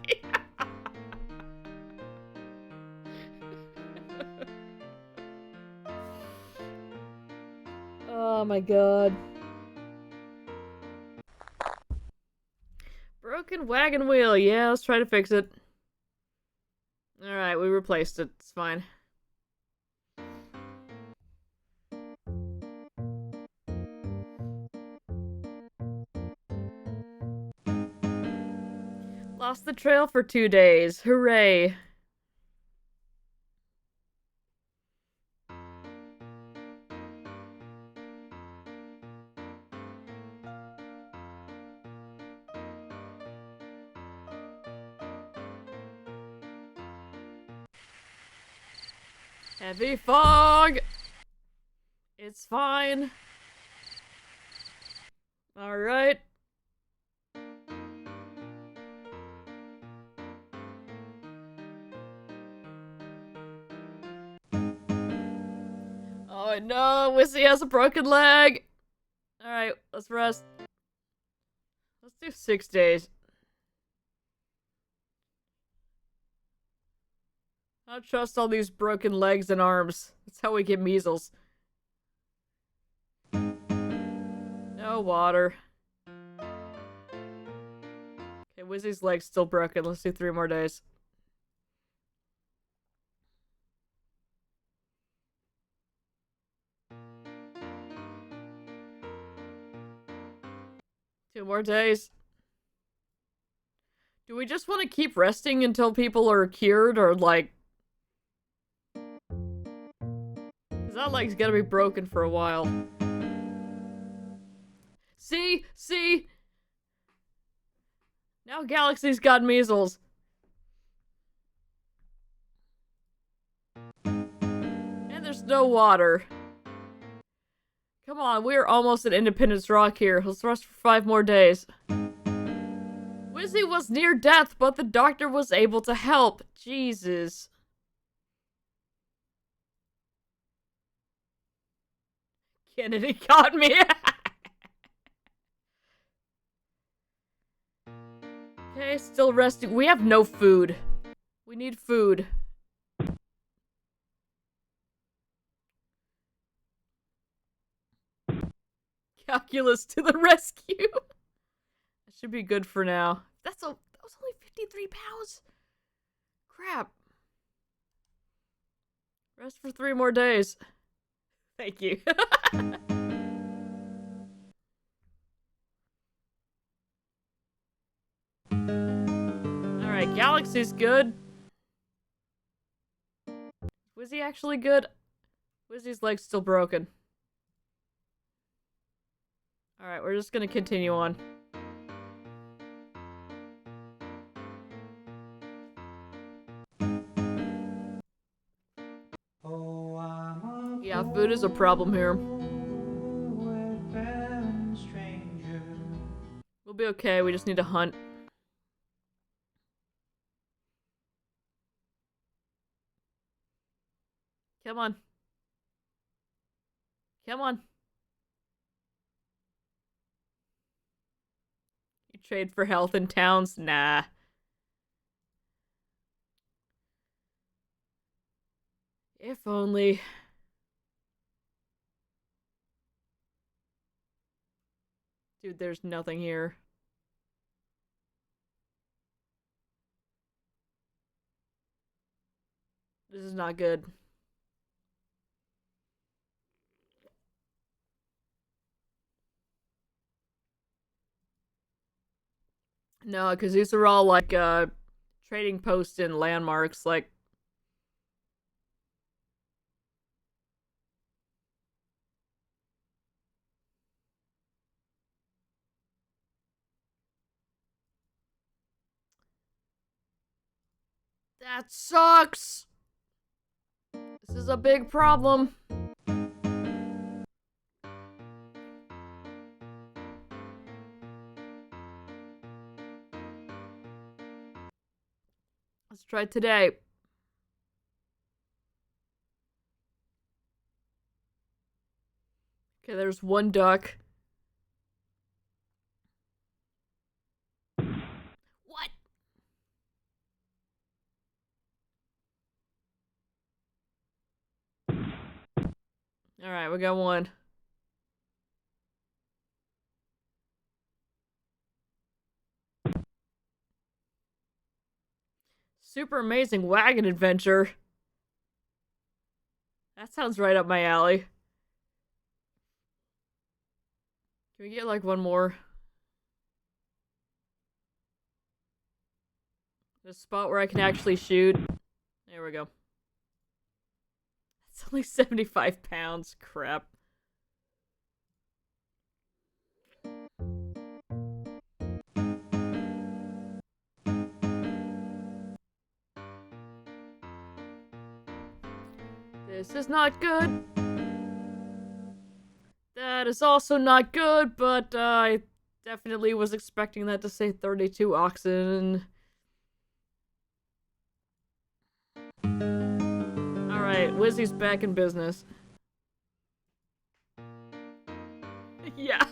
Oh my god. Broken wagon wheel. Yeah, let's try to fix it. Alright, we replaced it. It's fine. Lost the trail for 2 days. Hooray. Heavy fog! It's fine. Alright. Oh no, Wissy has a broken leg! Alright, let's rest. Let's do 6 days. I don't trust all these broken legs and arms. That's how we get measles. No water. Okay, Wissy's leg's still broken. Let's do 3 more days. Two more days. Do we just want to keep resting until people are cured, or like... Because that leg's gonna be broken for a while. See? See? Now Galaxy's got measles. And there's no water. Come on, we're almost at Independence Rock here. Let's rest for 5 more days. Wizzy was near death, but the doctor was able to help. Jesus. Kennedy caught me. Okay, still resting. We have no food. We need food. Calculus to the rescue. That should be good for now. That was only 53 pounds. Crap. Rest for 3 more days. Thank you. Alright, Galaxy's good. Was he actually good? Was his leg still broken? Alright, we're just gonna continue on. Oh, I'm a Yeah, food is a problem here. wayfaring stranger. We'll be okay, we just need to hunt. Come on. Come on. You trade for health in towns? Nah. If only. Dude, there's nothing here. This is not good. No, because these are all like trading posts and landmarks, like that sucks. This is a big problem. Let's try today. Okay, there's one duck. What? Alright, we got one. Super amazing wagon adventure. That sounds right up my alley. Can we get like one more? A spot where I can actually shoot. There we go. It's only 75 pounds. Crap. This is not good. That is also not good, but I definitely was expecting that to say 32 oxen. Alright, Wizzy's back in business. Yeah.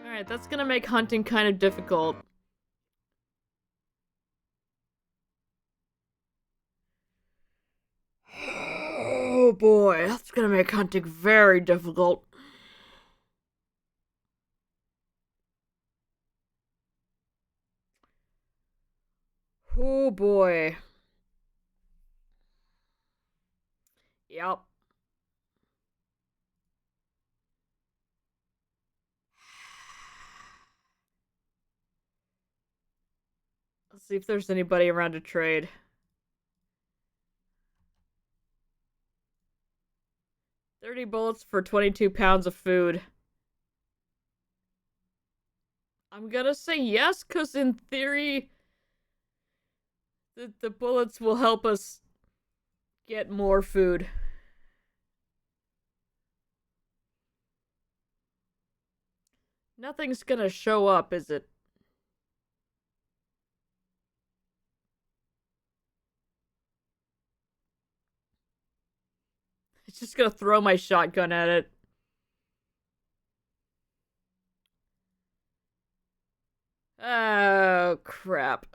Alright, that's gonna make hunting kind of difficult. Oh boy, that's gonna make hunting very difficult. Oh boy. Yep. Let's see if there's anybody around to trade. $30 bullets for 22 pounds of food. I'm gonna say yes, because in theory, the bullets will help us get more food. Nothing's gonna show up, is it? It's just gonna throw my shotgun at it. Oh, crap.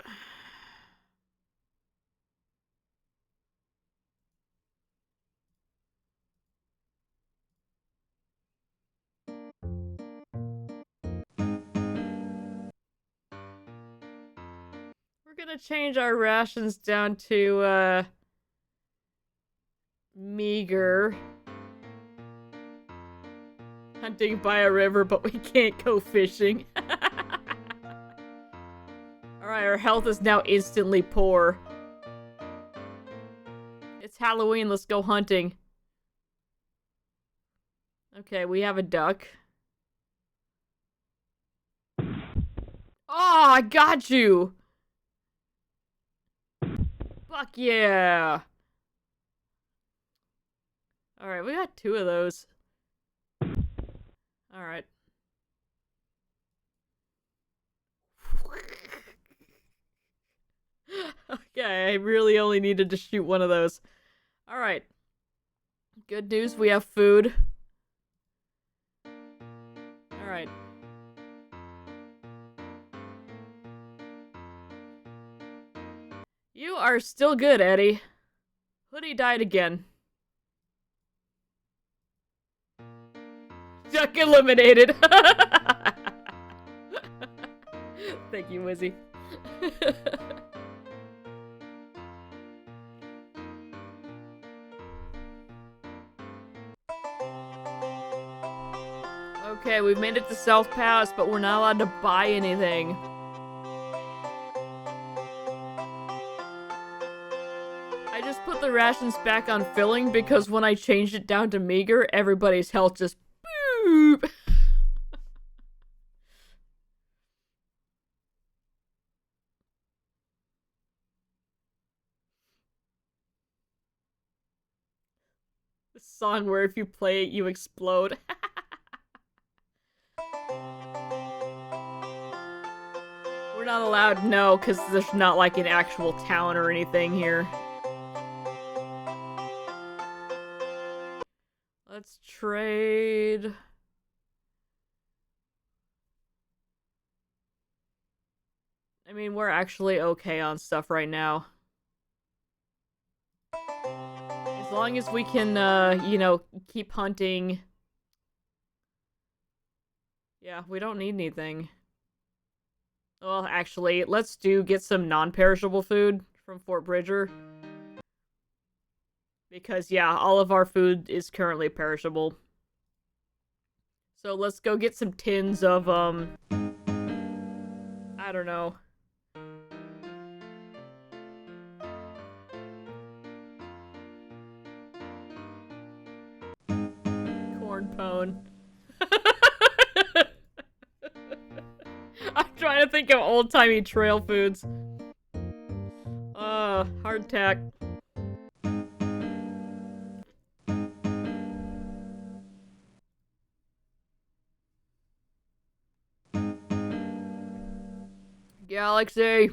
We're gonna change our rations down to, meager. Hunting by a river, but we can't go fishing. Alright, Alright, our health is now instantly poor. It's Halloween, let's go hunting. Okay, we have a duck. Oh, I got you! Fuck yeah! Alright, we got 2 of those. Alright. Okay, I really only needed to shoot one of those. Alright. Good news, we have food. Alright. You are still good, Eddie. Hoodie died again. Duck eliminated. Thank you, Wizzy. Okay, we've made it to South Pass, but we're not allowed to buy anything. I just put the rations back on filling because when I changed it down to meager, everybody's health just boop. The song where if you play it, you explode. We're not allowed, no, because there's not like an actual town or anything here. Let's trade. I mean, we're actually okay on stuff right now. As long as we can, you know, keep hunting. Yeah, we don't need anything. Well, actually, let's get some non-perishable food from Fort Bridger. Because, yeah, all of our food is currently perishable. So let's go get some tins of, I don't know. Corn pone. I'm trying to think of old-timey trail foods. Hardtack. Galaxy.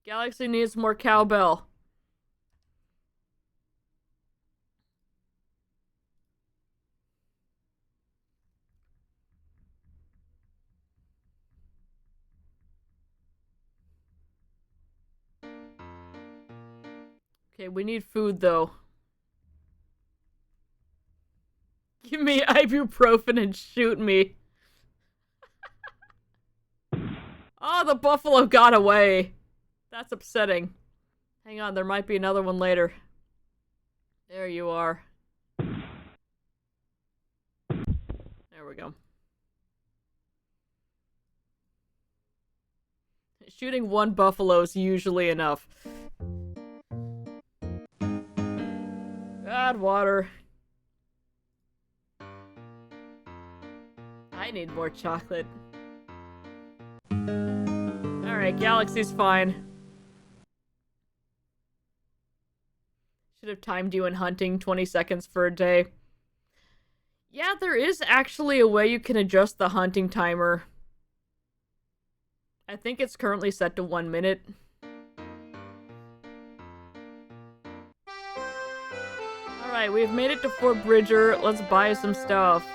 Galaxy needs more cowbell. Okay, we need food, though. Give me ibuprofen and shoot me. Oh, the buffalo got away. That's upsetting. Hang on, there might be another one later. There you are. There we go. Shooting one buffalo is usually enough. God, water. I need more chocolate. Alright, Galaxy's fine. Should have timed you in hunting 20 seconds for a day. Yeah, there is actually a way you can adjust the hunting timer. I think it's currently set to 1 minute. Alright, we've made it to Fort Bridger. Let's buy some stuff.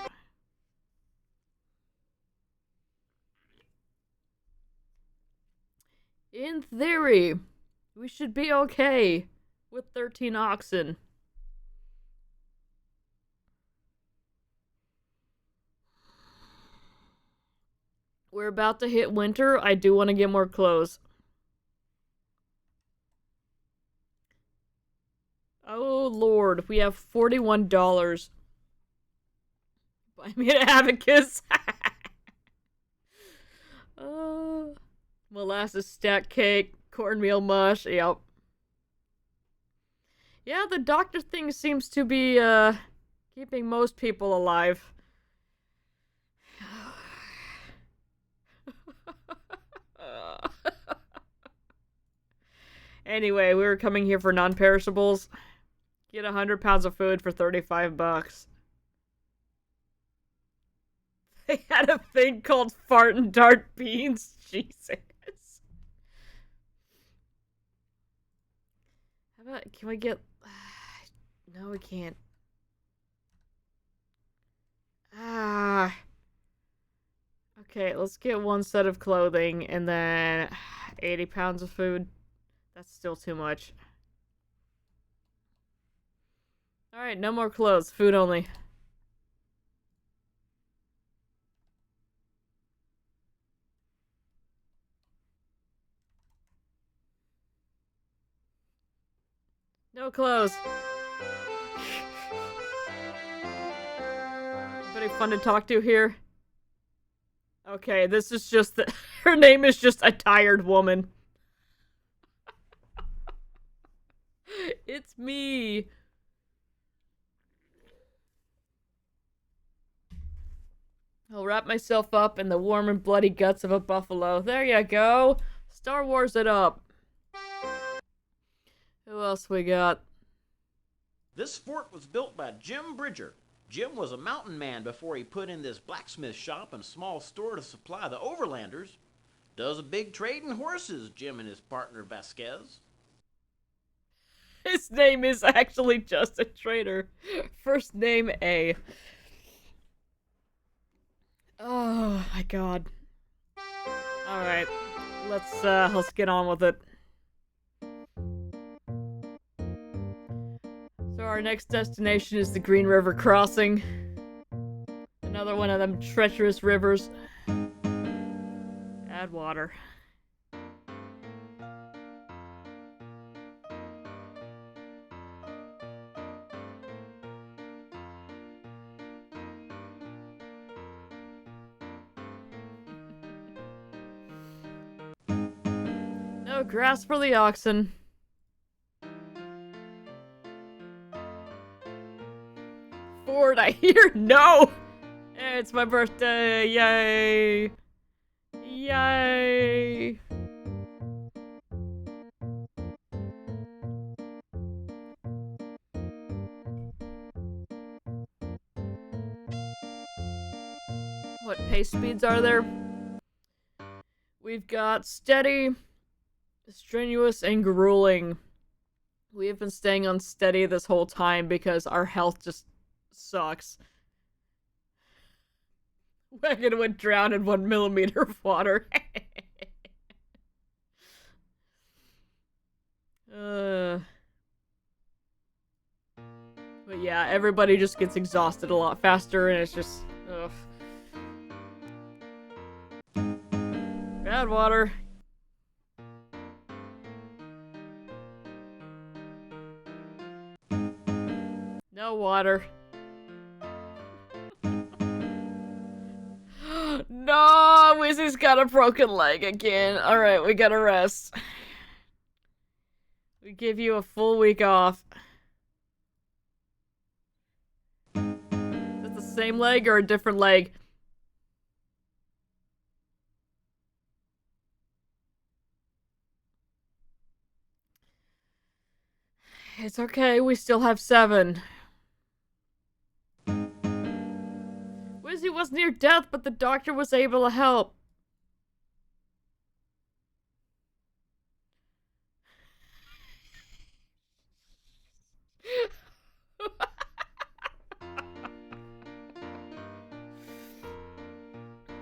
In theory, we should be okay with 13 oxen. We're about to hit winter. I do want to get more clothes. Oh, Lord. We have $41. Buy me an abacus. Molasses stack cake, cornmeal mush, yep. Yeah, the doctor thing seems to be, keeping most people alive. Anyway, we were coming here for non-perishables. Get 100 pounds of food for $35. They had a thing called fart and dart beans. Jesus. How about, can we get... No, we can't. Okay, let's get one set of clothing and then 80 pounds of food. That's still too much. Alright, no more clothes. Food only. No clothes. Anybody fun to talk to here? Okay, this is just her name is just a tired woman. It's me. I'll wrap myself up in the warm and bloody guts of a buffalo. There you go. Star Wars it up. Who else we got? This fort was built by Jim Bridger. Jim was a mountain man before he put in this blacksmith shop and small store to supply the overlanders. Does a big trade in horses, Jim and his partner Vasquez. His name is actually just a trader. First name A. Oh my god. Alright. Let's get on with it. So our next destination is the Green River Crossing. Another one of them treacherous rivers. Add water. No grass for the oxen. Ford, I hear no! It's my birthday! Yay! Yay! What pace speeds are there? We've got steady, strenuous, and grueling. We have been staying on steady this whole time because our health just sucks. Wagon would drown in 1 millimeter of water. But yeah, everybody just gets exhausted a lot faster, and it's just, ugh. Bad water. No water. No, Wizzy's got a broken leg again. Alright, we gotta rest. We give you a full week off. Is it the same leg or a different leg? It's okay, we still have 7. Wizzy was near death, but the doctor was able to help.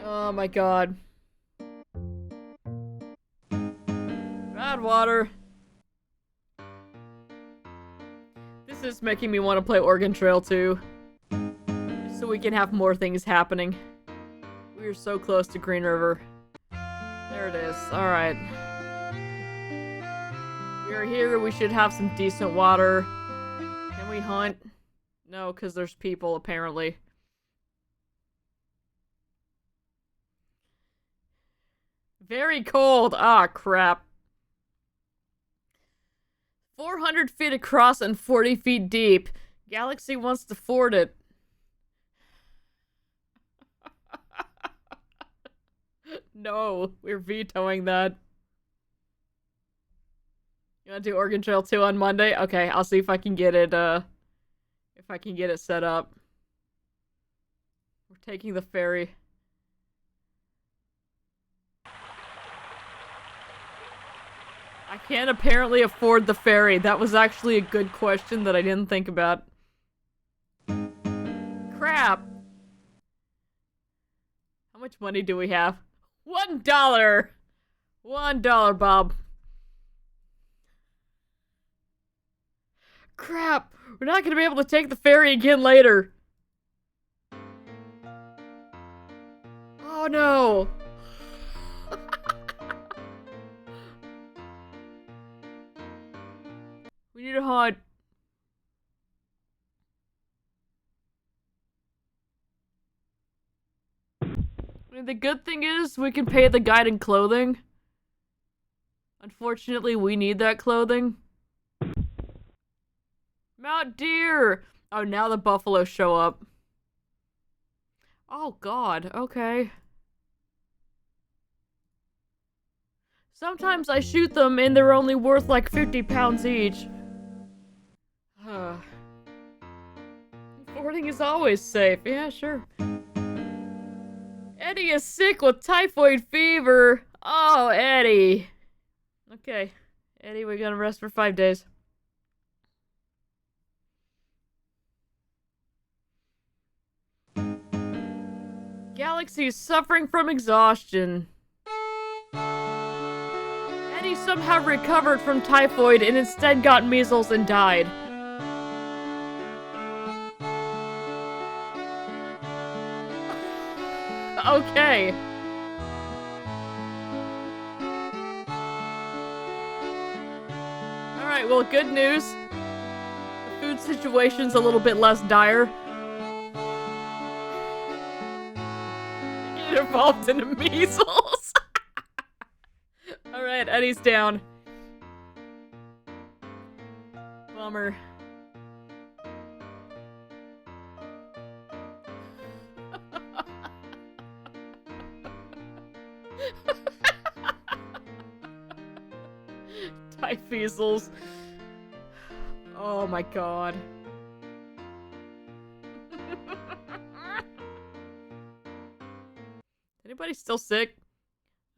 Oh my god. Bad water. This is making me want to play Oregon Trail 2. So we can have more things happening. We are so close to Green River. There it is. Alright. We are here. We should have some decent water. Can we hunt? No, because there's people, apparently. Very cold. Ah, crap. 400 feet across and 40 feet deep. Galaxy wants to ford it. No, we're vetoing that. You wanna do Oregon Trail 2 on Monday? Okay, I'll see if I can get it, set up. We're taking the ferry. I can't apparently afford the ferry. That was actually a good question that I didn't think about. Crap! How much money do we have? $1! $1, Bob. Crap! We're not gonna be able to take the ferry again later. Oh no! We need a hunt. I mean, the good thing is we can pay the guide in clothing. Unfortunately, we need that clothing. Mount Deer! Oh, now the buffalo show up. Oh god, okay. Sometimes I shoot them and they're only worth like 50 pounds each. Fording is always safe. Yeah, sure. Eddie is sick with typhoid fever. Oh, Eddie. Okay. Eddie, we're gonna rest for 5 days. Galaxy is suffering from exhaustion. Eddie somehow recovered from typhoid and instead got measles and died. Okay. Alright, well, good news. The food situation's a little bit less dire. Get involved in the measles. Alright, Eddie's down. Bummer. Typhusils. Oh my god. Anybody still sick?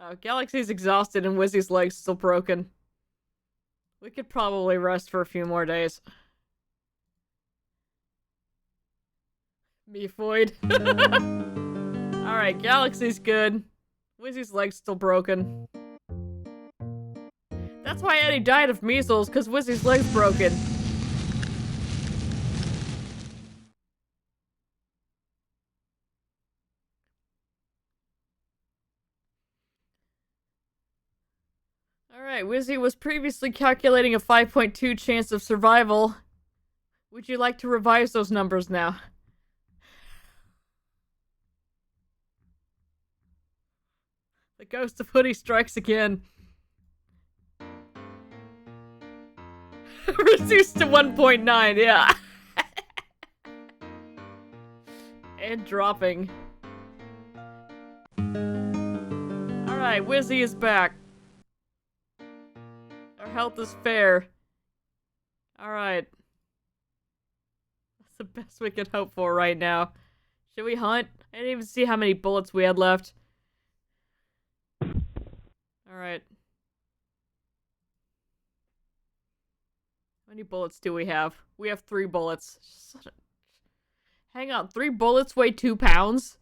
Oh, Galaxy's exhausted and Wizzy's leg's still broken. We could probably rest for a few more days. Mefoid. Alright, Galaxy's good. Wizzy's leg's still broken. That's why Eddie died of measles, because Wizzy's leg's broken. Alright, Wizzy was previously calculating a 5.2 chance of survival. Would you like to revise those numbers now? The ghost of Hoodie strikes again. Reduced to 1.9, yeah. And dropping. Alright, Wizzy is back. Our health is fair. Alright. That's the best we can hope for right now. Should we hunt? I didn't even see how many bullets we had left. Alright. How many bullets do we have? We have 3 bullets. Hang on, 3 bullets weigh 2 pounds?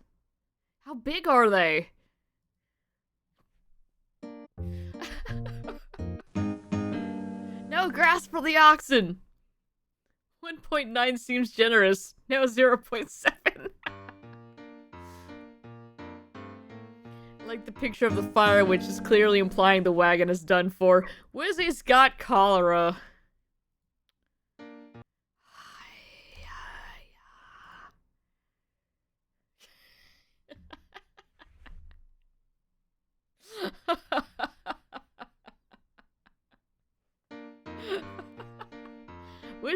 How big are they? No grass for the oxen! 1.9 seems generous. Now 0.7. I like the picture of the fire, which is clearly implying the wagon is done for. Wizzy's got cholera.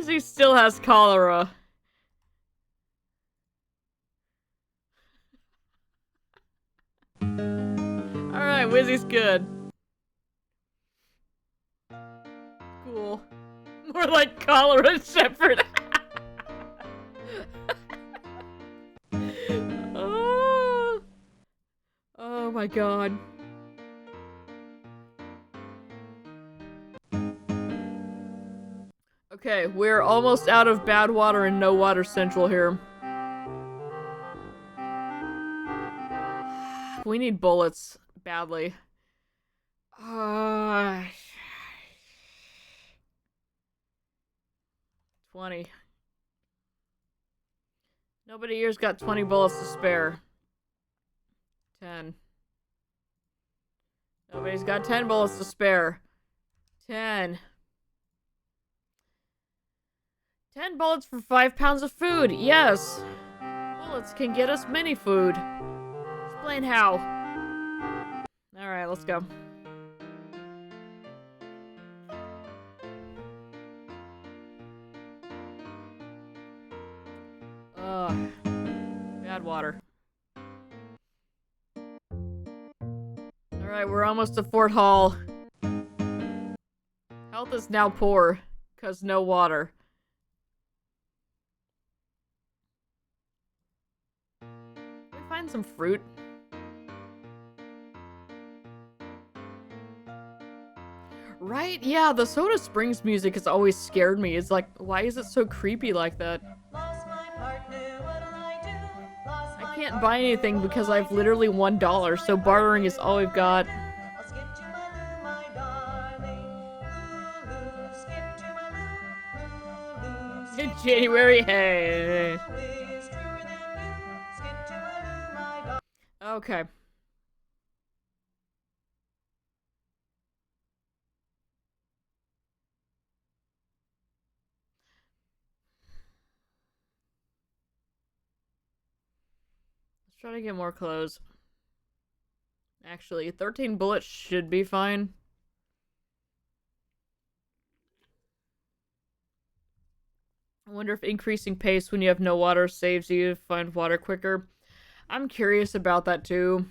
Wizzy still has cholera. Alright, Wizzy's good. Cool. More like cholera shepherd. Oh. Oh my god. Okay, we're almost out of bad water and no water central here. We need bullets badly. 20. Nobody here's got 20 bullets to spare. 10. Nobody's got 10 bullets to spare. 10. 10 bullets for 5 pounds of food. Yes. Bullets can get us mini food. Explain how. Alright, let's go. Ugh. Bad water. Alright, we're almost to Fort Hall. Health is now poor, because no water. Can we find some fruit? Right? Yeah, the Soda Springs music has always scared me. It's like, why is it so creepy like that? I can't buy anything because I've literally $1, so bartering is all we've got. In January, hey. Okay. Let's try to get more clothes. Actually, 13 bullets should be fine. I wonder if increasing pace when you have no water saves you to find water quicker. I'm curious about that too.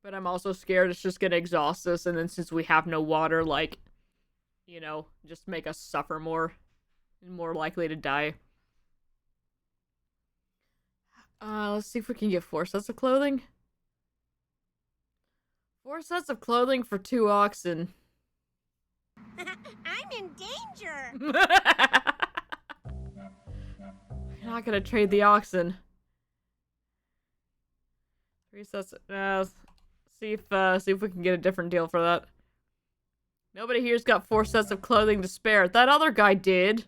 But I'm also scared it's just gonna exhaust us, and then since we have no water, like, you know, just make us suffer more. And more likely to die. Let's see if we can get 4 sets of clothing. 4 sets of clothing for 2 oxen. I'm in danger! You're not gonna trade the oxen. 3 sets. See if we can get a different deal for that. Nobody here's got 4 sets of clothing to spare. That other guy did.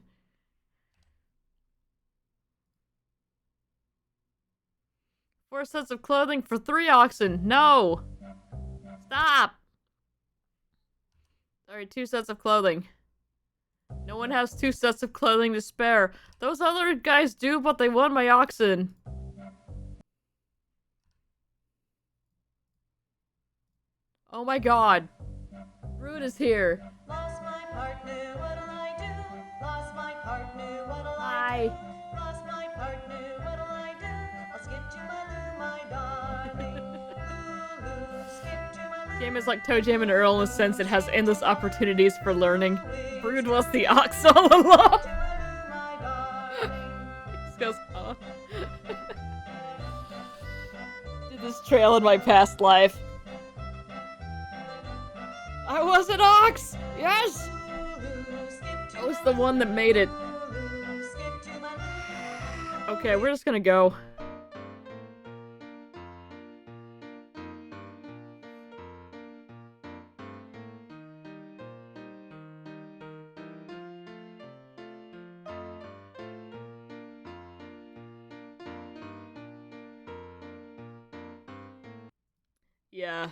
Four sets of clothing for 3 oxen. No! Stop! Sorry, 2 sets of clothing. No one has 2 sets of clothing to spare. Those other guys do, but they won my oxen. Oh my god. Brood is here. Lost my partner, what'll I do? Lost my partner, what'll I do? Lost my partner, what'll I do? I'll skip to my Lou, my darling. Lulu, skip to my Lou. Game is like Toe Jam and Earl in the sense it has endless opportunities for learning. Brood was the ox all along. This goes, huh? Did this trail in my past life. I was an ox! Yes! I was the one that made it. Okay, we're just gonna go. Yeah.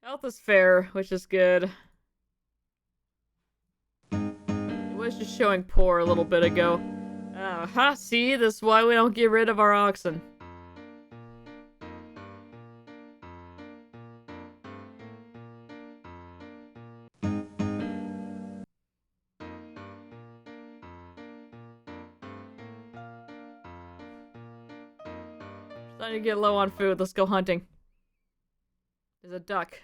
Health is fair, which is good. It was just showing poor a little bit ago. See? This is why we don't get rid of our oxen. Starting to get low on food. Let's go hunting. There's a duck.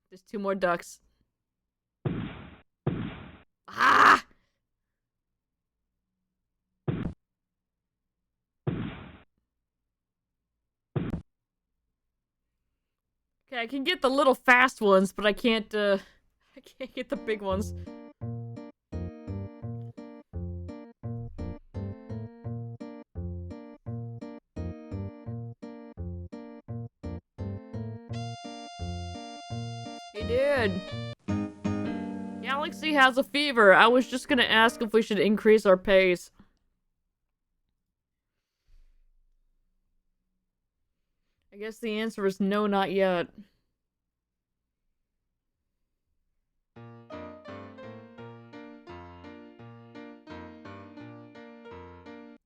There's 2 more ducks. Ah! Okay, I can get the little fast ones, but I can't get the big ones. He did. Galaxy has a fever. I was just gonna ask if we should increase our pace. I guess the answer is no, not yet.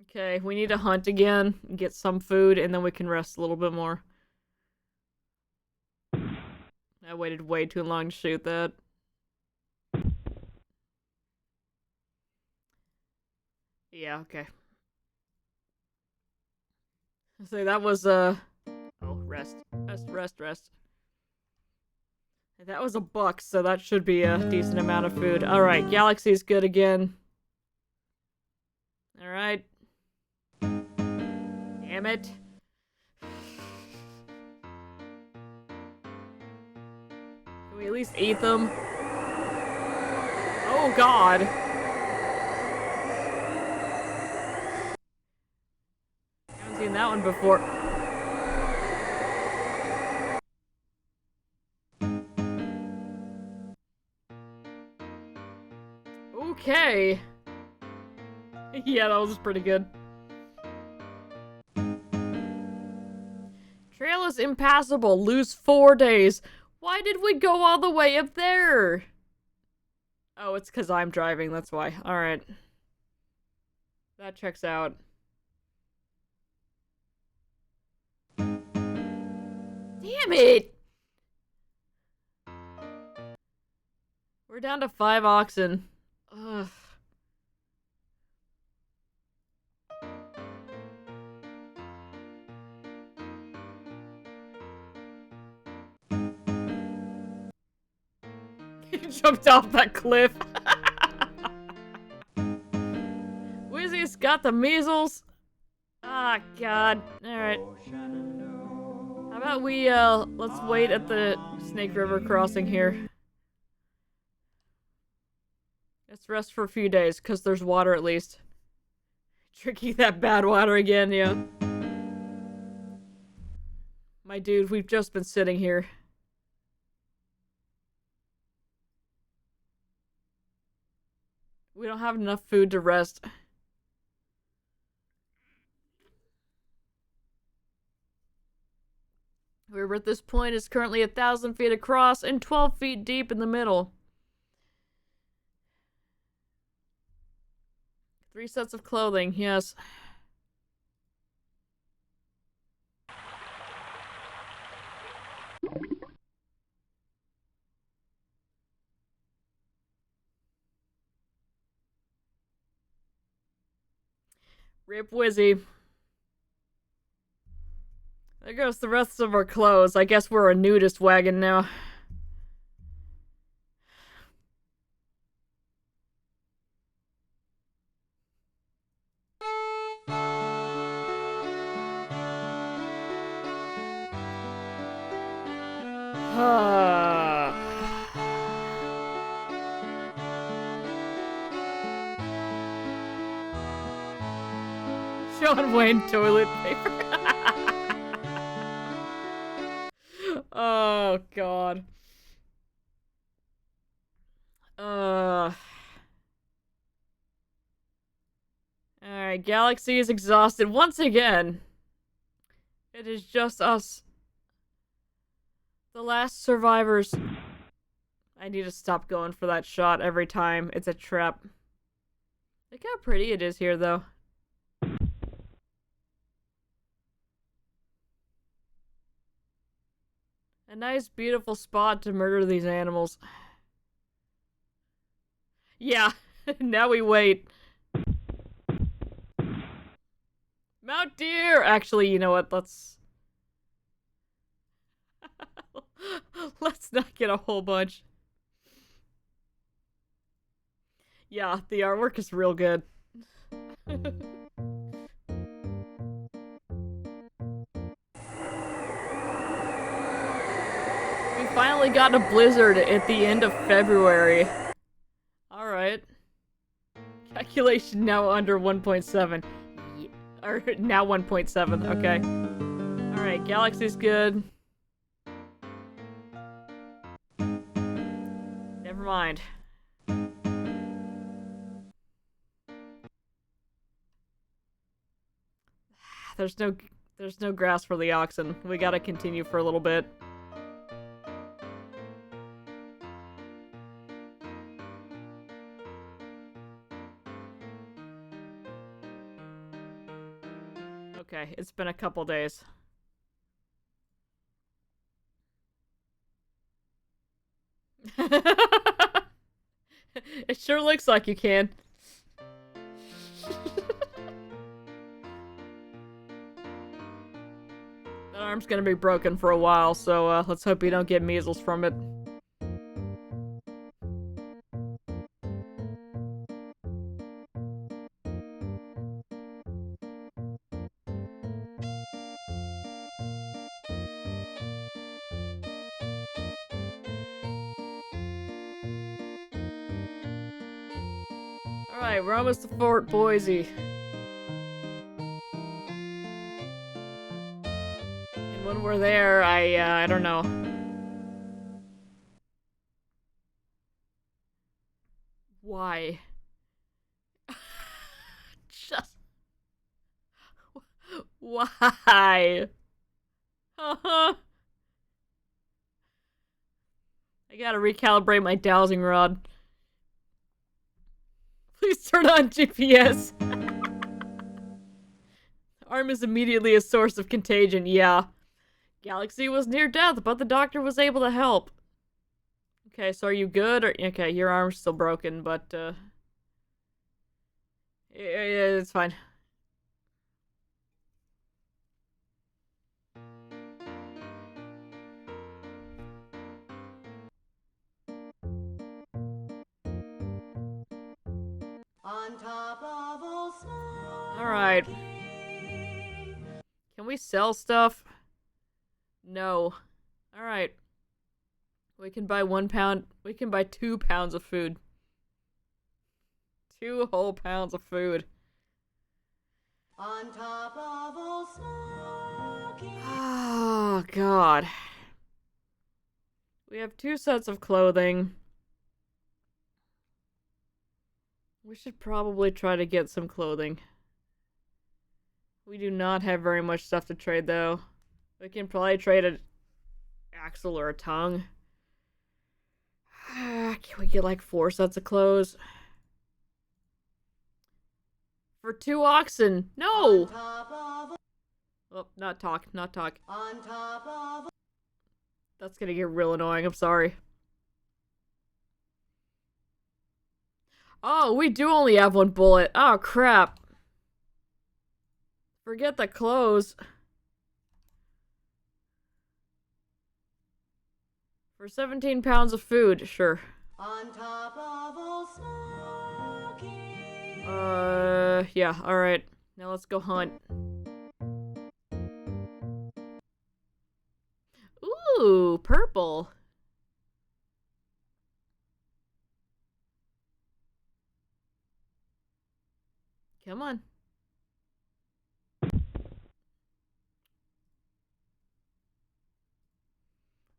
Okay, we need to hunt again, and get some food, and then we can rest a little bit more. I waited way too long to shoot that. Yeah, okay. So that was, oh, rest. Rest. That was a buck, so that should be a decent amount of food. Alright, Galaxy's good again. Alright. Damn it. Can we at least eat them? Oh god. Haven't seen that one before. Okay. Yeah, that was pretty good. Trail is impassable. Lose 4 days. Why did we go all the way up there? Oh, it's because I'm driving. That's why. Alright. That checks out. Damn it! We're down to 5 oxen. Ugh. He jumped off that cliff. Wizzy's got the measles. Ah, God. Alright. How about we, let's wait at the Snake River crossing here. Let's rest for a few days, because there's water at least. Drinking that bad water again, yeah. My dude, we've just been sitting here. We don't have enough food to rest. The river at this point is currently 1,000 feet across and 12 feet deep in the middle. 3 sets of clothing, yes. Rip Wizzy. There goes the rest of our clothes. I guess we're a nudist wagon now. John Wayne toilet paper. Oh, God. Alright, Galaxy is exhausted once again. It is just us. The last survivors. I need to stop going for that shot every time. It's a trap. Look how pretty it is here, though. A nice, beautiful spot to murder these animals. Yeah, now we wait. Mount Deer! Actually, you know what? Let's not get a whole bunch. Yeah, the artwork is real good. We finally got a blizzard at the end of February. Alright. Calculation now under 1.7. Or now 1.7, okay. Alright, Galaxy's good. Never mind. There's no grass for the oxen. We gotta continue for a little bit. Okay, it's been a couple days. It sure looks like you can. That arm's gonna be broken for a while, so let's hope you don't get measles from it. Alright, we're almost to Fort Boise. And when we're there, I don't know. Why? Just... Why? I gotta recalibrate my dowsing rod. Please turn on GPS. Arm is immediately a source of contagion, yeah. Galaxy was near death, but the doctor was able to help. Okay, so are you good? Or okay, your arm's still broken, but it's fine. On top of old Smoky. Alright. Can we sell stuff? No. Alright. We can buy 1 pound. We can buy 2 pounds of food. 2 whole pounds of food. On top of old Smoky. Oh, God. We have 2 sets of clothing. We should probably try to get some clothing. We do not have very much stuff to trade, though. We can probably trade an axle or a tongue. Can we get like 4 sets of clothes? For 2 oxen. No! Oh, not talk. On top of... That's gonna get real annoying. I'm sorry. Oh, we do only have 1 bullet. Oh, crap. Forget the clothes. For 17 pounds of food, sure. On top of old Smoky. Yeah, alright. Now let's go hunt. Ooh, purple. Come on.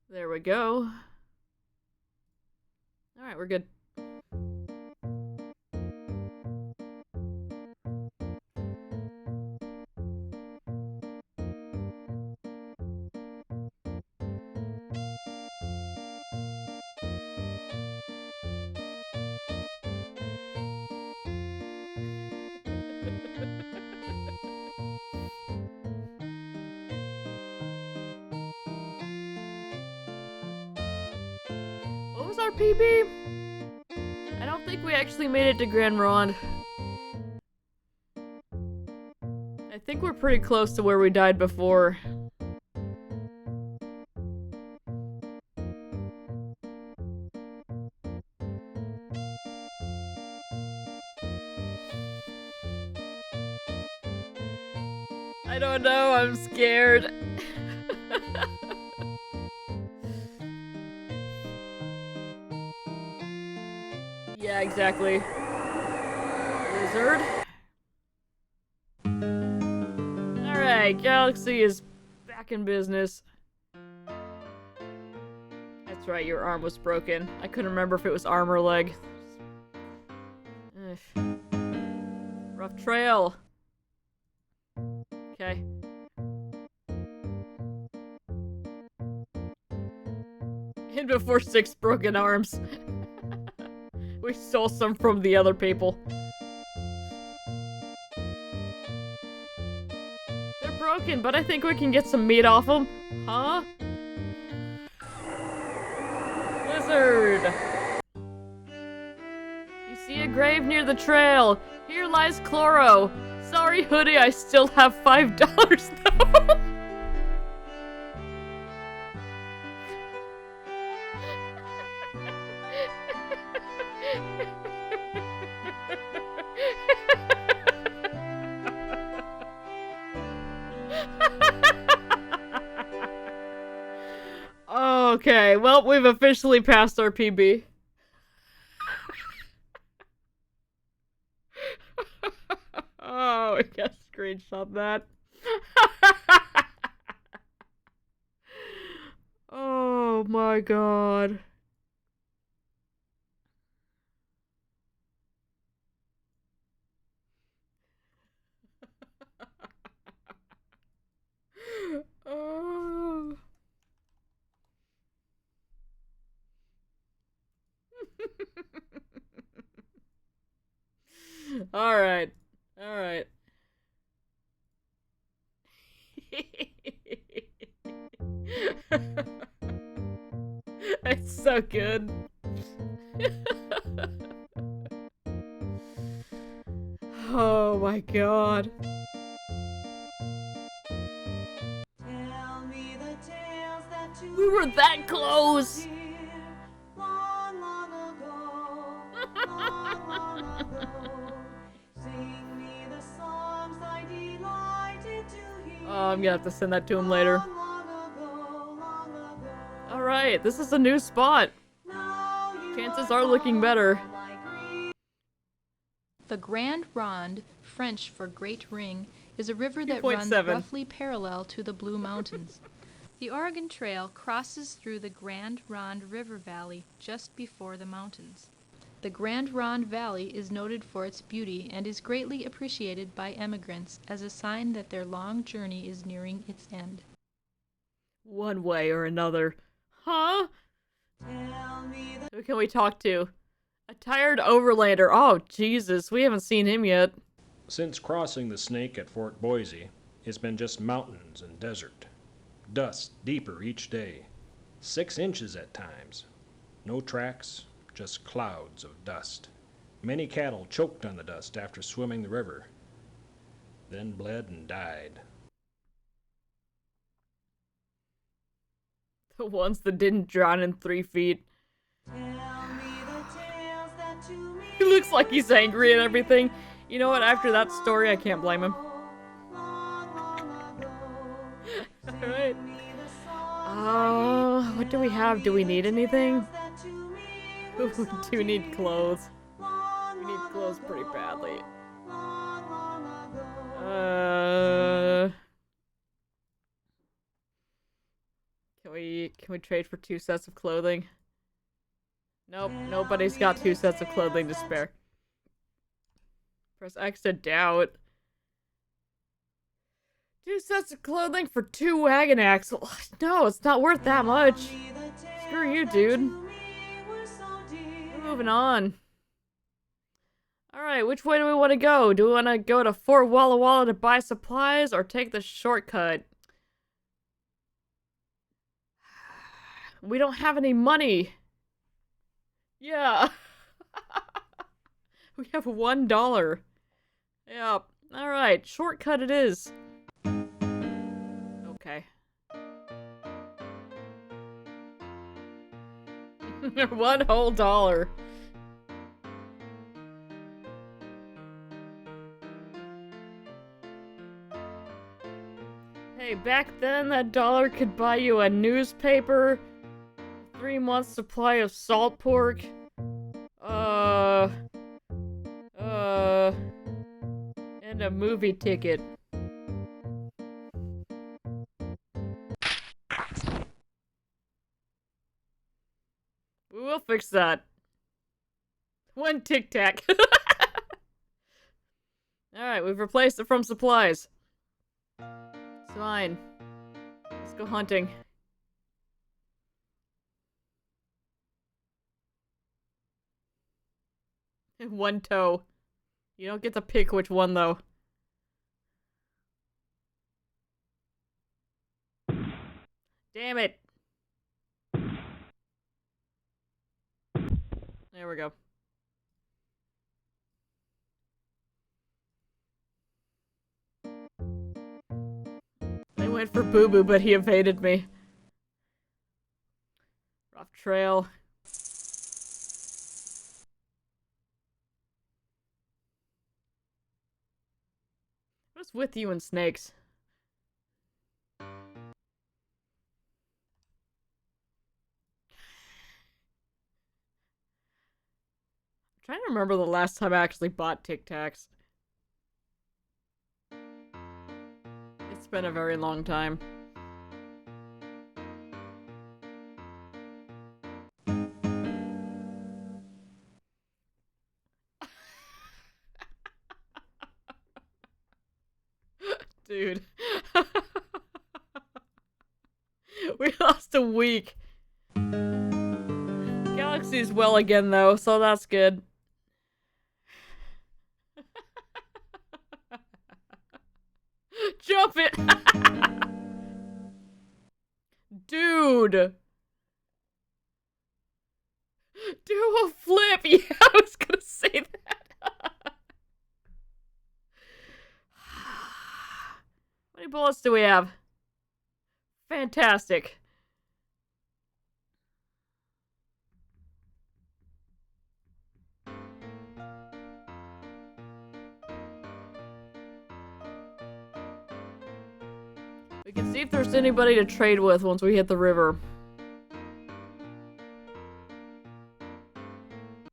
There we go. Alright, we're good. What was our PB? I don't think we actually made it to Grand Ronde. I think we're pretty close to where we died before. I don't know, I'm scared. Yeah, exactly. Lizard. Alright, Galaxy is back in business. That's right, your arm was broken. I couldn't remember if it was arm or leg. Ugh. Rough trail. Okay. And before 6 broken arms. We stole some from the other people. They're broken, but I think we can get some meat off them. Huh? Lizard! You see a grave near the trail. Here lies Chloro. Sorry, Hoodie, I still have $5 though. Okay, well, we've officially passed our PB. Oh, I gotta screenshot that. Oh my god. Oh. Alright. Alright. It's so good. Oh my god. Tell me the tales that you We were that close! long, long ago, long, long ago. Sing me the songs I delighted to hear. Oh, I'm gonna have to send that to him later. Long ago, long ago. Alright, this is a new spot. Chances are looking better. The Grande Ronde, French for Great Ring, is a river that 2.7. runs roughly parallel to the Blue Mountains. The Oregon Trail crosses through the Grande Ronde River Valley just before the mountains. The Grande Ronde Valley is noted for its beauty and is greatly appreciated by emigrants as a sign that their long journey is nearing its end. One way or another. Huh? Who can we talk to? A tired overlander. Oh, Jesus, we haven't seen him yet. Since crossing the Snake at Fort Boise, it's been just mountains and desert. Dust deeper each day. 6 inches at times. No tracks, just clouds of dust. Many cattle choked on the dust after swimming the river, then bled and died. The ones that didn't drown in 3 feet. He looks like he's angry and everything. You know what? After that story, I can't blame him. Alright. What do we have? Do we need anything? We do need clothes. We need clothes pretty badly. Can we trade for 2 sets of clothing? Nope, nobody's got 2 sets of clothing to spare. Press X to doubt. 2 sets of clothing for 2 wagon axles. No, it's not worth that much. Screw you, dude. We're moving on. Alright, which way do we want to go? Do we want to go to Fort Walla Walla to buy supplies or take the shortcut? We don't have any money. Yeah. We have $1. Yeah. Alright, shortcut it is. Okay. 1 whole dollar. Hey, back then that dollar could buy you a newspaper, 3 months supply of salt pork, and a movie ticket. We'll fix that. 1 Tic Tac. Alright, we've replaced it from supplies. It's fine. Let's go hunting. 1 toe. You don't get to pick which one, though. Damn it. There we go. I went for Boo Boo, but he evaded me. Rough trail. What's with you and snakes? I'm trying to remember the last time I actually bought Tic Tacs. It's been a very long time. Dude. We lost a week. Galaxy's well again, though, so that's good. Jump it! Dude! Do a flip! Yeah, I was gonna say that. How many bullets do we have? Fantastic. We can see if there's anybody to trade with once we hit the river.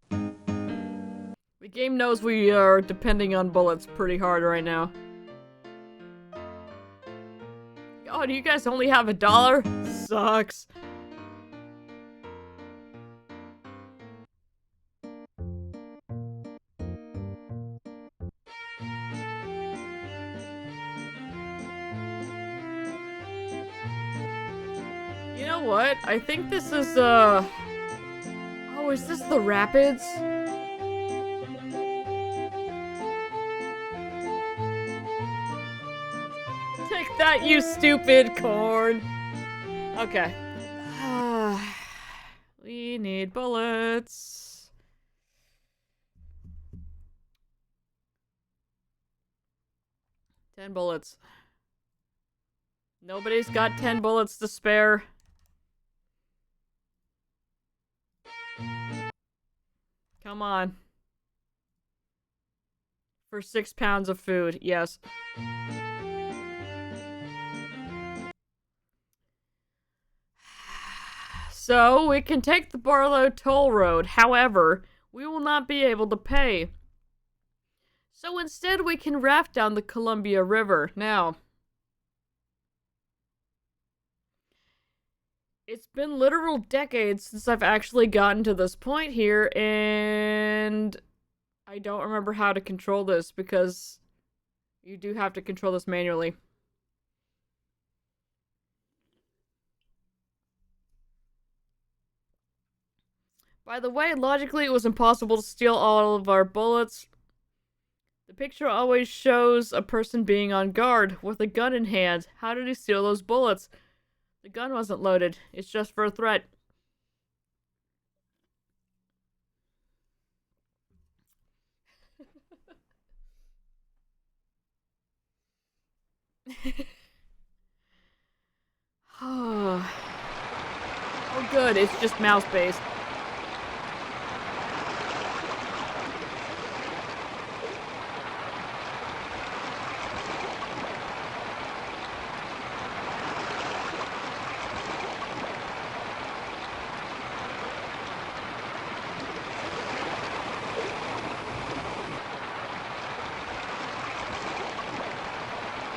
The game knows we are depending on bullets pretty hard right now. Oh, do you guys only have $1? Sucks. You know what? I think this is, Oh, is this the rapids? Take that, you stupid corn! Okay. We need bullets. $10 bullets. Nobody's got 10 bullets to spare. Come on. For 6 pounds of food, yes. So, we can take the Barlow Toll Road. However, we will not be able to pay. So instead, we can raft down the Columbia River. Now, it's been literal decades since I've actually gotten to this point here, and I don't remember how to control this because you do have to control this manually. By the way, logically it was impossible to steal all of our bullets. The picture always shows a person being on guard with a gun in hand. How did he steal those bullets? The gun wasn't loaded. It's just for a threat. Oh, good. It's just mouse-based.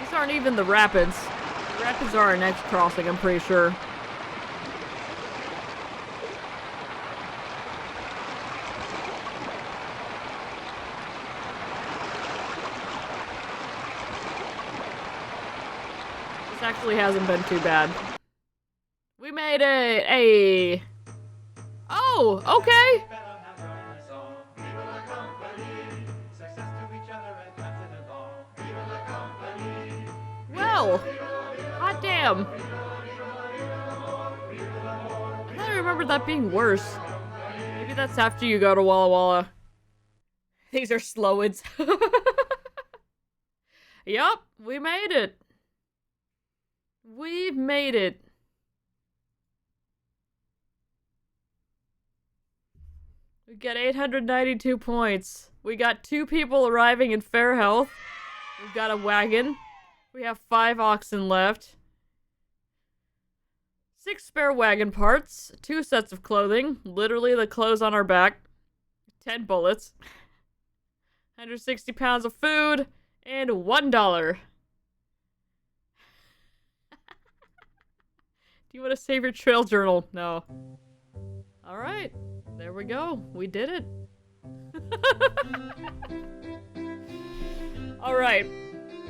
These aren't even the rapids. The rapids are our next crossing, I'm pretty sure. This actually hasn't been too bad. We made it! Hey! Oh, okay! Well, hot damn. I thought I remembered that being worse. Maybe that's after you go to Walla Walla. These are slowids. Yup, we made it. We've made it. We got 892 points. We got 2 people arriving in fair health. We've got a wagon. We have 5 oxen left. 6 spare wagon parts. 2 sets of clothing. Literally the clothes on our back. 10 bullets. 160 pounds of food. And $1. Do you want to save your trail journal? No. Alright. There we go. We did it. Alright.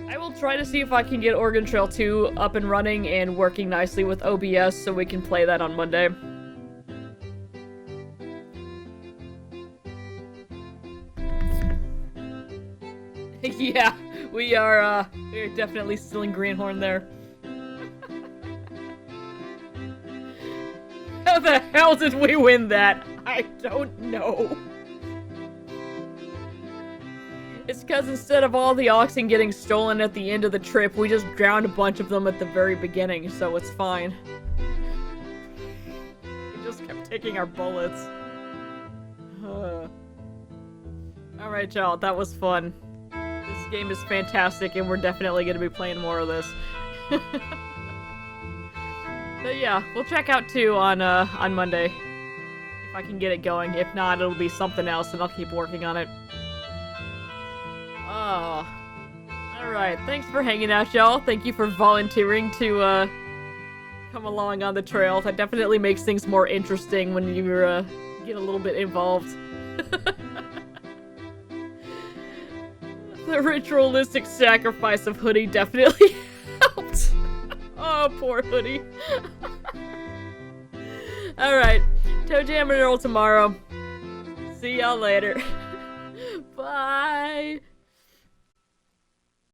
I will try to see if I can get Oregon Trail 2 up and running and working nicely with OBS so we can play that on Monday. Yeah, we are definitely still in Greenhorn there. How the hell did we win that? I don't know. It's because instead of all the oxen getting stolen at the end of the trip, we just drowned a bunch of them at the very beginning, so it's fine. We just kept taking our bullets. Alright, y'all, that was fun. This game is fantastic, and we're definitely going to be playing more of this. But yeah, we'll check out 2 on Monday. If I can get it going. If not, it'll be something else, and I'll keep working on it. Oh. Alright, thanks for hanging out, y'all. Thank you for volunteering to, come along on the trail. That definitely makes things more interesting when you, get a little bit involved. The ritualistic sacrifice of Hoodie definitely helped. Oh, poor Hoodie. Alright, Toe Jam and Earl tomorrow. See y'all later. Bye.